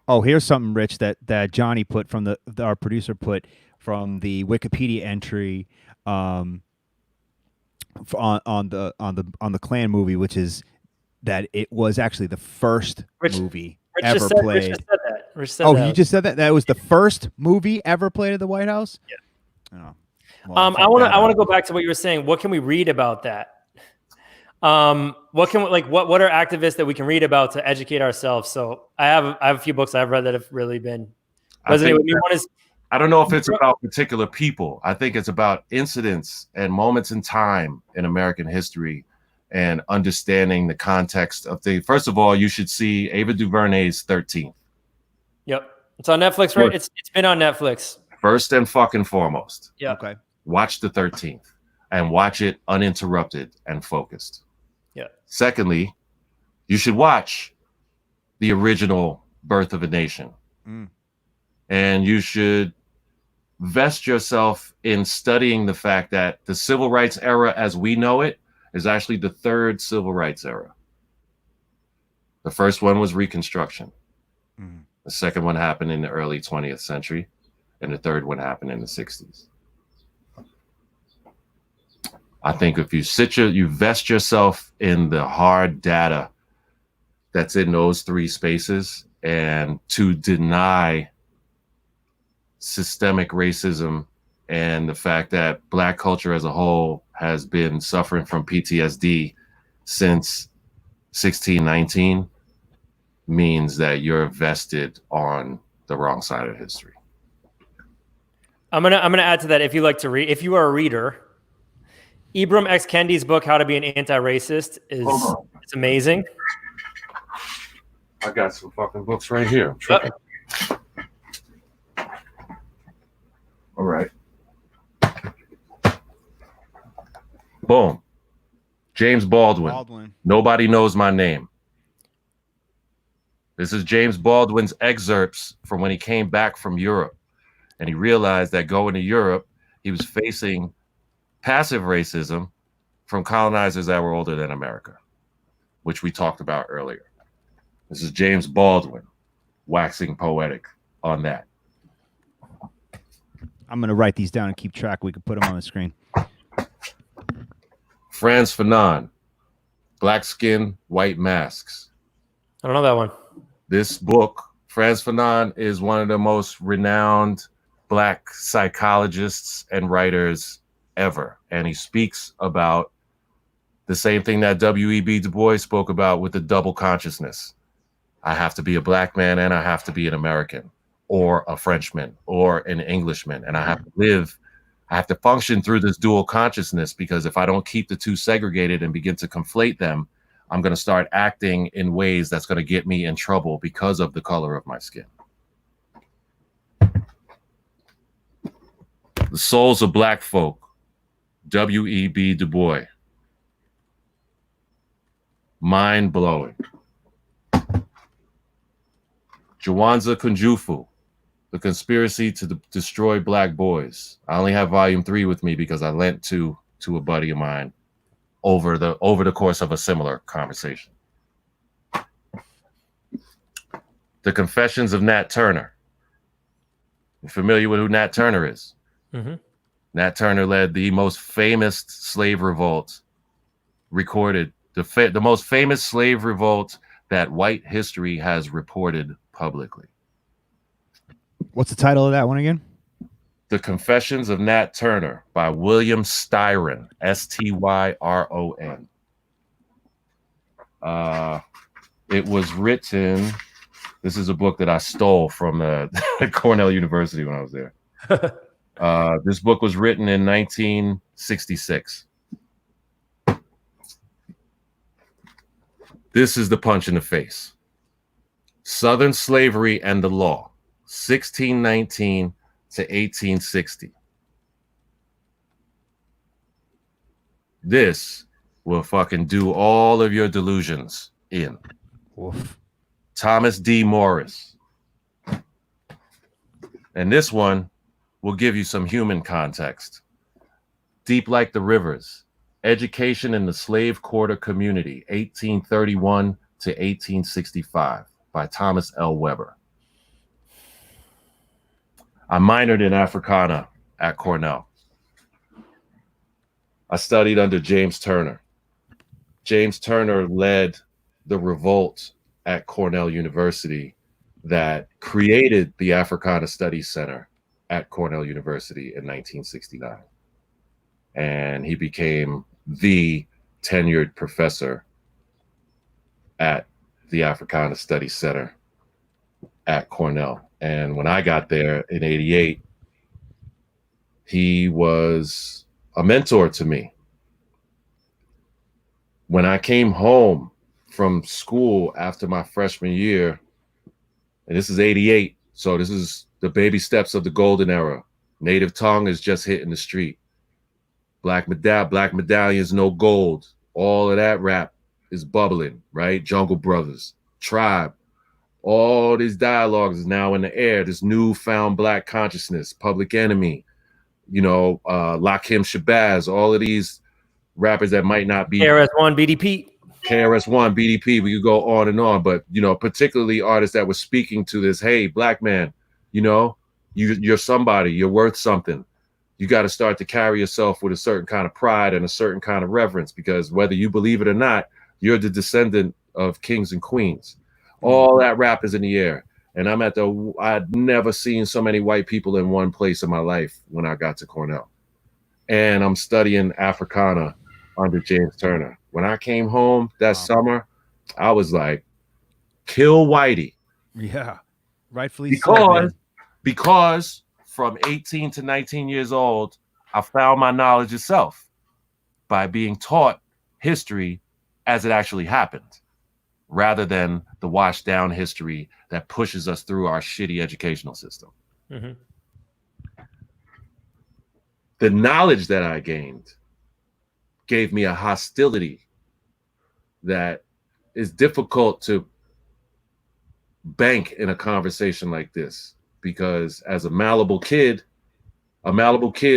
Oh, here's something, Rich, that Johnny put from our producer put from the Wikipedia entry on the Klan movie, which is that it was actually the first movie ever played. Rich just said that. Rich said that. You just said that? That was the first movie ever played at the White House? Yeah. Oh. Well, I want to go back to what you were saying. What can we read about that? What are activists that we can read about to educate ourselves? So I have a few books I've read that have really been resonating with me. One is, I don't know if it's about particular people. I think it's about incidents and moments in time in American history and understanding the context of things. First of all, you should see Ava DuVernay's 13th. Yep. It's on Netflix, right? It's been on Netflix. First and fucking foremost. Yeah. Okay. Watch the 13th and watch it uninterrupted and focused. Yeah. Secondly, you should watch the original Birth of a Nation. And you should vest yourself in studying the fact that the civil rights era as we know it is actually the third civil rights era. The first one was Reconstruction. The second one happened in the early 20th century, and the third one happened in the 60s. I think if you vest yourself in the hard data that's in those three spaces, and to deny systemic racism and the fact that Black culture as a whole has been suffering from PTSD since 1619 means that you're vested on the wrong side of history. I'm gonna add to that. If you like to read, if you are a reader, Ibram X. Kendi's book "How to Be an Anti-Racist" it's amazing. I got some fucking books right here. I'm tripping. All right. Boom. James Baldwin. Nobody knows my name. This is James Baldwin's excerpts from when he came back from Europe. And he realized that going to Europe, he was facing passive racism from colonizers that were older than America, which we talked about earlier. This is James Baldwin waxing poetic on that. I'm going to write these down and keep track. We can put them on the screen. Frantz Fanon, Black Skin, White Masks. I don't know that one. This book, Frantz Fanon is one of the most renowned Black psychologists and writers ever. And he speaks about the same thing that W.E.B. Du Bois spoke about with the double consciousness. I have to be a Black man and I have to be an American or a Frenchman or an Englishman. And I have to function through this dual consciousness, because if I don't keep the two segregated and begin to conflate them, I'm going to start acting in ways that's going to get me in trouble because of the color of my skin. The Souls of Black Folk, W.E.B. Du Bois. Mind blowing. Jawanza Kunjufu, The Conspiracy to Destroy Black Boys. I only have volume 3 with me because I lent to a buddy of mine over the course of a similar conversation. The Confessions of Nat Turner. You familiar with who Nat Turner is? Mm-hmm. Nat Turner led the most famous slave revolt recorded, the most famous slave revolt that white history has reported publicly. What's the title of that one again? The Confessions of Nat Turner by William Styron, Styron. It was written, this is a book that I stole from Cornell University when I was there. This book was written in 1966. This is the punch in the face. Southern Slavery and the Law, 1619 to 1860. This will fucking do all of your delusions in. Oof. Thomas D. Morris. And this one will give you some human context. Deep Like the Rivers, Education in the Slave Quarter Community, 1831 to 1865, by Thomas L. Weber. I minored in Africana at Cornell. I studied under James Turner. James Turner led the revolt at Cornell University that created the Africana Studies Center at Cornell University in 1969. And he became the tenured professor at the Africana Studies Center at Cornell. And when I got there in 88, he was a mentor to me. When I came home from school after my freshman year, and this is 88, so this is the baby steps of the golden era. Native tongue is just hitting the street. Black medallions, no gold. All of that rap is bubbling, right? Jungle Brothers, Tribe. All these dialogues is now in the air. This newfound black consciousness, Public Enemy, Lakim Shabazz, all of these rappers that might not be KRS-One, BDP. KRS-One, BDP, we could go on and on, but particularly artists that were speaking to this, hey, black man, you're somebody, you're worth something. You got to start to carry yourself with a certain kind of pride and a certain kind of reverence, because whether you believe it or not, you're the descendant of kings and queens. All that rap is in the air. And I'd never seen so many white people in one place in my life when I got to Cornell. And I'm studying Africana under James Turner. When I came home that summer, I was like, kill Whitey. Yeah, rightfully so. Because from 18 to 19 years old, I found my knowledge of self by being taught history as it actually happened, rather than the washed down history that pushes us through our shitty educational system. Mm-hmm. The knowledge that I gained gave me a hostility that is difficult to bank in a conversation like this, because as a Malibu kid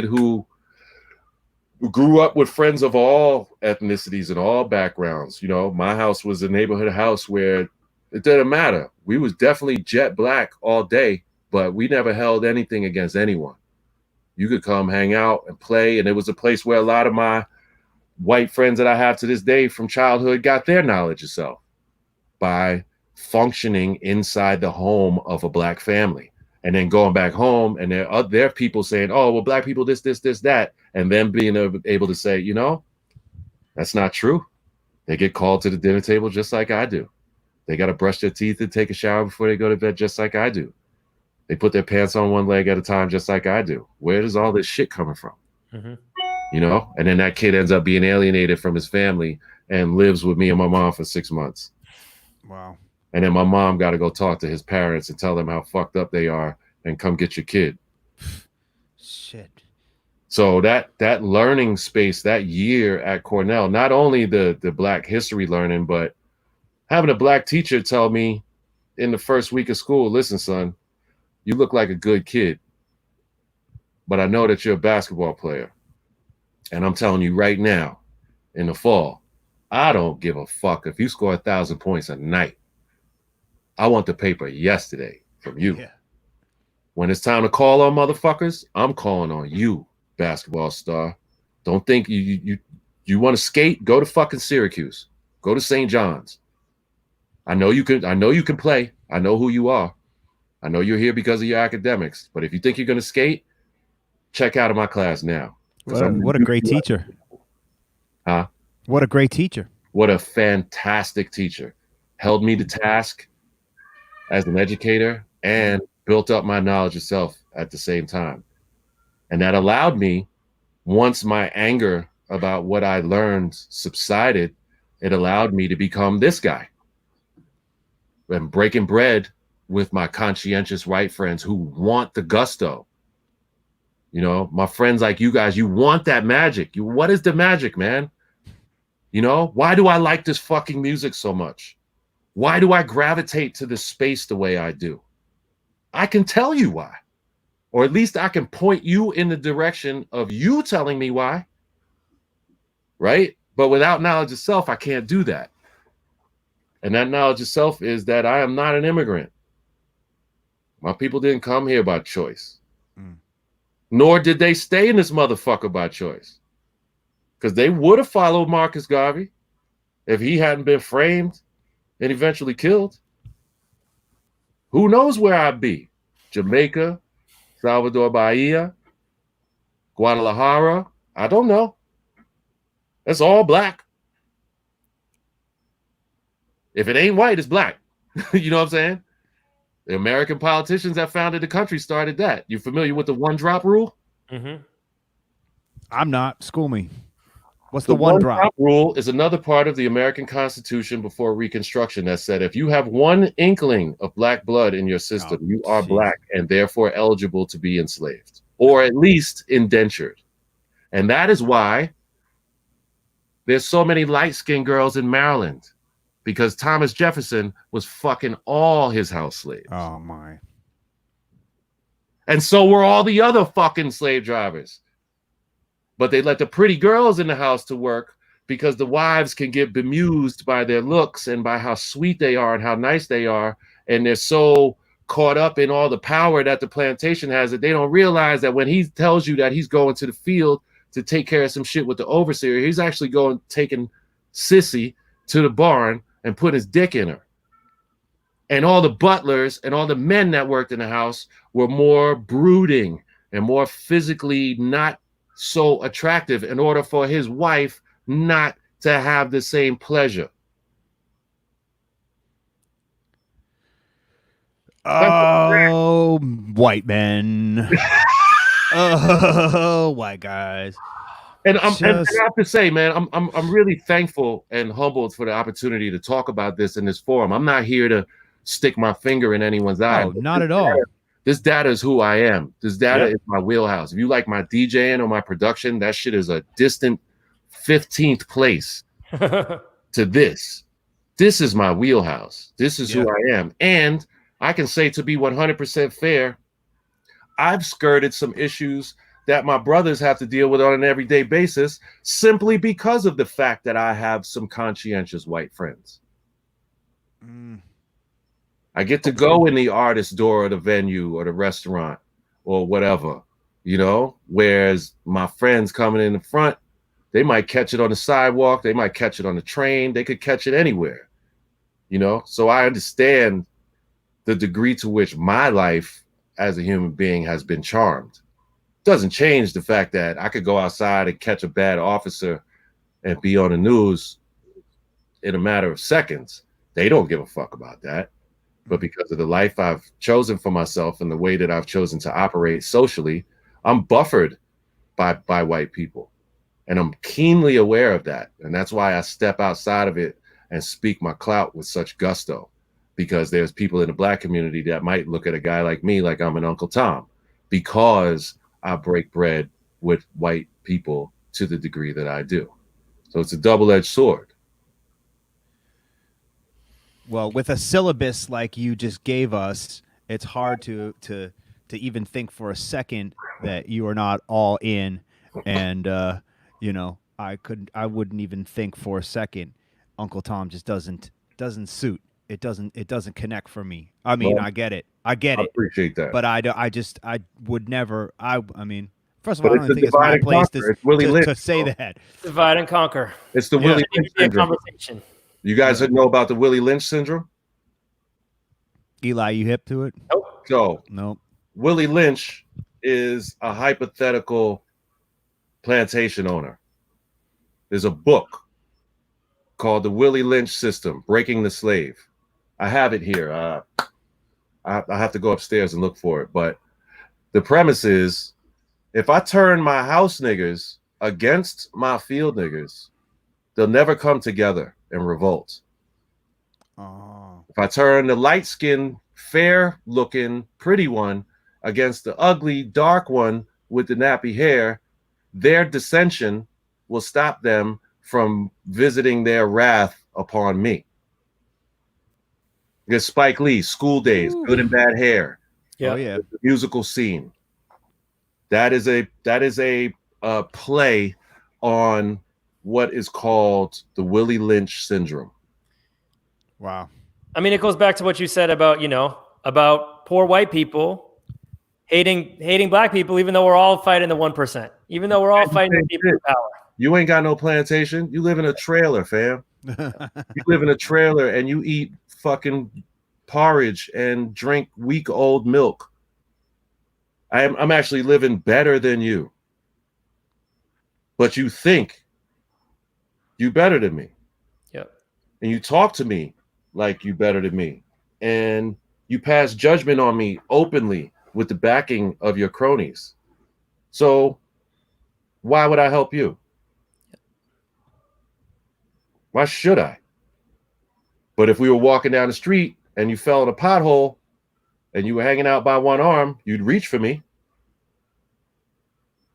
who grew up with friends of all ethnicities and all backgrounds, my house was a neighborhood house where it didn't matter. We was definitely jet black all day, but we never held anything against anyone. You could come hang out and play, and it was a place where a lot of my white friends that I have to this day from childhood got their knowledge of self by functioning inside the home of a black family, and then going back home, and there are people saying, oh, well, black people, this, that, and then being able to say, that's not true. They get called to the dinner table just like I do. They got to brush their teeth and take a shower before they go to bed just like I do. They put their pants on one leg at a time just like I do. Where does all this shit coming from? Mm-hmm. And then that kid ends up being alienated from his family and lives with me and my mom for 6 months. Wow. And then my mom got to go talk to his parents and tell them how fucked up they are and come get your kid. Shit. So that learning space, that year at Cornell, not only the black history learning, but having a black teacher tell me in the first week of school, listen, son, you look like a good kid, but I know that you're a basketball player. And I'm telling you right now, in the fall, I don't give a fuck if you score 1,000 points a night. I want the paper yesterday from you. Yeah. When it's time to call on motherfuckers, I'm calling on you, basketball star. Don't think you want to skate, go to fucking Syracuse. Go to St. John's. I know you can play. I know who you are. I know you're here because of your academics. But if you think you're going to skate, check out of my class now. What a great teacher. Huh? What a great teacher. What a fantastic teacher. Held me to task as an educator and built up my knowledge of self at the same time. And that allowed me, once my anger about what I learned subsided, it allowed me to become this guy. And breaking bread with my conscientious white friends who want the gusto. My friends like you guys, you want that magic. What is the magic, man? Why do I like this fucking music so much? Why do I gravitate to this space the way I do? I can tell you why. Or at least I can point you in the direction of you telling me why. Right? But without knowledge of self, I can't do that. And that knowledge of self is that I am not an immigrant. My people didn't come here by choice. Nor did they stay in this motherfucker by choice. Because they would have followed Marcus Garvey if he hadn't been framed and eventually killed. Who knows where I'd be? Jamaica, Salvador Bahia, Guadalajara. I don't know. It's all black. If it ain't white, it's black. You know what I'm saying? The American politicians that founded the country started that. You familiar with the one drop rule? Mm-hmm. I'm not. School me. What's the one drop rule is another part of the American Constitution before Reconstruction that said if you have one inkling of black blood in your system, you are black and therefore eligible to be enslaved or at least indentured. And that is why there's so many light-skinned girls in Maryland, because Thomas Jefferson was fucking all his house slaves. Oh my. And so were all the other fucking slave drivers. But they let the pretty girls in the house to work because the wives can get bemused by their looks and by how sweet they are and how nice they are. And they're so caught up in all the power that the plantation has that they don't realize that when he tells you that he's going to the field to take care of some shit with the overseer, he's actually going taking Sissy to the barn and put his dick in her. And all the butlers and all the men that worked in the house were more brooding and more physically not so attractive in order for his wife not to have the same pleasure. Oh, white men. Oh, white guys. And I have to say, man, I'm really thankful and humbled for the opportunity to talk about this in this forum. I'm not here to stick my finger in anyone's eye. Oh, not at all. This data is who I am. This data is my wheelhouse. If you like my DJing or my production, that shit is a distant 15th place to this. This is my wheelhouse. This is who I am. And I can say, to be 100% fair, I've skirted some issues that my brothers have to deal with on an everyday basis simply because of the fact that I have some conscientious white friends. I get to go in the artist door or the venue or the restaurant or whatever, you know, whereas my friends coming in the front, they might catch it on the sidewalk. They might catch it on the train. They could catch it anywhere, you know? So I understand the degree to which my life as a human being has been charmed. Doesn't change the fact that I could go outside and catch a bad officer and be on the news in a matter of seconds. They don't give a fuck about that. But because of the life I've chosen for myself and the way that I've chosen to operate socially, I'm buffered by white people. And I'm keenly aware of that. And that's why I step outside of it and speak my clout with such gusto. Because there's people in the black community that might look at a guy like me like I'm an Uncle Tom, because I break bread with white people to the degree that I do. So it's a double-edged sword. Well, with a syllabus like you just gave us, it's hard to even think for a second that you are not all in. And you know, I wouldn't even think for a second Uncle Tom just doesn't suit. It doesn't connect for me. I mean, well, I get it. I appreciate that. But I would never. I mean, first of all, I don't think it's my place to say that. Divide and conquer. It's the Willie Lynch syndrome. You guys know about the Willie Lynch syndrome? Eli, you hip to it? Nope. So, nope. Willie Lynch is a hypothetical plantation owner. There's a book called The Willie Lynch System, Breaking the Slave. I have it here. I have to go upstairs and look for it. But the premise is, if I turn my house niggers against my field niggers, they'll never come together and revolt. Oh. If I turn the light-skinned, fair-looking, pretty one against the ugly, dark one with the nappy hair, their dissension will stop them from visiting their wrath upon me. There's Spike Lee, School Days, Good and Bad Hair. Yeah. Oh, yeah. The musical scene. That is a play on what is called the Willie Lynch syndrome. Wow. I mean, it goes back to what you said about, you know, about poor white people hating black people, even though we're all fighting the 1%, even though we're all fighting the people in power. You ain't got no plantation. You live in a trailer, fam. You live in a trailer and you eat fucking porridge and drink week-old milk. I'm actually living better than you. But you think you better than me. Yep. And you talk to me like you better than me. And you pass judgment on me openly with the backing of your cronies. So why would I help you? Why should I? But if we were walking down the street and you fell in a pothole and you were hanging out by one arm, you'd reach for me.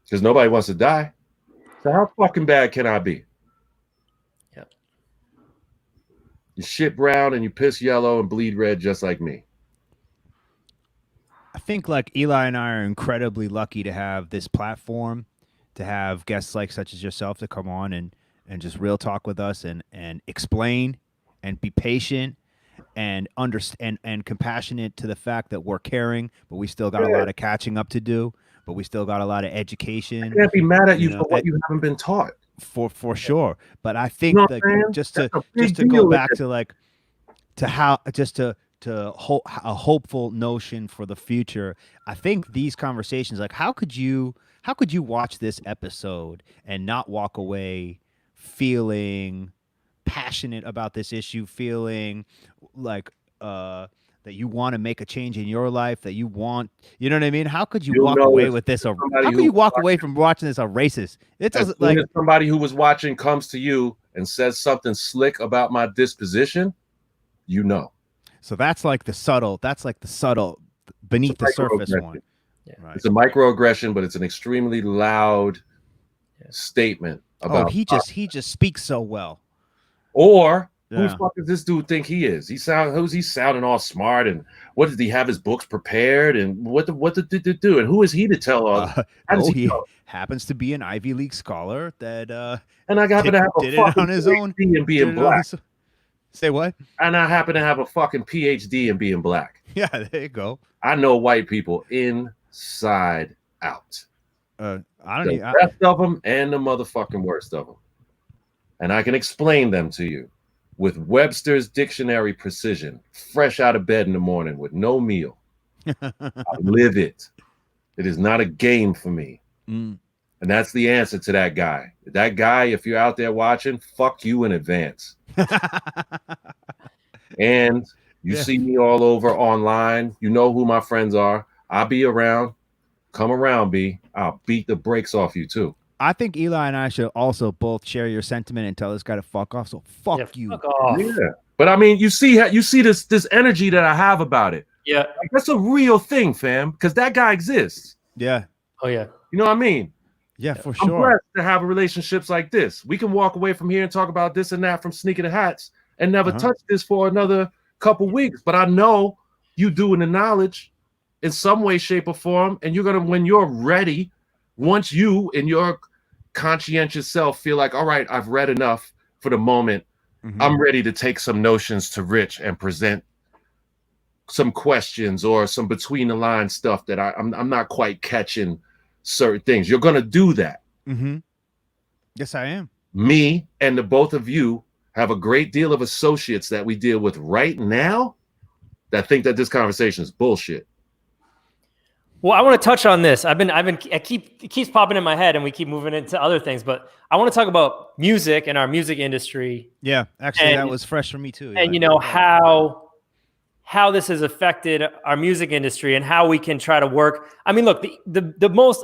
Because nobody wants to die. So how fucking bad can I be? Yeah. You shit brown and you piss yellow and bleed red just like me. I think like Eli and I are incredibly lucky to have this platform, to have guests like such as yourself to come on and just real talk with us and explain and be patient and understand and compassionate to the fact that we're caring, but we still got a lot of catching up to do, but we still got a lot of education. I can't be mad at you for what you haven't been taught. For sure. But I think that just to go back to like to how to a hopeful notion for the future. I think these conversations, like how could you watch this episode and not walk away feeling passionate about this issue, feeling like that you want to make a change in your life, that you want, you know what I mean? How could you walk away with this? How could you walk away from watching this a racist? It doesn't like somebody who was watching comes to you and says something slick about my disposition, you know. So that's like the subtle beneath the surface one. Yeah. Right. It's a microaggression, but it's an extremely loud statement about. Oh, he just speaks so well. Or who the fuck does this dude think he is? Who's he sounding all smart? And what did he have his books prepared? And what did he do? And who is he to tell all? He happens to be an Ivy League scholar that and I happen to have a fucking on his own and being black. Say what? And I happen to have a fucking PhD in being black. Yeah, there you go. I know white people inside out. I don't the best of them and the motherfucking worst of them. And I can explain them to you with Webster's dictionary precision, fresh out of bed in the morning with no meal. I live it. It is not a game for me. And that's the answer to that guy. That guy, if you're out there watching, fuck you in advance. And you see me all over online. You know who my friends are. I'll be around. Come around, B. I'll beat the brakes off you too. I think Eli and I should also both share your sentiment and tell this guy to fuck off. So fuck you. Fuck off. Yeah. But I mean, you see this energy that I have about it. Yeah. Like, that's a real thing, fam, because that guy exists. Yeah. Oh yeah. You know what I mean? Yeah, for I'm sure. blessed to have relationships like this. We can walk away from here and talk about this and that from Sneaking the Hats and never touch this for another couple weeks. But I know you do in the knowledge in some way, shape, or form. And you're gonna, when you're ready, once you in your conscientious self feel like, all right, I've read enough for the moment. I'm ready to take some notions to Rich and present some questions or some between the line stuff that I'm not quite catching certain things. You're gonna do that. Yes, I am. Me and the both of you have a great deal of associates that we deal with right now that think that this conversation is bullshit. Well, I want to touch on this. It keeps popping in my head and we keep moving into other things, but I want to talk about music and our music industry. Yeah, actually that was fresh for me too. And you know, how this has affected our music industry and how we can try to work. I mean, look, the most,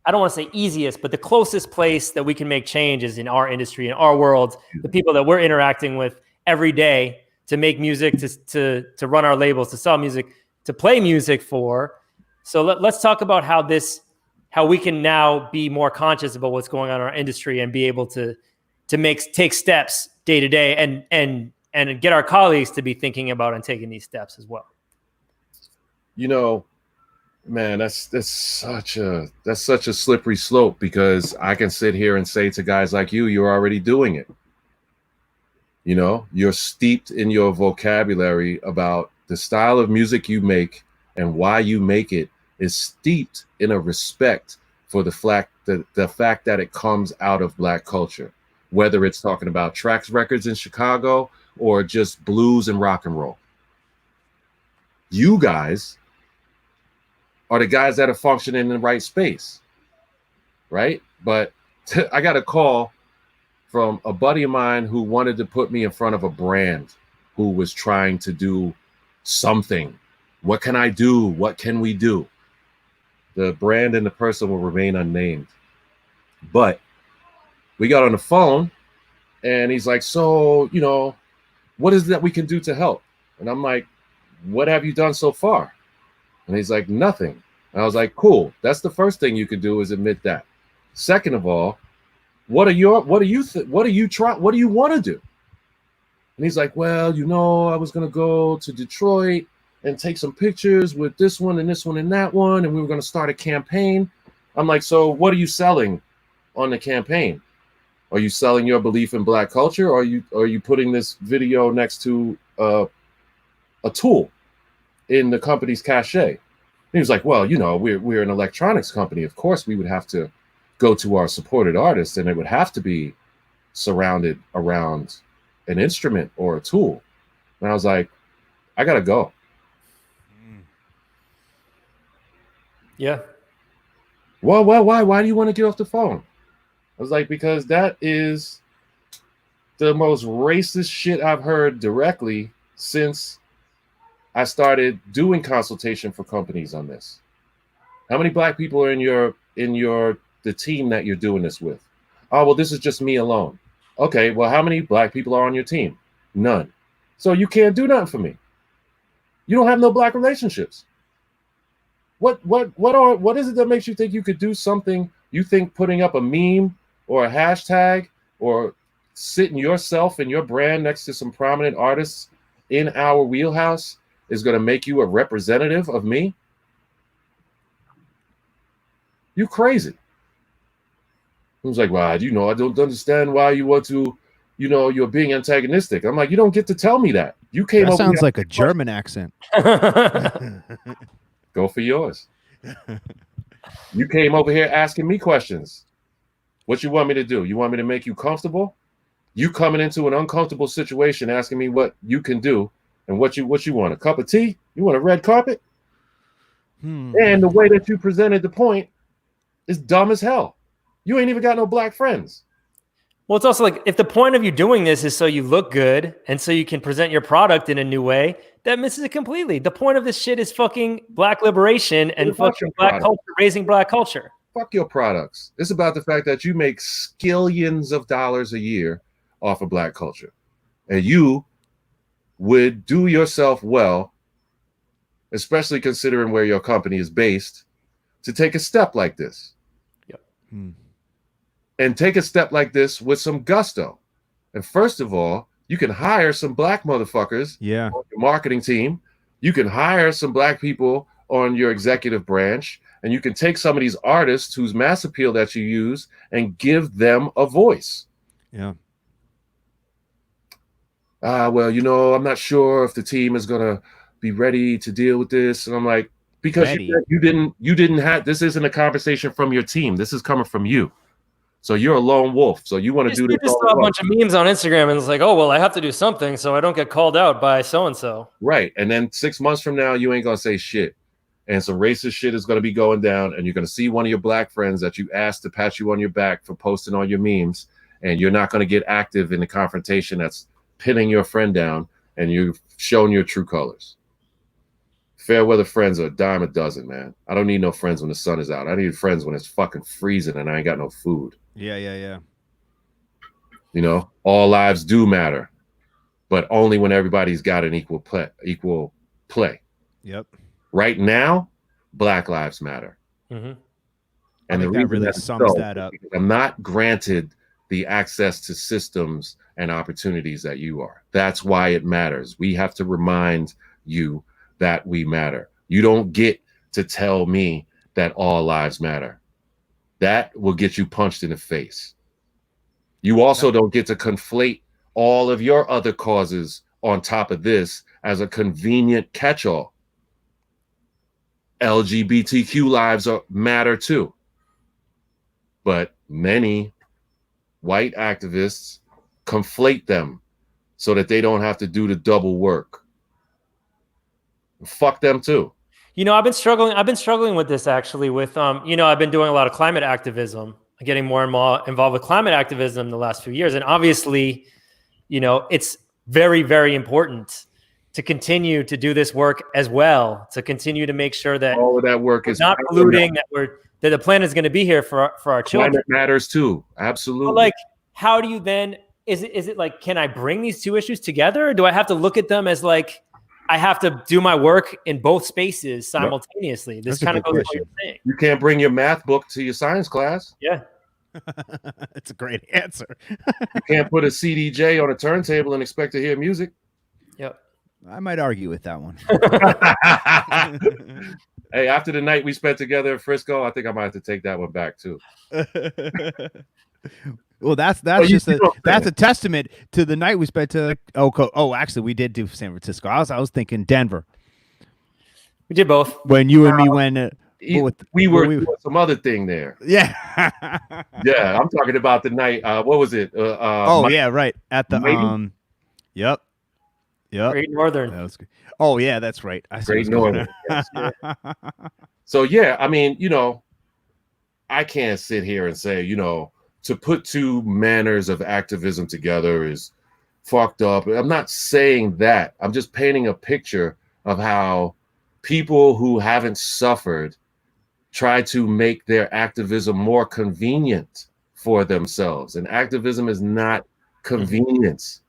I don't want to say easiest, but the closest place that we can make change is in our industry, in our world, the people that we're interacting with every day to make music, to run our labels, to sell music, to play music for. So let's talk about how we can now be more conscious about what's going on in our industry and be able to take steps day to day and get our colleagues to be thinking about and taking these steps as well. You know, man, that's such a slippery slope, because I can sit here and say to guys like you're already doing it. You know, you're steeped in your vocabulary about the style of music you make and why you make it is steeped in a respect for the fact that it comes out of Black culture, whether it's talking about Trax Records in Chicago or just blues and rock and roll. You guys are the guys that are functioning in the right space, right? But I got a call from a buddy of mine who wanted to put me in front of a brand who was trying to do something. What can I do? What can we do? The brand and the person will remain unnamed. But we got on the phone And he's like, so, what is it that we can do to help? And I'm like, what have you done so far? And he's like, nothing. And I was like, cool. That's the first thing you could do, is admit that. Second of all, what do you want to do? And he's like, well, I was going to go to Detroit and take some pictures with this one and this one and that one, and we were going to start a campaign. I'm like, so what are you selling on the campaign? Are you selling your belief in Black culture, or are you putting this video next to a tool in the company's cachet? And he was like, well, we're an electronics company. Of course, we would have to go to our supported artists, and it would have to be surrounded around an instrument or a tool. And I was like, I gotta go. Yeah. Well, why do you want to get off the phone? I was like, because that is the most racist shit I've heard directly since I started doing consultation for companies on this. How many Black people are in the team that you're doing this with? Oh, well, this is just me alone. Okay, well, how many Black people are on your team? None. So you can't do nothing for me. You don't have no Black relationships. What is it that makes you think you could do something? You think putting up a meme or a hashtag or sitting yourself and your brand next to some prominent artists in our wheelhouse is going to make you a representative of me? You crazy. He was like, well, I don't understand why you want to, you're being antagonistic. I'm like, you don't get to tell me that. You came That over sounds here- like a German accent. Go for yours. You came over here asking me questions. What you want me to do? You want me to make you comfortable? You coming into an uncomfortable situation asking me what you can do and what you want. A cup of tea? You want a red carpet? And the way that you presented the point is dumb as hell. You ain't even got no Black friends. Well, it's also like, if the point of you doing this is so you look good and so you can present your product in a new way, that misses it completely. The point of this shit is fucking Black liberation and fucking Black culture, raising Black culture. Fuck your products. It's about the fact that you make skillions of dollars a year off of Black culture. And you would do yourself well, especially considering where your company is based, to take a step like this. Yep. And take a step like this with some gusto. And first of all, you can hire some Black motherfuckers on your marketing team. You can hire some Black people on your executive branch, and you can take some of these artists whose mass appeal that you use and give them a voice. Yeah. Well, I'm not sure if the team is gonna be ready to deal with this. And I'm like, because you didn't have, this isn't a conversation from your team. This is coming from you. So you're a lone wolf. So you want to do this. You just saw a bunch of memes on Instagram and it's like, oh, well, I have to do something so I don't get called out by so-and-so. Right. And then 6 months from now, you ain't going to say shit. And some racist shit is going to be going down. And you're going to see one of your Black friends that you asked to pat you on your back for posting all your memes. And you're not going to get active in the confrontation that's pinning your friend down. And you've shown your true colors. Fair weather friends are a dime a dozen, man. I don't need no friends when the sun is out. I need friends when it's fucking freezing and I ain't got no food. Yeah. All lives do matter, but only when everybody's got an equal play. Yep. Right now, Black lives matter. Mm-hmm. And the reason that really sums that up. I'm not granted the access to systems and opportunities that you are. That's why it matters. We have to remind you that we matter. You don't get to tell me that all lives matter. That will get you punched in the face. You also don't get to conflate all of your other causes on top of this as a convenient catch-all. LGBTQ lives matter too. But many white activists conflate them so that they don't have to do the double work. Fuck them too. I've been struggling with this actually with, I've been doing a lot of climate activism, getting more and more involved with climate activism in the last few years. And obviously, it's very, very important to continue to do this work as well, to continue to make sure that all of that work is not polluting, that the planet is going to be here for our children. Climate matters too. Absolutely. But how do you then, is it like, can I bring these two issues together? Or do I have to look at them as like, I have to do my work in both spaces simultaneously? This kind of goes with what you're saying. You can't bring your math book to your science class. Yeah. That's a great answer. You can't put a CDJ on a turntable and expect to hear music. Yep. I might argue with that one. Hey, after the night we spent together in Frisco, I think I might have to take that one back too. Well, that's a testament to the night we spent to. Actually, we did do San Francisco. I was thinking Denver. We did both. When you and me went. We were doing some other thing there. Yeah. Yeah, I'm talking about the night. What was it? Yeah, right. At the Yep. Great Northern. That was good. Oh yeah, that's right. Great Northern. Yes, yeah. So yeah, I mean, I can't sit here and say, to put two manners of activism together is fucked up. I'm not saying that. I'm just painting a picture of how people who haven't suffered try to make their activism more convenient for themselves. And activism is not convenience.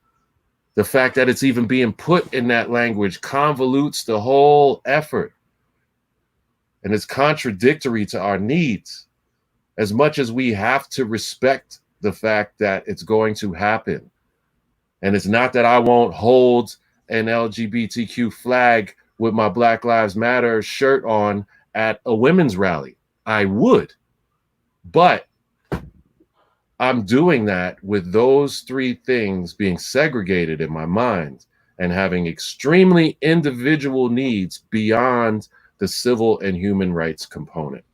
The fact that it's even being put in that language convolutes the whole effort. And it's contradictory to our needs. As much as we have to respect the fact that it's going to happen. And it's not that I won't hold an LGBTQ flag with my Black Lives Matter shirt on at a women's rally. I would. But I'm doing that with those three things being segregated in my mind and having extremely individual needs beyond the civil and human rights component.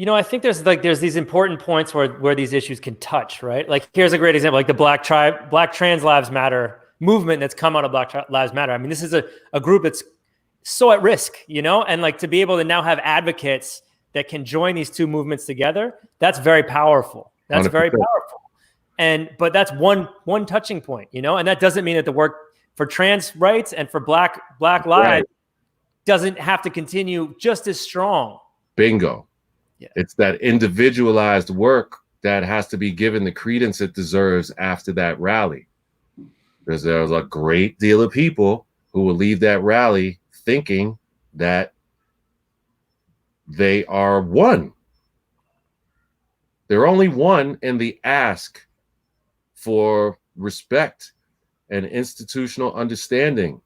I think there's these important points where these issues can touch, right? Like, here's a great example, like the Black Trans Lives Matter movement that's come out of Black Lives Matter. I mean, this is a group that's so at risk, and like to be able to now have advocates that can join these two movements together, that's very powerful. That's 100%. Very powerful. But that's one touching point, and that doesn't mean that the work for trans rights and for Black lives doesn't have to continue just as strong. Bingo. Yeah. It's that individualized work that has to be given the credence it deserves after that rally. There's a great deal of people who will leave that rally thinking that they are one. They're only one in the ask for respect and institutional understanding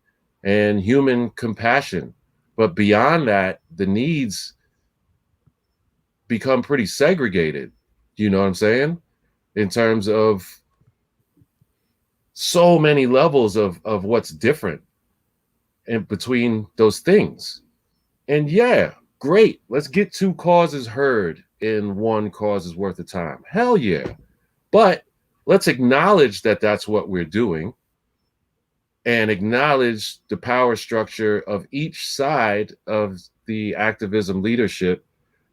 and human compassion. But beyond that, the needs become pretty segregated. You know what I'm saying? In terms of so many levels of what's different in between those things. And yeah, great. Let's get two causes heard in one cause's worth of time. Hell yeah. But let's acknowledge that that's what we're doing and acknowledge the power structure of each side of the activism leadership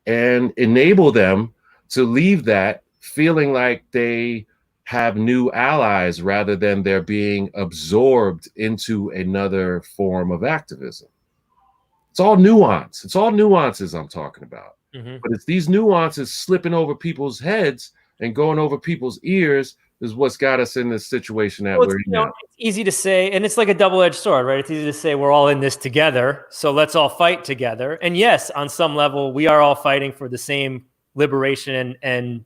and enable them to leave that feeling like they have new allies rather than they're being absorbed into another form of activism. It's all nuance. It's all nuances I'm talking about. Mm-hmm. But it's these nuances slipping over people's heads and going over people's ears is what's got us in this situation that we're in now. It's easy to say, and it's like a double-edged sword, right? It's easy to say we're all in this together, so let's all fight together. And yes, on some level, we are all fighting for the same liberation and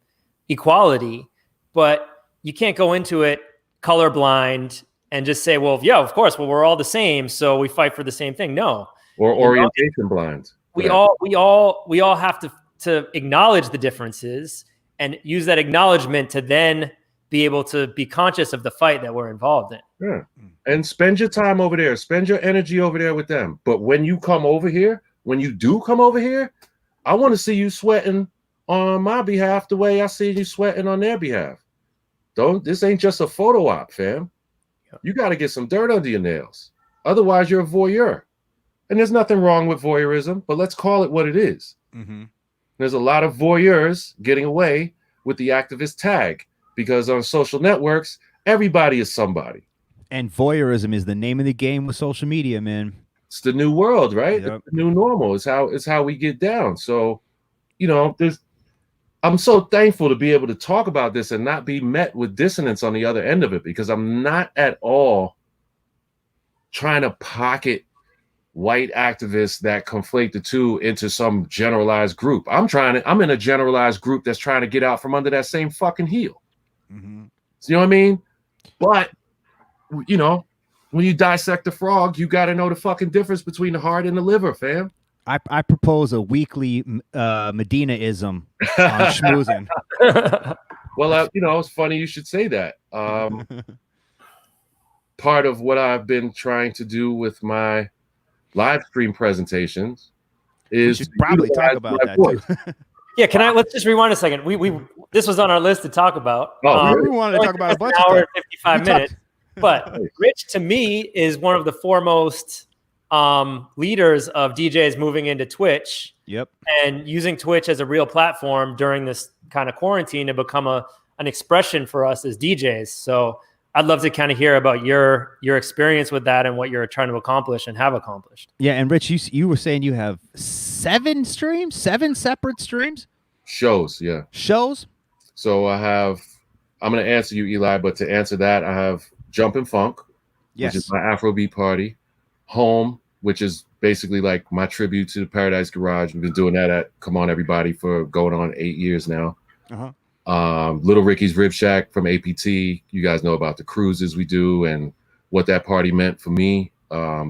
equality, but you can't go into it colorblind and just say, well, yeah, of course, well, we're all the same, so we fight for the same thing. No. Or orientation blind. We all have to acknowledge the differences and use that acknowledgement to then be able to be conscious of the fight that we're involved in. Yeah. And spend your time over there. Spend your energy over there with them. But when you come over here, when you do come over here, I want to see you sweating on my behalf the way I see you sweating on their behalf. This ain't just a photo op, fam. You got to get some dirt under your nails. Otherwise, you're a voyeur. And there's nothing wrong with voyeurism, but let's call it what it is. Mm-hmm. There's a lot of voyeurs getting away with the activist tag because on social networks, everybody is somebody. And voyeurism is the name of the game with social media, man. It's the new world, right? Yep. It's the new normal. It's how we get down. So, I'm so thankful to be able to talk about this and not be met with dissonance on the other end of it, because I'm not at all trying to pocket white activists that conflate the two into some generalized group. I'm in a generalized group that's trying to get out from under that same fucking heel. Mm-hmm. So, you know what I mean? But, you know, when you dissect a frog, you got to know the fucking difference between the heart and the liver, fam. I propose a weekly Medina-ism on schmoozing. Well, you know, it's funny you should say that. Part of what I've been trying to do with my live stream presentations is we should probably talk about that too. Yeah, let's just rewind a second. We this was on our list to talk about. We wanted to talk about a bunch of hour stuff. and 55 minutes. But Rich, to me, is one of the foremost leaders of DJs moving into Twitch. Yep. And using Twitch as a real platform during this kind of quarantine to become an expression for us as DJs. So I'd love to kind of hear about your experience with that and what you're trying to accomplish and have accomplished. Yeah, and Rich, you were saying you have 7 separate streams? Shows, yeah. Shows? So I'm going to answer you, Eli, but to answer that, I have Jumpin' Funk, yes, which is my Afrobeat party. Home, which is basically like my tribute to the Paradise Garage. We've been doing that at Come On Everybody for going on 8 years now. Little Ricky's Rib Shack from APT. You guys know about the cruises we do and what that party meant for me.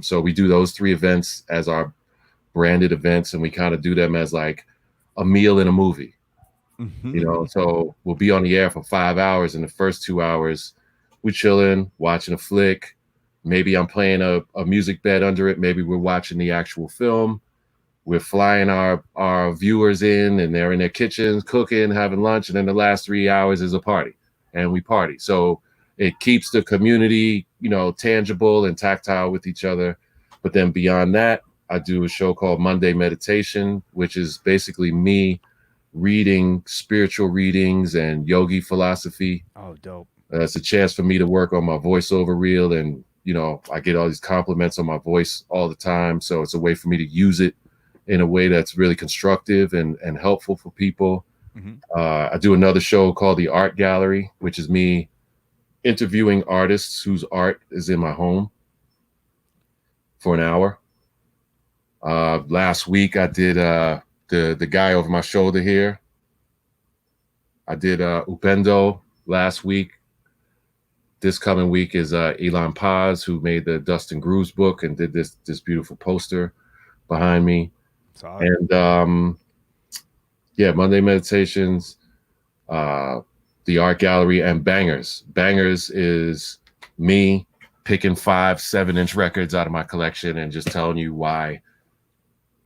So we do those 3 events as our branded events, and we kind of do them as like a meal in a movie. Mm-hmm. You know, so we'll be on the air for 5 hours. In the first 2 hours, we're chilling, watching a flick. Maybe I'm playing a music bed under it. Maybe we're watching the actual film. We're flying our viewers in, and they're in their kitchens cooking, having lunch, and then the last 3 hours is a party, and we party. So it keeps the community, you know, tangible and tactile with each other. But then beyond that, I do a show called Monday Meditation, which is basically me reading spiritual readings and yogi philosophy. Oh, dope. It's a chance for me to work on my voiceover reel, and, you know, I get all these compliments on my voice all the time. So it's a way for me to use it in a way that's really constructive and helpful for people. Mm-hmm. I do another show called The Art Gallery, which is me interviewing artists whose art is in my home for an hour. Last week I did the guy over my shoulder here. I did Upendo last week. This coming week is Elon Paz, who made the Dustin Grooves book and did this beautiful poster behind me. And Monday Meditations, the Art Gallery, and Bangers. Bangers is me picking 5 7-inch records out of my collection and just telling you why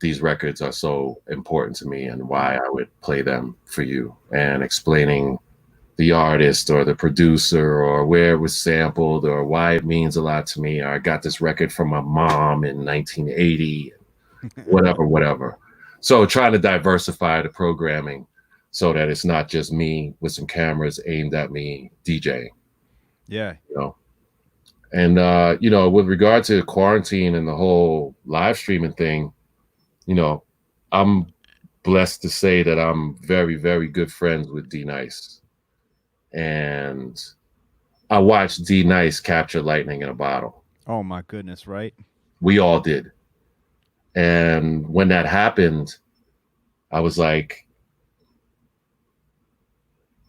these records are so important to me and why I would play them for you, and explaining the artist or the producer or where it was sampled or why it means a lot to me. Or I got this record from my mom in 1980, whatever. So trying to diversify the programming so that it's not just me with some cameras aimed at me DJing. Yeah. You know? And, you know, with regard to quarantine and the whole live streaming thing, you know, I'm blessed to say that I'm very, very good friends with D Nice. And I watched D Nice capture lightning in a bottle. Oh my goodness, right? We all did. And when that happened, I was like,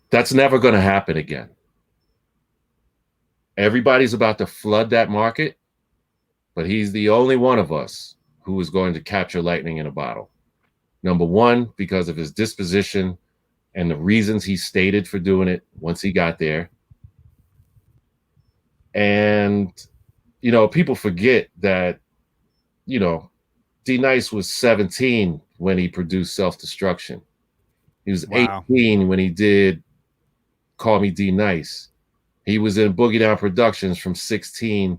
that's never going to happen again. Everybody's about to flood that market, but he's the only one of us who is going to capture lightning in a bottle. Number one, because of his disposition and the reasons he stated for doing it once he got there. And, you know, people forget that, you know, D Nice was 17 when he produced Self-Destruction. He was 18 when he did Call Me D Nice. He was in Boogie Down Productions from 16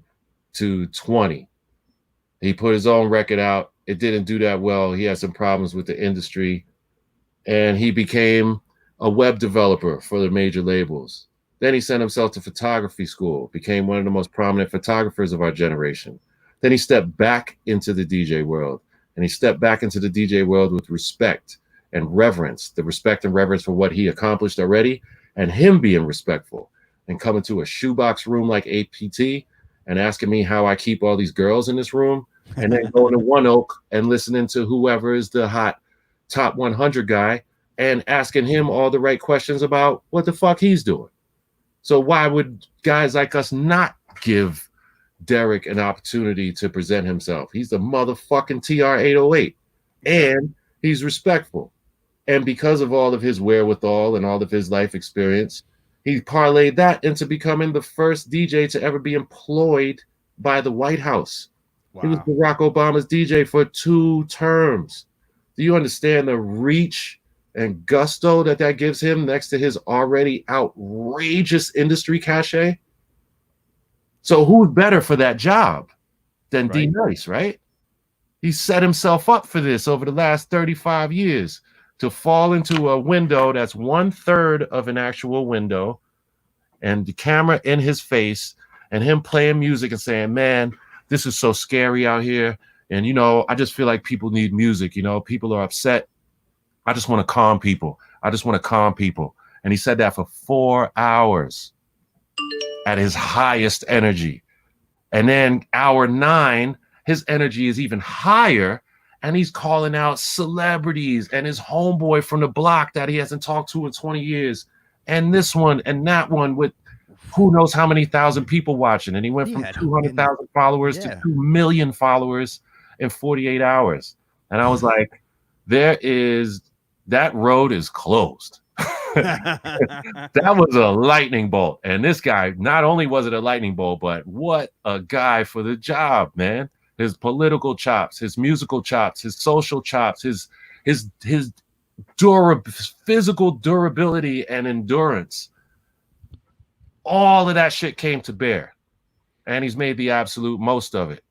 to 20. He put his own record out. It didn't do that well. He had some problems with the industry. And he became a web developer for the major labels. Then he sent himself to photography school, became one of the most prominent photographers of our generation. Then he stepped back into the DJ world. And he stepped back into the DJ world with respect and reverence, the respect and reverence for what he accomplished already, and him being respectful and coming to a shoebox room like APT and asking me how I keep all these girls in this room, and then going to One Oak and listening to whoever is the hot top 100 guy and asking him all the right questions about what the fuck he's doing. So why would guys like us not give Derek an opportunity to present himself? He's the motherfucking TR-808, and he's respectful. And because of all of his wherewithal and all of his life experience, he parlayed that into becoming the first DJ to ever be employed by the White House. Wow. He was Barack Obama's DJ for 2 terms. Do you understand the reach and gusto that gives him next to his already outrageous industry cachet? So who's better for that job than D Nice, right? He set himself up for this over the last 35 years to fall into a window that's 1/3 of an actual window, and the camera in his face and him playing music and saying, man, this is so scary out here. And, you know, I just feel like people need music. You know, people are upset. I just want to calm people. I just want to calm people. And he said that for 4 hours at his highest energy. And then hour 9, his energy is even higher. And he's calling out celebrities and his homeboy from the block that he hasn't talked to in 20 years. And this one and that one with who knows how many thousand people watching. And he went from 200,000 followers to 2 million followers in 48 hours. And I was like, that road is closed. That was a lightning bolt. And this guy, not only was it a lightning bolt, but what a guy for the job, man. His political chops, his musical chops, his social chops, his physical durability and endurance. All of that shit came to bear. And he's made the absolute most of it.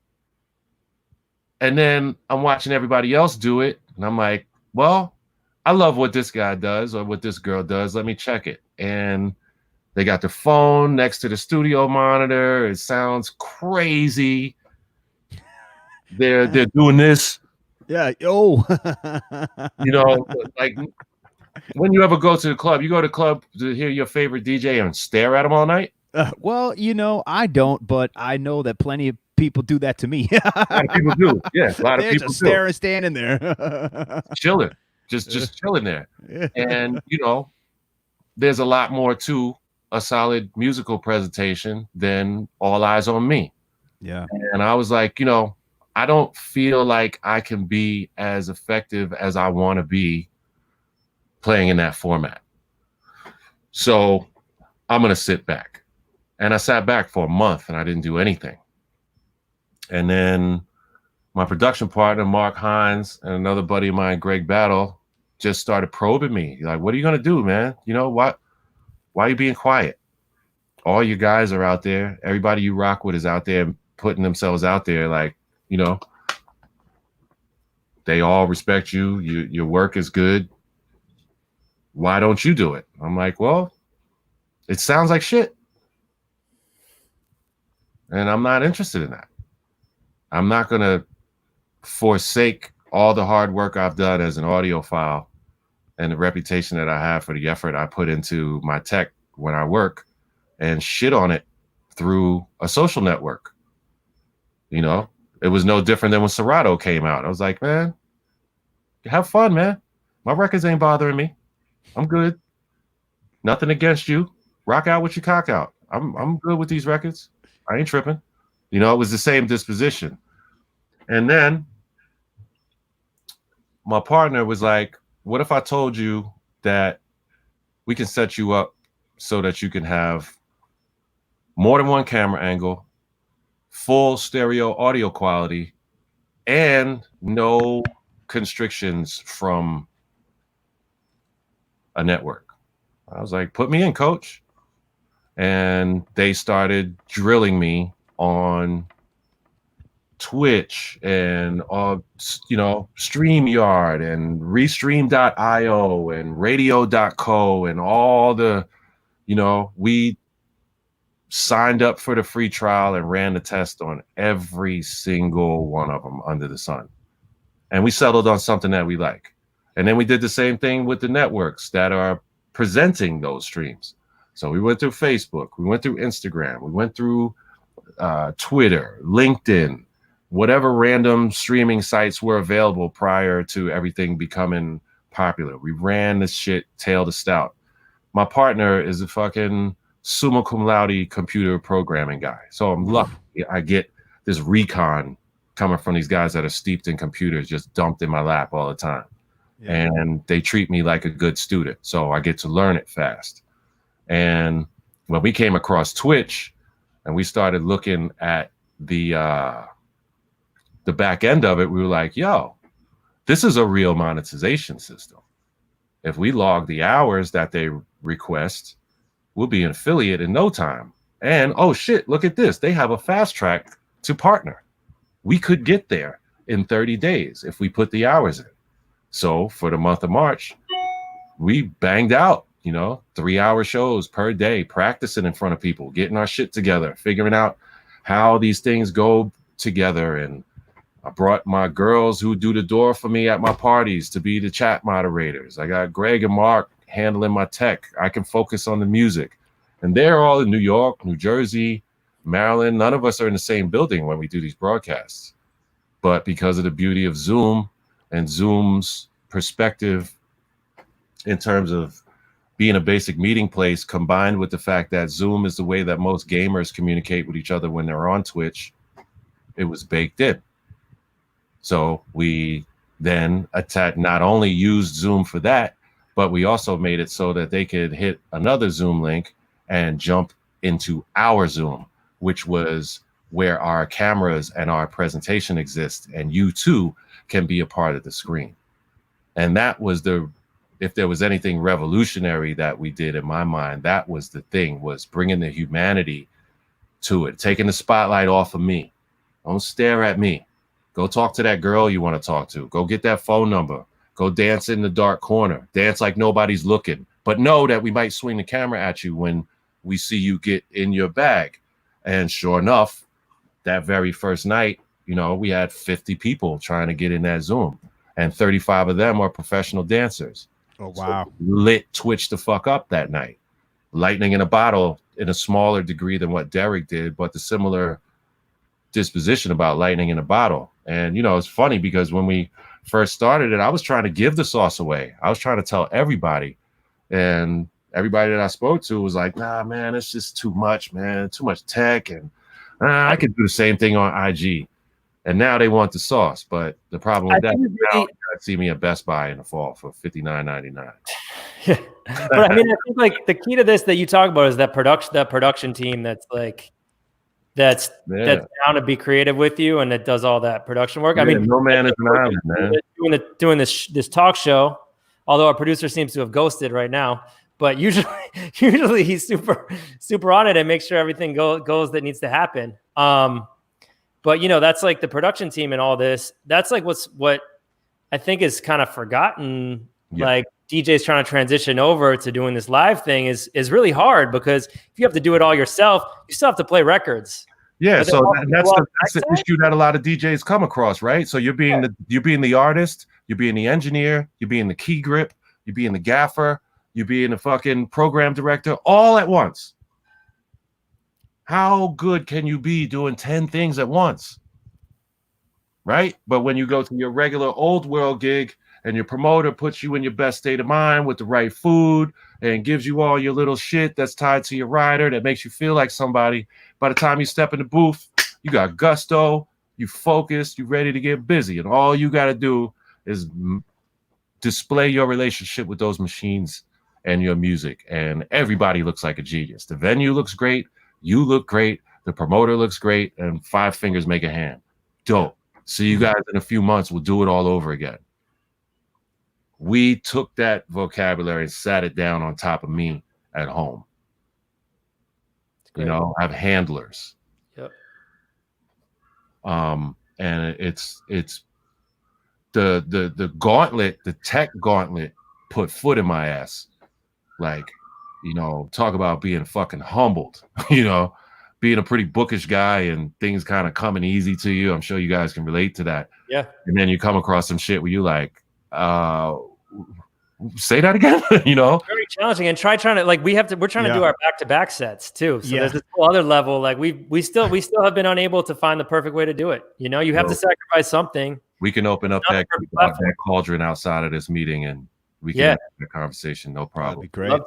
And then I'm watching everybody else do it. And I'm like, well, I love what this guy does or what this girl does. Let me check it. And they got their phone next to the studio monitor. It sounds crazy. They're doing this. Yeah. Oh, you know, like when you ever go to the club, you go to the club to hear your favorite DJ and stare at him all night. Well, you know, I don't, but I know that plenty of people do that to me. A lot of people do. Yeah, a lot of people just staring, standing there, chilling, just chilling there. And you know, there's a lot more to a solid musical presentation than All Eyes on Me. Yeah. And I was like, you know, I don't feel like I can be as effective as I want to be playing in that format. So I'm going to sit back. And I sat back for a month and I didn't do anything. And then my production partner, Mark Hines, and another buddy of mine, Greg Battle, just started probing me. Like, what are you going to do, man? You know, why are you being quiet? All you guys are out there. Everybody you rock with is out there putting themselves out there. Like, you know, they all respect you. Your work is good. Why don't you do it? I'm like, well, it sounds like shit. And I'm not interested in that. I'm not going to forsake all the hard work I've done as an audiophile and the reputation that I have for the effort I put into my tech when I work and shit on it through a social network. You know, it was no different than when Serato came out. I was like, man, have fun, man. My records ain't bothering me. I'm good. Nothing against you. Rock out with your cock out. I'm good with these records. I ain't tripping. You know, it was the same disposition. And then my partner was like, what if I told you that we can set you up so that you can have more than one camera angle, full stereo audio quality, and no constrictions from a network? I was like, put me in, coach. And they started drilling me on Twitch and you know, StreamYard and Restream.io and Radio.co and all the, you know, we signed up for the free trial and ran the test on every single one of them under the sun. And we settled on something that we like. And then we did the same thing with the networks that are presenting those streams. So we went through Facebook, we went through Instagram, we went through Twitter, LinkedIn, whatever random streaming sites were available prior to everything becoming popular. We ran this shit tail to stout. My partner is a fucking summa cum laude computer programming guy. So I'm lucky I get this recon coming from these guys that are steeped in computers just dumped in my lap all the time. Yeah. And they treat me like a good student. So I get to learn it fast. And when we came across Twitch and we started looking at the back end of it, we were like, yo, this is a real monetization system. If we log the hours that they request, we'll be an affiliate in no time. And oh shit, look at this. They have a fast track to partner. We could get there in 30 days if we put the hours in. So for the month of March, we banged out, 3-hour shows per day, practicing in front of people, getting our shit together, figuring out how these things go together. And I brought my girls who do the door for me at my parties to be the chat moderators. I got Greg and Mark handling my tech. I can focus on the music. And they're all in New York, New Jersey, Maryland. None of us are in the same building when we do these broadcasts. But because of the beauty of Zoom and Zoom's perspective in terms of being a basic meeting place, combined with the fact that Zoom is the way that most gamers communicate with each other when they're on Twitch, it was baked in. So we then not only used Zoom for that, but we also made it so that they could hit another Zoom link and jump into our Zoom, which was where our cameras and our presentation exist, and you too can be a part of the screen. And that was if there was anything revolutionary that we did in my mind, that was the thing, was bringing the humanity to it, taking the spotlight off of me. Don't stare at me. Go talk to that girl you want to talk to. Go get that phone number. Go dance in the dark corner. Dance like nobody's looking. But know that we might swing the camera at you when we see you get in your bag. And sure enough, that very first night, we had 50 people trying to get in that Zoom. And 35 of them are professional dancers. Oh, wow. So lit Twitch the fuck up that night. Lightning in a bottle in a smaller degree than what Derek did, but the similar disposition about lightning in a bottle. And, it's funny because when we first started it, I was trying to give the sauce away. I was trying to tell everybody. And everybody that I spoke to was like, nah, man, it's just too much, man. Too much tech. And I could do the same thing on IG. And now they want the sauce. But the problem with that is now you gotta see me at Best Buy in the fall for $59.99. Yeah. But I mean, I think like the key to this that you talk about is that production team that's down to be creative with you and that does all that production work. Yeah, I mean, no man is an island, man. Doing this talk show, although our producer seems to have ghosted right now, but usually he's super on it and makes sure everything goes that needs to happen. But that's like the production team and all this. That's like what I think is kind of forgotten. Yeah. Like DJs trying to transition over to doing this live thing is really hard because if you have to do it all yourself, you still have to play records. Yeah, so that's the issue that a lot of DJs come across, right? So you're being the artist, you're being the engineer, you're being the key grip, you're being the gaffer, you're being the fucking program director, all at once. How good can you be doing 10 things at once? Right? But when you go to your regular old world gig and your promoter puts you in your best state of mind with the right food and gives you all your little shit that's tied to your rider that makes you feel like somebody, by the time you step in the booth, you got gusto, you focused, you ready to get busy. And all you got to do is display your relationship with those machines and your music. And everybody looks like a genius. The venue looks great. You look great. The promoter looks great. And 5 fingers make a hand. Dope. See you guys in a few months. We'll do it all over again. We took that vocabulary and sat it down on top of me at home. I have handlers. Yep. And it's the gauntlet, the tech gauntlet put foot in my ass. Like, talk about being fucking humbled, being a pretty bookish guy and things kind of coming easy to you. I'm sure you guys can relate to that. Yeah. And then you come across some shit where you like, say that again. You know, very challenging, and we're trying to do our back-to-back sets too. So there's this whole other level. Like we still have been unable to find the perfect way to do it. You know, you have to sacrifice something. We can open up that cauldron outside of this meeting, and we can have a conversation. No problem. That'd be great.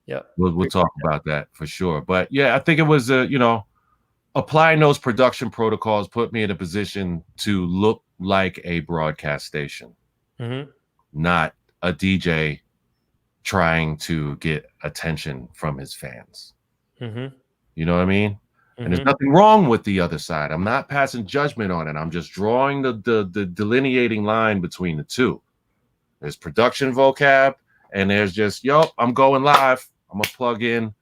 Yeah, we'll talk about that for sure. But yeah, I think it was applying those production protocols put me in a position to look like a broadcast station, not a DJ trying to get attention from his fans. You know what I mean? And there's nothing wrong with the other side. I'm not passing judgment on it. I'm just drawing the delineating line between the two. There's production vocab, and there's just, I'm going live. I'm gonna plug in,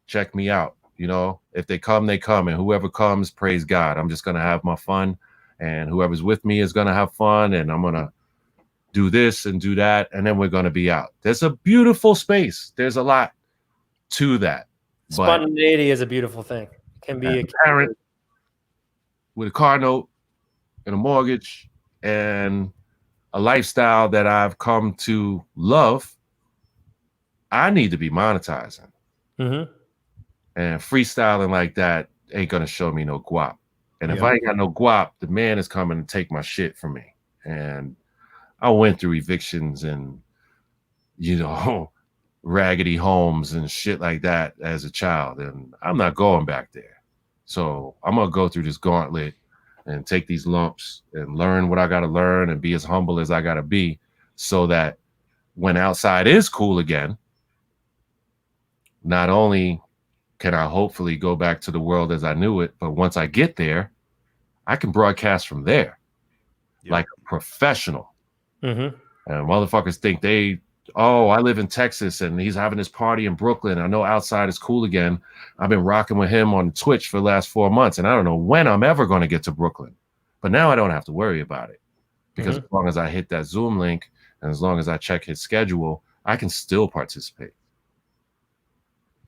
check me out. You know, if they come, they come, and whoever comes, praise God. I'm just gonna have my fun, and whoever's with me is gonna have fun, and I'm gonna do this and do that, and then we're gonna be out. There's a beautiful space. There's a lot to that. Spontaneity is a beautiful thing. Can be a parent with a car note and a mortgage and a lifestyle that I've come to love. I need to be monetizing. And freestyling like that ain't gonna show me no guap. And if I ain't got no guap, the man is coming to take my shit from me. And I went through evictions and, raggedy homes and shit like that as a child. And I'm not going back there. So I'm going to go through this gauntlet and take these lumps and learn what I got to learn and be as humble as I got to be, so that when outside is cool again, not only can I hopefully go back to the world as I knew it, but once I get there, I can broadcast from there like a professional. And motherfuckers think I live in Texas and he's having this party in Brooklyn. I know outside is cool again. I've been rocking with him on Twitch for the last 4 months, and I don't know when I'm ever going to get to Brooklyn. But now I don't have to worry about it, because as long as I hit that Zoom link and as long as I check his schedule, I can still participate.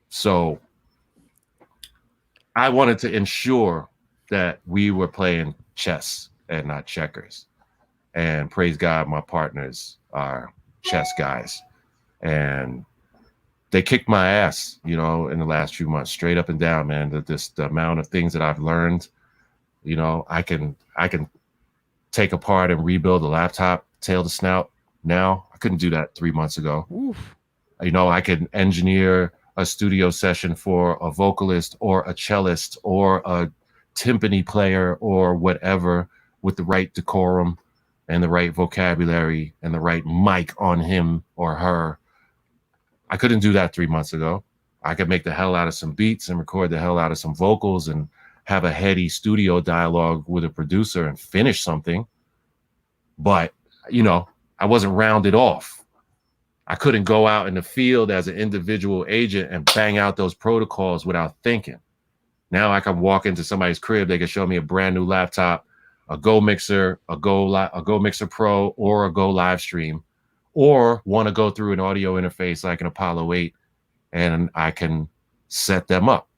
So I wanted to ensure that we were playing chess and not checkers. And praise God, my partners are chess guys, and they kicked my ass, in the last few months, straight up and down, man. The amount of things that I've learned, I can take apart and rebuild a laptop tail to snout now. I couldn't do that 3 months ago. I can engineer a studio session for a vocalist or a cellist or a timpani player or whatever with the right decorum and the right vocabulary and the right mic on him or her. I couldn't do that 3 months ago. I could make the hell out of some beats and record the hell out of some vocals and have a heady studio dialogue with a producer and finish something. But, I wasn't rounded off. I couldn't go out in the field as an individual agent and bang out those protocols without thinking. Now I can walk into somebody's crib. They can show me a brand new laptop, a Go Mixer, a Go Mixer Pro, or a Go Live Stream, or want to go through an audio interface like an Apollo 8, and I can set them up.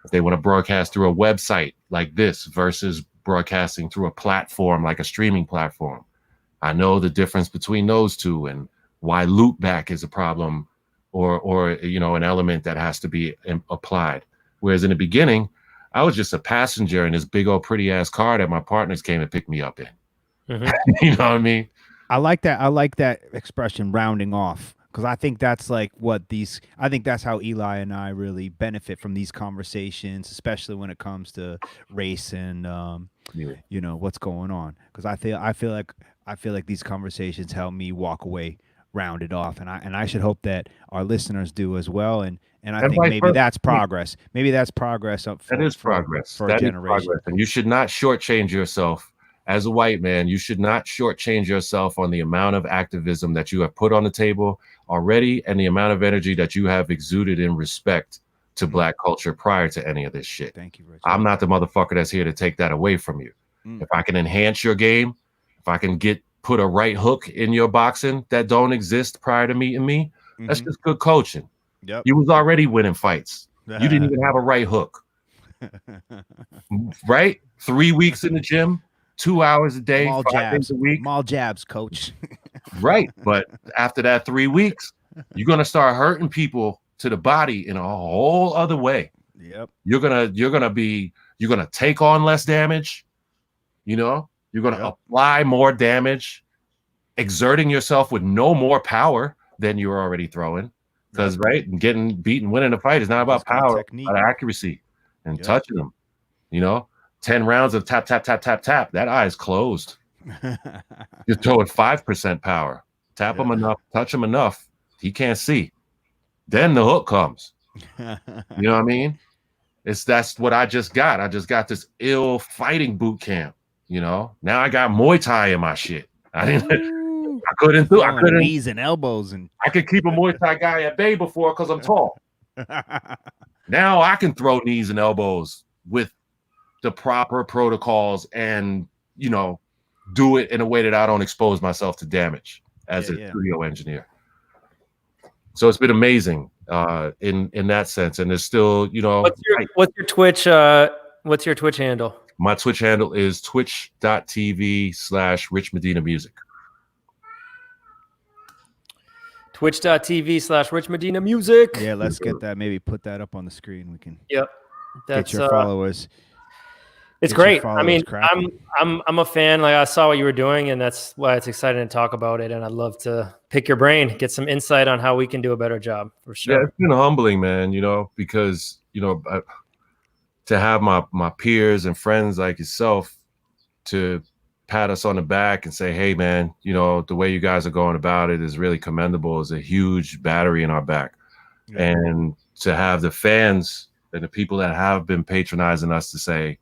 If they want to broadcast through a website like this versus broadcasting through a platform like a streaming platform, I know the difference between those two and why loopback is a problem or an element that has to be applied. Whereas in the beginning, I was just a passenger in this big old pretty ass car that my partners came and picked me up in. You know what I mean? I like that expression, rounding off, because I think that's I think that's how Eli and I really benefit from these conversations, especially when it comes to race and what's going on. Because I feel like these conversations help me walk away rounded off, and I should hope that our listeners do as well. And I think maybe that's progress. Maybe that's progress. That is progress for a generation. And you should not shortchange yourself. As a white man, you should not shortchange yourself on the amount of activism that you have put on the table already and the amount of energy that you have exuded in respect to Black culture prior to any of this shit. Thank you, Richard. I'm not the motherfucker that's here to take that away from you. If I can enhance your game, if I can put a right hook in your boxing that don't exist prior to meeting me, that's just good coaching. Yep. You was already winning fights. You didn't even have a right hook. Right? 3 weeks in the gym, 2 hours a day, 5 days a week. Mall jabs, coach. Right. But after that 3 weeks, you're gonna start hurting people to the body in a whole other way. Yep. You're gonna take on less damage, you know, you're gonna apply more damage, exerting yourself with no more power than you're already throwing. Because getting beaten, winning a fight is not about power, technique, about accuracy and touching them. 10 rounds of tap, tap, tap, tap, tap. That eye is closed. You're throwing 5% power. Tap him enough, touch him enough. He can't see. Then the hook comes. You know what I mean? That's what I just got. I just got this ill fighting boot camp. Now I got Muay Thai in my shit. I couldn't knees and elbows, and I could keep a Muay Thai guy at bay before because I'm tall. Now I can throw knees and elbows with the proper protocols and do it in a way that I don't expose myself to damage as a studio engineer. So it's been amazing in that sense. And there's still, what's your Twitch handle? My Twitch handle is twitch.tv/Rich Medina Music. Twitch.tv/Rich Medina Music. Yeah, let's get that. Maybe put that up on the screen. We can that's get your followers. It's great. I mean, I'm a fan. Like, I saw what you were doing, and that's why it's exciting to talk about it. And I'd love to pick your brain, get some insight on how we can do a better job, for sure. Yeah, it's been humbling, man, because, to have my peers and friends like yourself to pat us on the back and say, hey, man, the way you guys are going about it is really commendable, is a huge battery in our back. Yeah. And to have the fans and the people that have been patronizing us to say,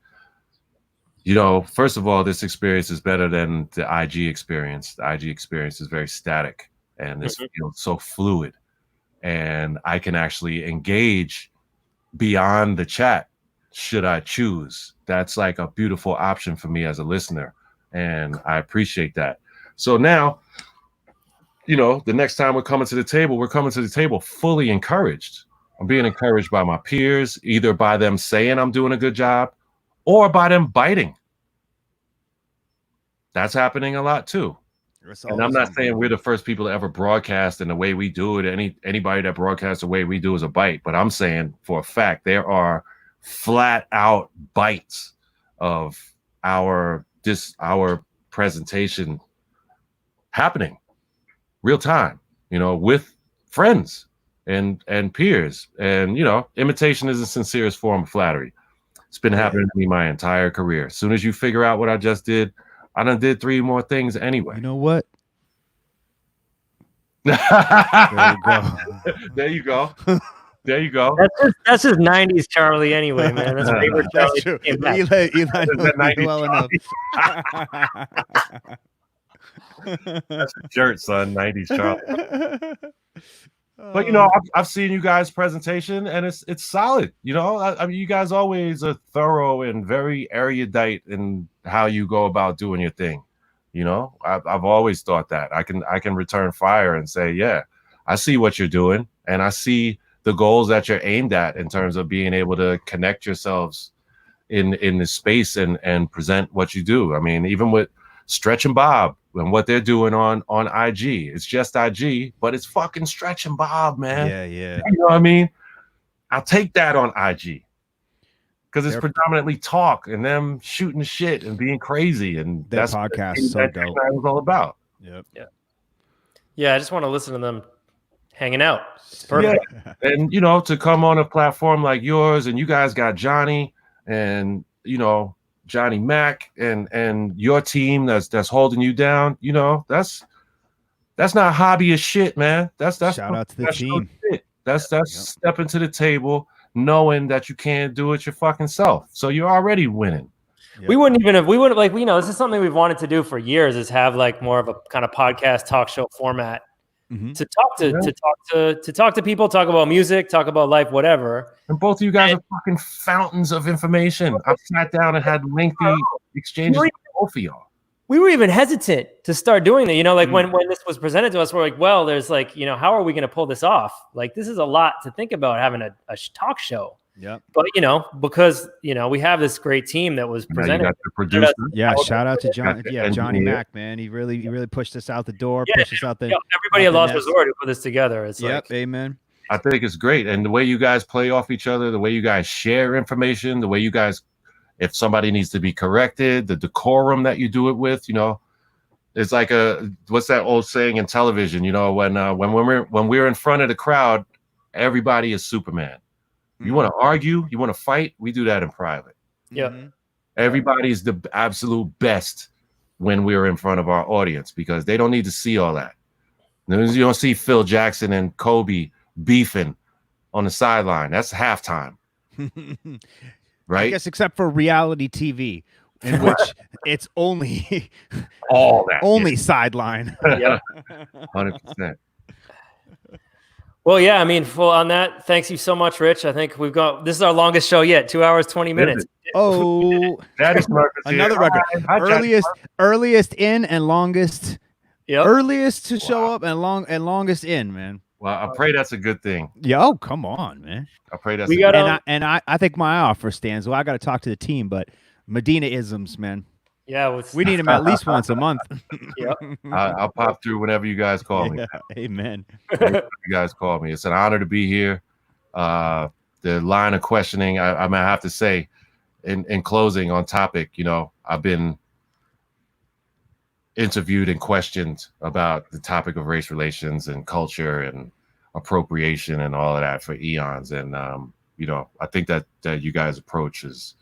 first of all, this experience is better than the IG experience. The IG experience is very static and it's so fluid. And I can actually engage beyond the chat should I choose. That's like a beautiful option for me as a listener. And I appreciate that. So now, the next time we're coming to the table fully encouraged. I'm being encouraged by my peers, either by them saying I'm doing a good job or by them biting. That's happening a lot too. And I'm not saying we're the first people to ever broadcast, and the way we do it, anybody that broadcasts the way we do is a bite. But I'm saying for a fact there are flat out bites of our presentation happening real time, with friends and peers. And imitation is the sincerest form of flattery. It's been happening to me my entire career. As soon as you figure out what I just did, I done did 3 more things anyway. You know what? There you go. There you go. That's just 90s Charlie anyway, man. That's favorite Charlie. That's true. Eli knows me well enough. That's a shirt, son. 90s Charlie. But I've seen you guys' presentation, and it's solid. I mean, you guys always are thorough and very erudite in how you go about doing your thing. I've always thought that I can return fire and say, yeah, I see what you're doing, and I see the goals that you're aimed at in terms of being able to connect yourselves in the space and present what you do. I mean, even with Stretch and Bob and what they're doing on IG, it's just IG, but it's fucking Stretch and Bob, man. Yeah. You know what I mean? I'll take that on IG because it's predominantly talk and them shooting shit and being crazy, and their that's podcast is so dope. That was all about. Yep. Yeah. I just want to listen to them hanging out. It's perfect. Yeah. And to come on a platform like yours, and you guys got Johnny and Johnny Mac and your team that's holding you down, that's not hobbyist shit, man. That's shout out to the team. Shit. That's stepping to the table knowing that you can't do it your fucking self. So you're already winning. Yep. We wouldn't this is something we've wanted to do for years, is have like more of a kind of podcast talk show format. To talk to people, talk about music, talk about life, whatever. And both of you guys are fucking fountains of information. I've sat down and had lengthy exchanges with both of y'all. We were even hesitant to start doing that. When this was presented to us, we're like, there's how are we going to pull this off? Like, this is a lot to think about, having a talk show. Yep. But because we have this great team that was Now you presenting. got the producer. Yeah, shout out to John. Got the Yeah, Johnny engineer. Mac, man. He really pushed us out the door. Yeah, pushed us out the. everybody out at the Lost nest. Resort to put this together. It's Yep. like, Amen. I think it's great. And the way you guys play off each other, the way you guys share information, the way you guys, if somebody needs to be corrected, the decorum that you do it with, it's like what's that old saying in television? When we're in front of the crowd, everybody is Superman. You want to argue, you want to fight, we do that in private. yeah. Everybody's the absolute best when we're in front of our audience because they don't need to see all that. You don't see Phil Jackson and Kobe beefing on the sideline. That's halftime. Right? I guess except for reality TV, in which it's only all that only sideline. Yeah. 100%. Well, yeah, I mean, on that, thanks you so much, Rich. I think this is our longest show yet, 2 hours, 20 minutes. Oh, Daddy Smurf is another here. record. Hi, Johnny Earliest in and longest. Yep. Earliest to show up and longest in, man. Well, I pray that's a good thing. Yo, come on, man. I pray that's We a got good I think my offer stands. Well, I got to talk to the team, but Medina isms, man. Yeah, We need him at least once a month. Yep. I'll pop through whenever you guys call me. Amen. You guys call me. It's an honor to be here. The line of questioning, I might have to say, in closing on topic, I've been interviewed and questioned about the topic of race relations and culture and appropriation and all of that for eons. And, I think that you guys' approach is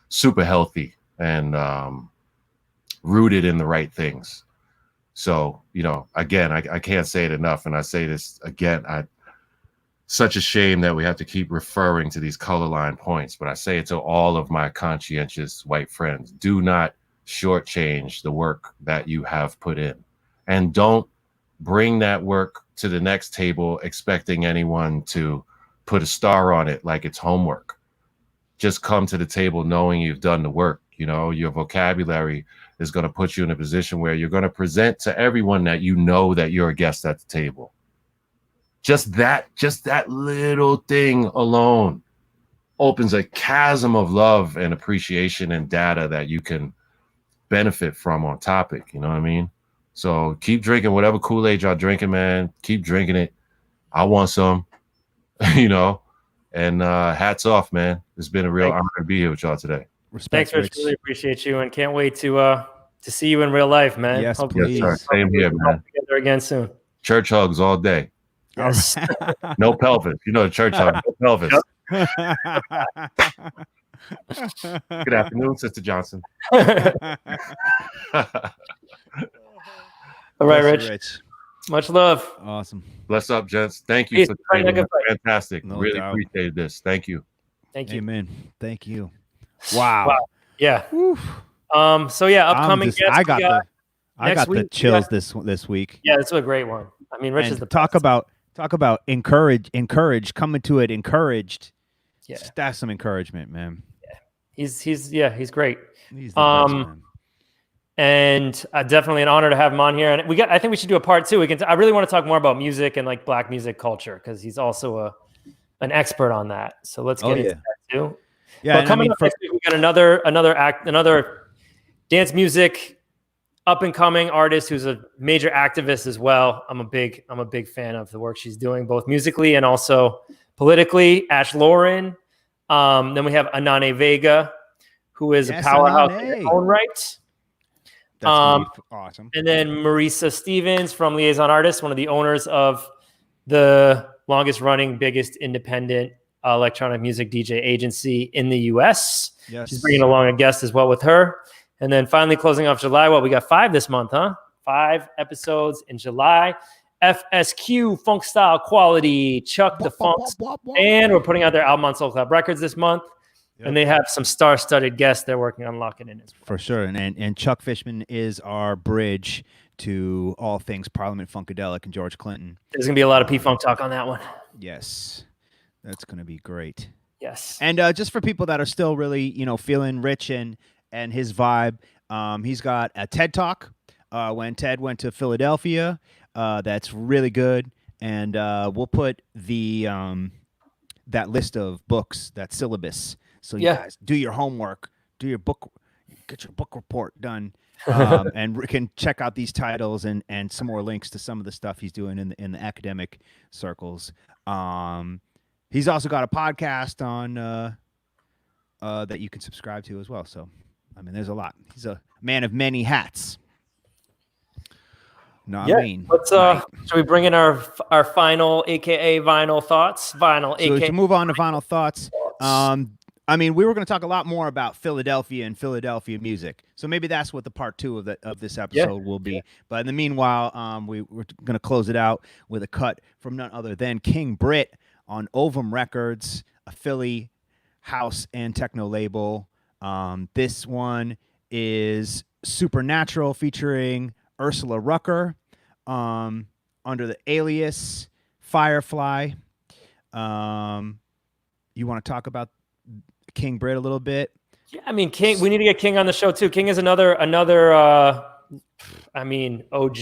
super healthy and rooted in the right things. So, again, I can't say it enough. And I say this again, such a shame that we have to keep referring to these color line points, but I say it to all of my conscientious white friends. Do not shortchange the work that you have put in, and don't bring that work to the next table expecting anyone to put a star on it like it's homework. Just come to the table knowing you've done the work. Your vocabulary is going to put you in a position where you're going to present to everyone that that you're a guest at the table. Just that little thing alone opens a chasm of love and appreciation and data that you can benefit from on topic. You know what I mean? So keep drinking whatever Kool-Aid y'all drinking, man. Keep drinking it. I want some, and hats off, man. It's been a real honor to be here with y'all today. Respect, Thanks, Rich. Really appreciate you, and can't wait to see you in real life, man. Yes, Hopefully, please. Yes, sir. Same here, man. Together again soon. Church hugs all day. Yes. No pelvis. The church hug. No pelvis. Good afternoon, Sister Johnson. All right, Rich. Much love. Awesome. Bless up, gents. Thank you. Peace. For Fight like a fight. fantastic. No really doubt. appreciate this. Thank you. Thank you. Amen. Thank you. Wow. Yeah. Whew. So yeah, upcoming guests. I got next the week, chills this week. Yeah, this is a great one. I mean, Rich And is the talk best. about encourage coming to it encouraged. Yeah. That's some encouragement, man. He's great. He's the best, man. And definitely an honor to have him on here. And I think we should do a part 2. I really want to talk more about music and like Black music culture because he's also an expert on that. So let's get into that too. Yeah, but coming up next week, we got another dance music up and coming artist who's a major activist as well. I'm a big fan of the work she's doing, both musically and also politically. Ash Lauren. Then we have Anane Vega, who is a powerhouse in her own right. That's gonna be awesome. And then Marisa Stevens from Liaison Artists, one of the owners of the longest running, biggest independent electronic music DJ agency in the US. Yes. She's bringing along a guest as well with her. And then finally closing off July. Well, we got 5 this month, huh? 5 episodes in July. FSQ, Funk Style Quality, Chuck the Funk. And we're putting out their album on Soul Club Records this month. Yep. And they have some star-studded guests they're working on locking in as well. For sure. And Chuck Fishman is our bridge to all things Parliament Funkadelic and George Clinton. There's going to be a lot of P-Funk talk on that one. Yes. That's going to be great. Yes. And just for people that are still really, feeling Rich and his vibe, he's got a TED Talk when Ted went to Philadelphia. That's really good. And we'll put the that list of books, that syllabus. So you Yeah. guys do your homework, get your book report done, and can check out these titles and some more links to some of the stuff he's doing in the academic circles. He's also got a podcast on that you can subscribe to as well. So, I mean, there's a lot. He's a man of many hats. I mean, let's should we bring in our final, aka vinyl thoughts? So to move on to vinyl thoughts. I mean, we were going to talk a lot more about Philadelphia and Philadelphia music. So maybe that's what the part 2 of this episode will be. But in the meanwhile, we're going to close it out with a cut from none other than King Britt on Ovum Records, a Philly house and techno label. This one is Supernatural featuring Ursula Rucker, under the alias Firefly. You want to talk about King Britt a little bit? Yeah, I mean, King. We need to get King on the show too. King is another. I mean, OG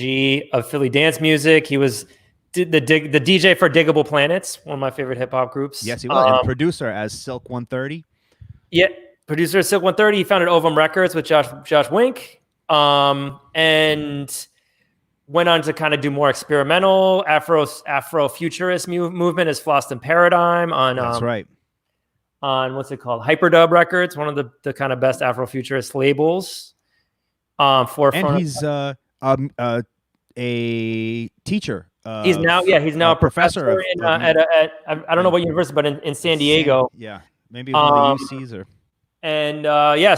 of Philly dance music. He was the DJ for Diggable Planets, one of my favorite hip hop groups. Yes, he was. And producer as Silk 130. Yeah, producer of Silk 130. He founded Ovum Records with Josh Wink, and went on to kind of do more experimental Afro futurist movement as Flossed and Paradigm on. That's right. On what's it called? Hyperdub Records, one of the kind of best Afrofuturist labels. And he's a teacher. He's now a professor in, at I don't know what university, but in San Diego. Maybe one of the UCs or. And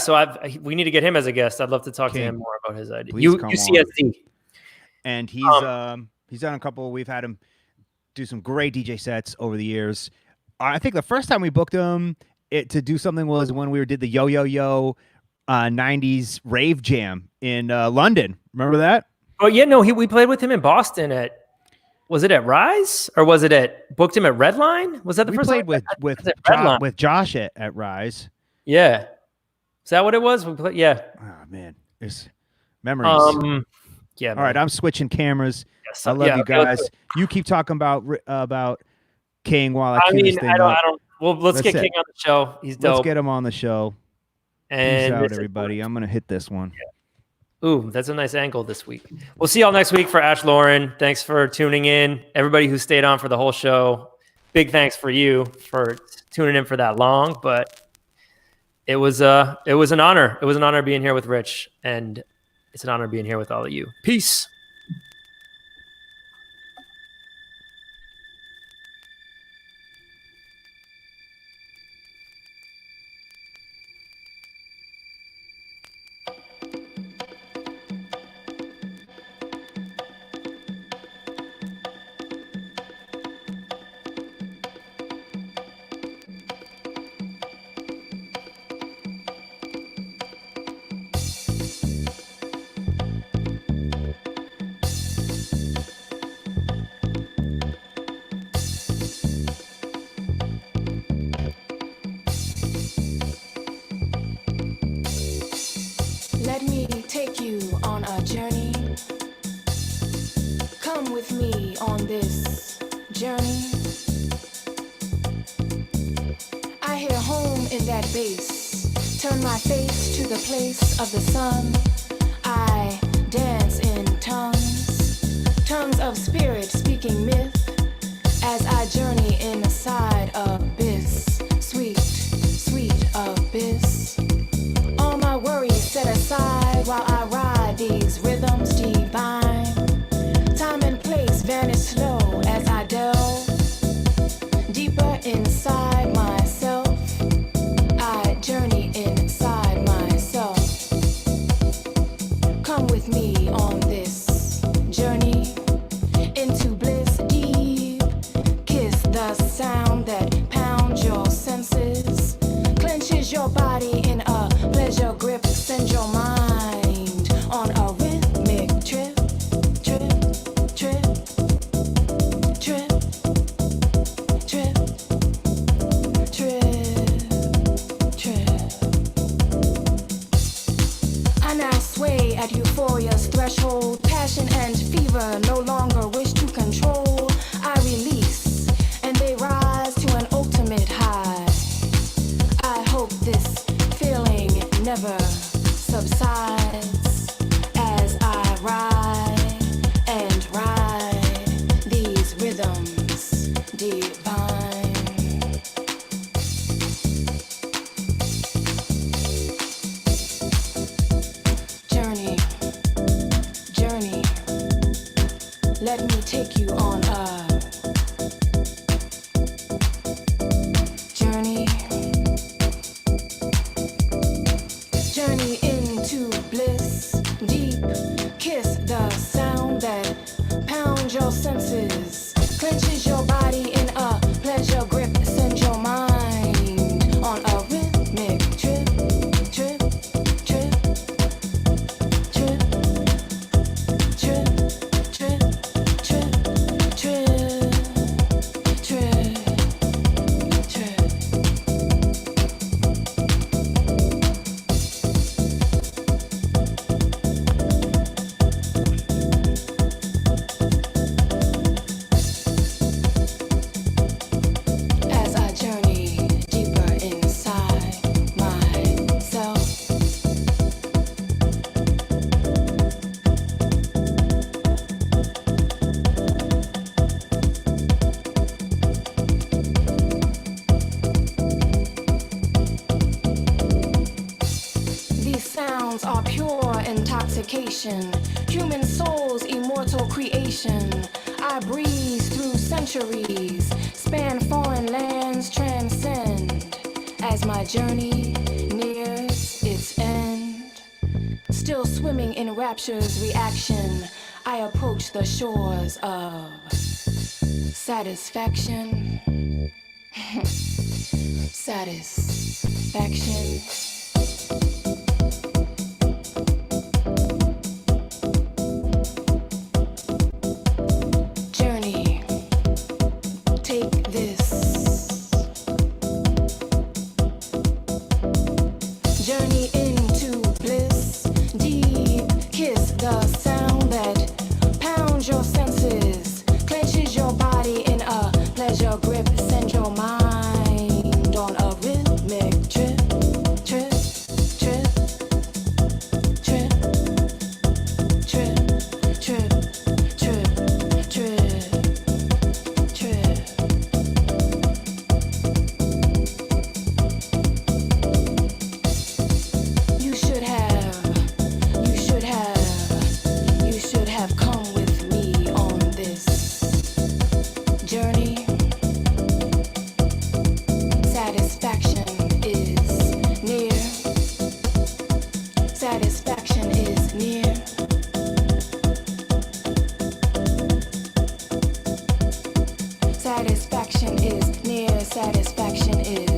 so we need to get him as a guest. I'd love to talk to him more about his idea. UCSD. And he's done a couple. We've had him do some great DJ sets over the years. I think the first time we booked him to do something was when we did the Yo Yo Yo 90s rave jam in London. Remember that? Oh yeah, no, we played with him in Boston was it at Rise or was it booked him at Redline? Was that the first time? We played with Josh at Rise. Yeah. Is that what it was? We played, yeah. Oh man, there's memories. Yeah. All right, I'm switching cameras. Yes, I love you guys. You keep talking about King while I cue this thing up. Well, let's get King on the show. He's dope. Let's get him on the show. And peace out, everybody. I'm gonna hit this one. Yeah. Ooh, that's a nice angle this week. We'll see y'all next week for Ash Lauren. Thanks for tuning in. Everybody who stayed on for the whole show. Big thanks for you for tuning in for that long. But it was an honor. It was an honor being here with Rich, and it's an honor being here with all of you. Peace. Let me take you on a journey. Come with me on this journey. I hear home in that bass. Turn my face to the place of the sun. I dance in tongues of spirit speaking myth. As I journey inside abyss, sweet, sweet abyss. All my worries set aside while I ride these rhythms divine. Time and place vanish slow as I delve deeper inside myself. I journey inside myself. Come with me on this journey into bliss deep. Kiss the sound that pounds your senses, clenches your body in a pleasure grip. Send your mind on a rhythmic trip, trip, trip, trip, trip, trip, trip. I now sway at euphoria's threshold. Passion and fever no longer wish to control. I release, and they rise to an ultimate take you on a journey. Journey into bliss, deep kiss the sound that pounds your senses, clenches your body in a pleasure grip, send your mind on a rhythmic trip, trip, trip, trip, trip, trip, trip, trip, trip, trip. As I journey deeper inside myself, these sounds are pure intoxication, human soul's immortal creation. I breeze through centuries, span foreign lands, transcend. As my journey nears its end, still swimming in rapture's reaction, I approach the shores of satisfaction. Satisfaction. Journey, take this. Journey into bliss, deep kiss the sound that pounds your senses, clenches your body in a pleasure grip, send your mind on a rhythmic trip, trip, trip, trip, trip, trip, trip, trip, trip. You should have come with me on this journey. Satisfaction is near. Satisfaction is near. Satisfaction is near. Satisfaction is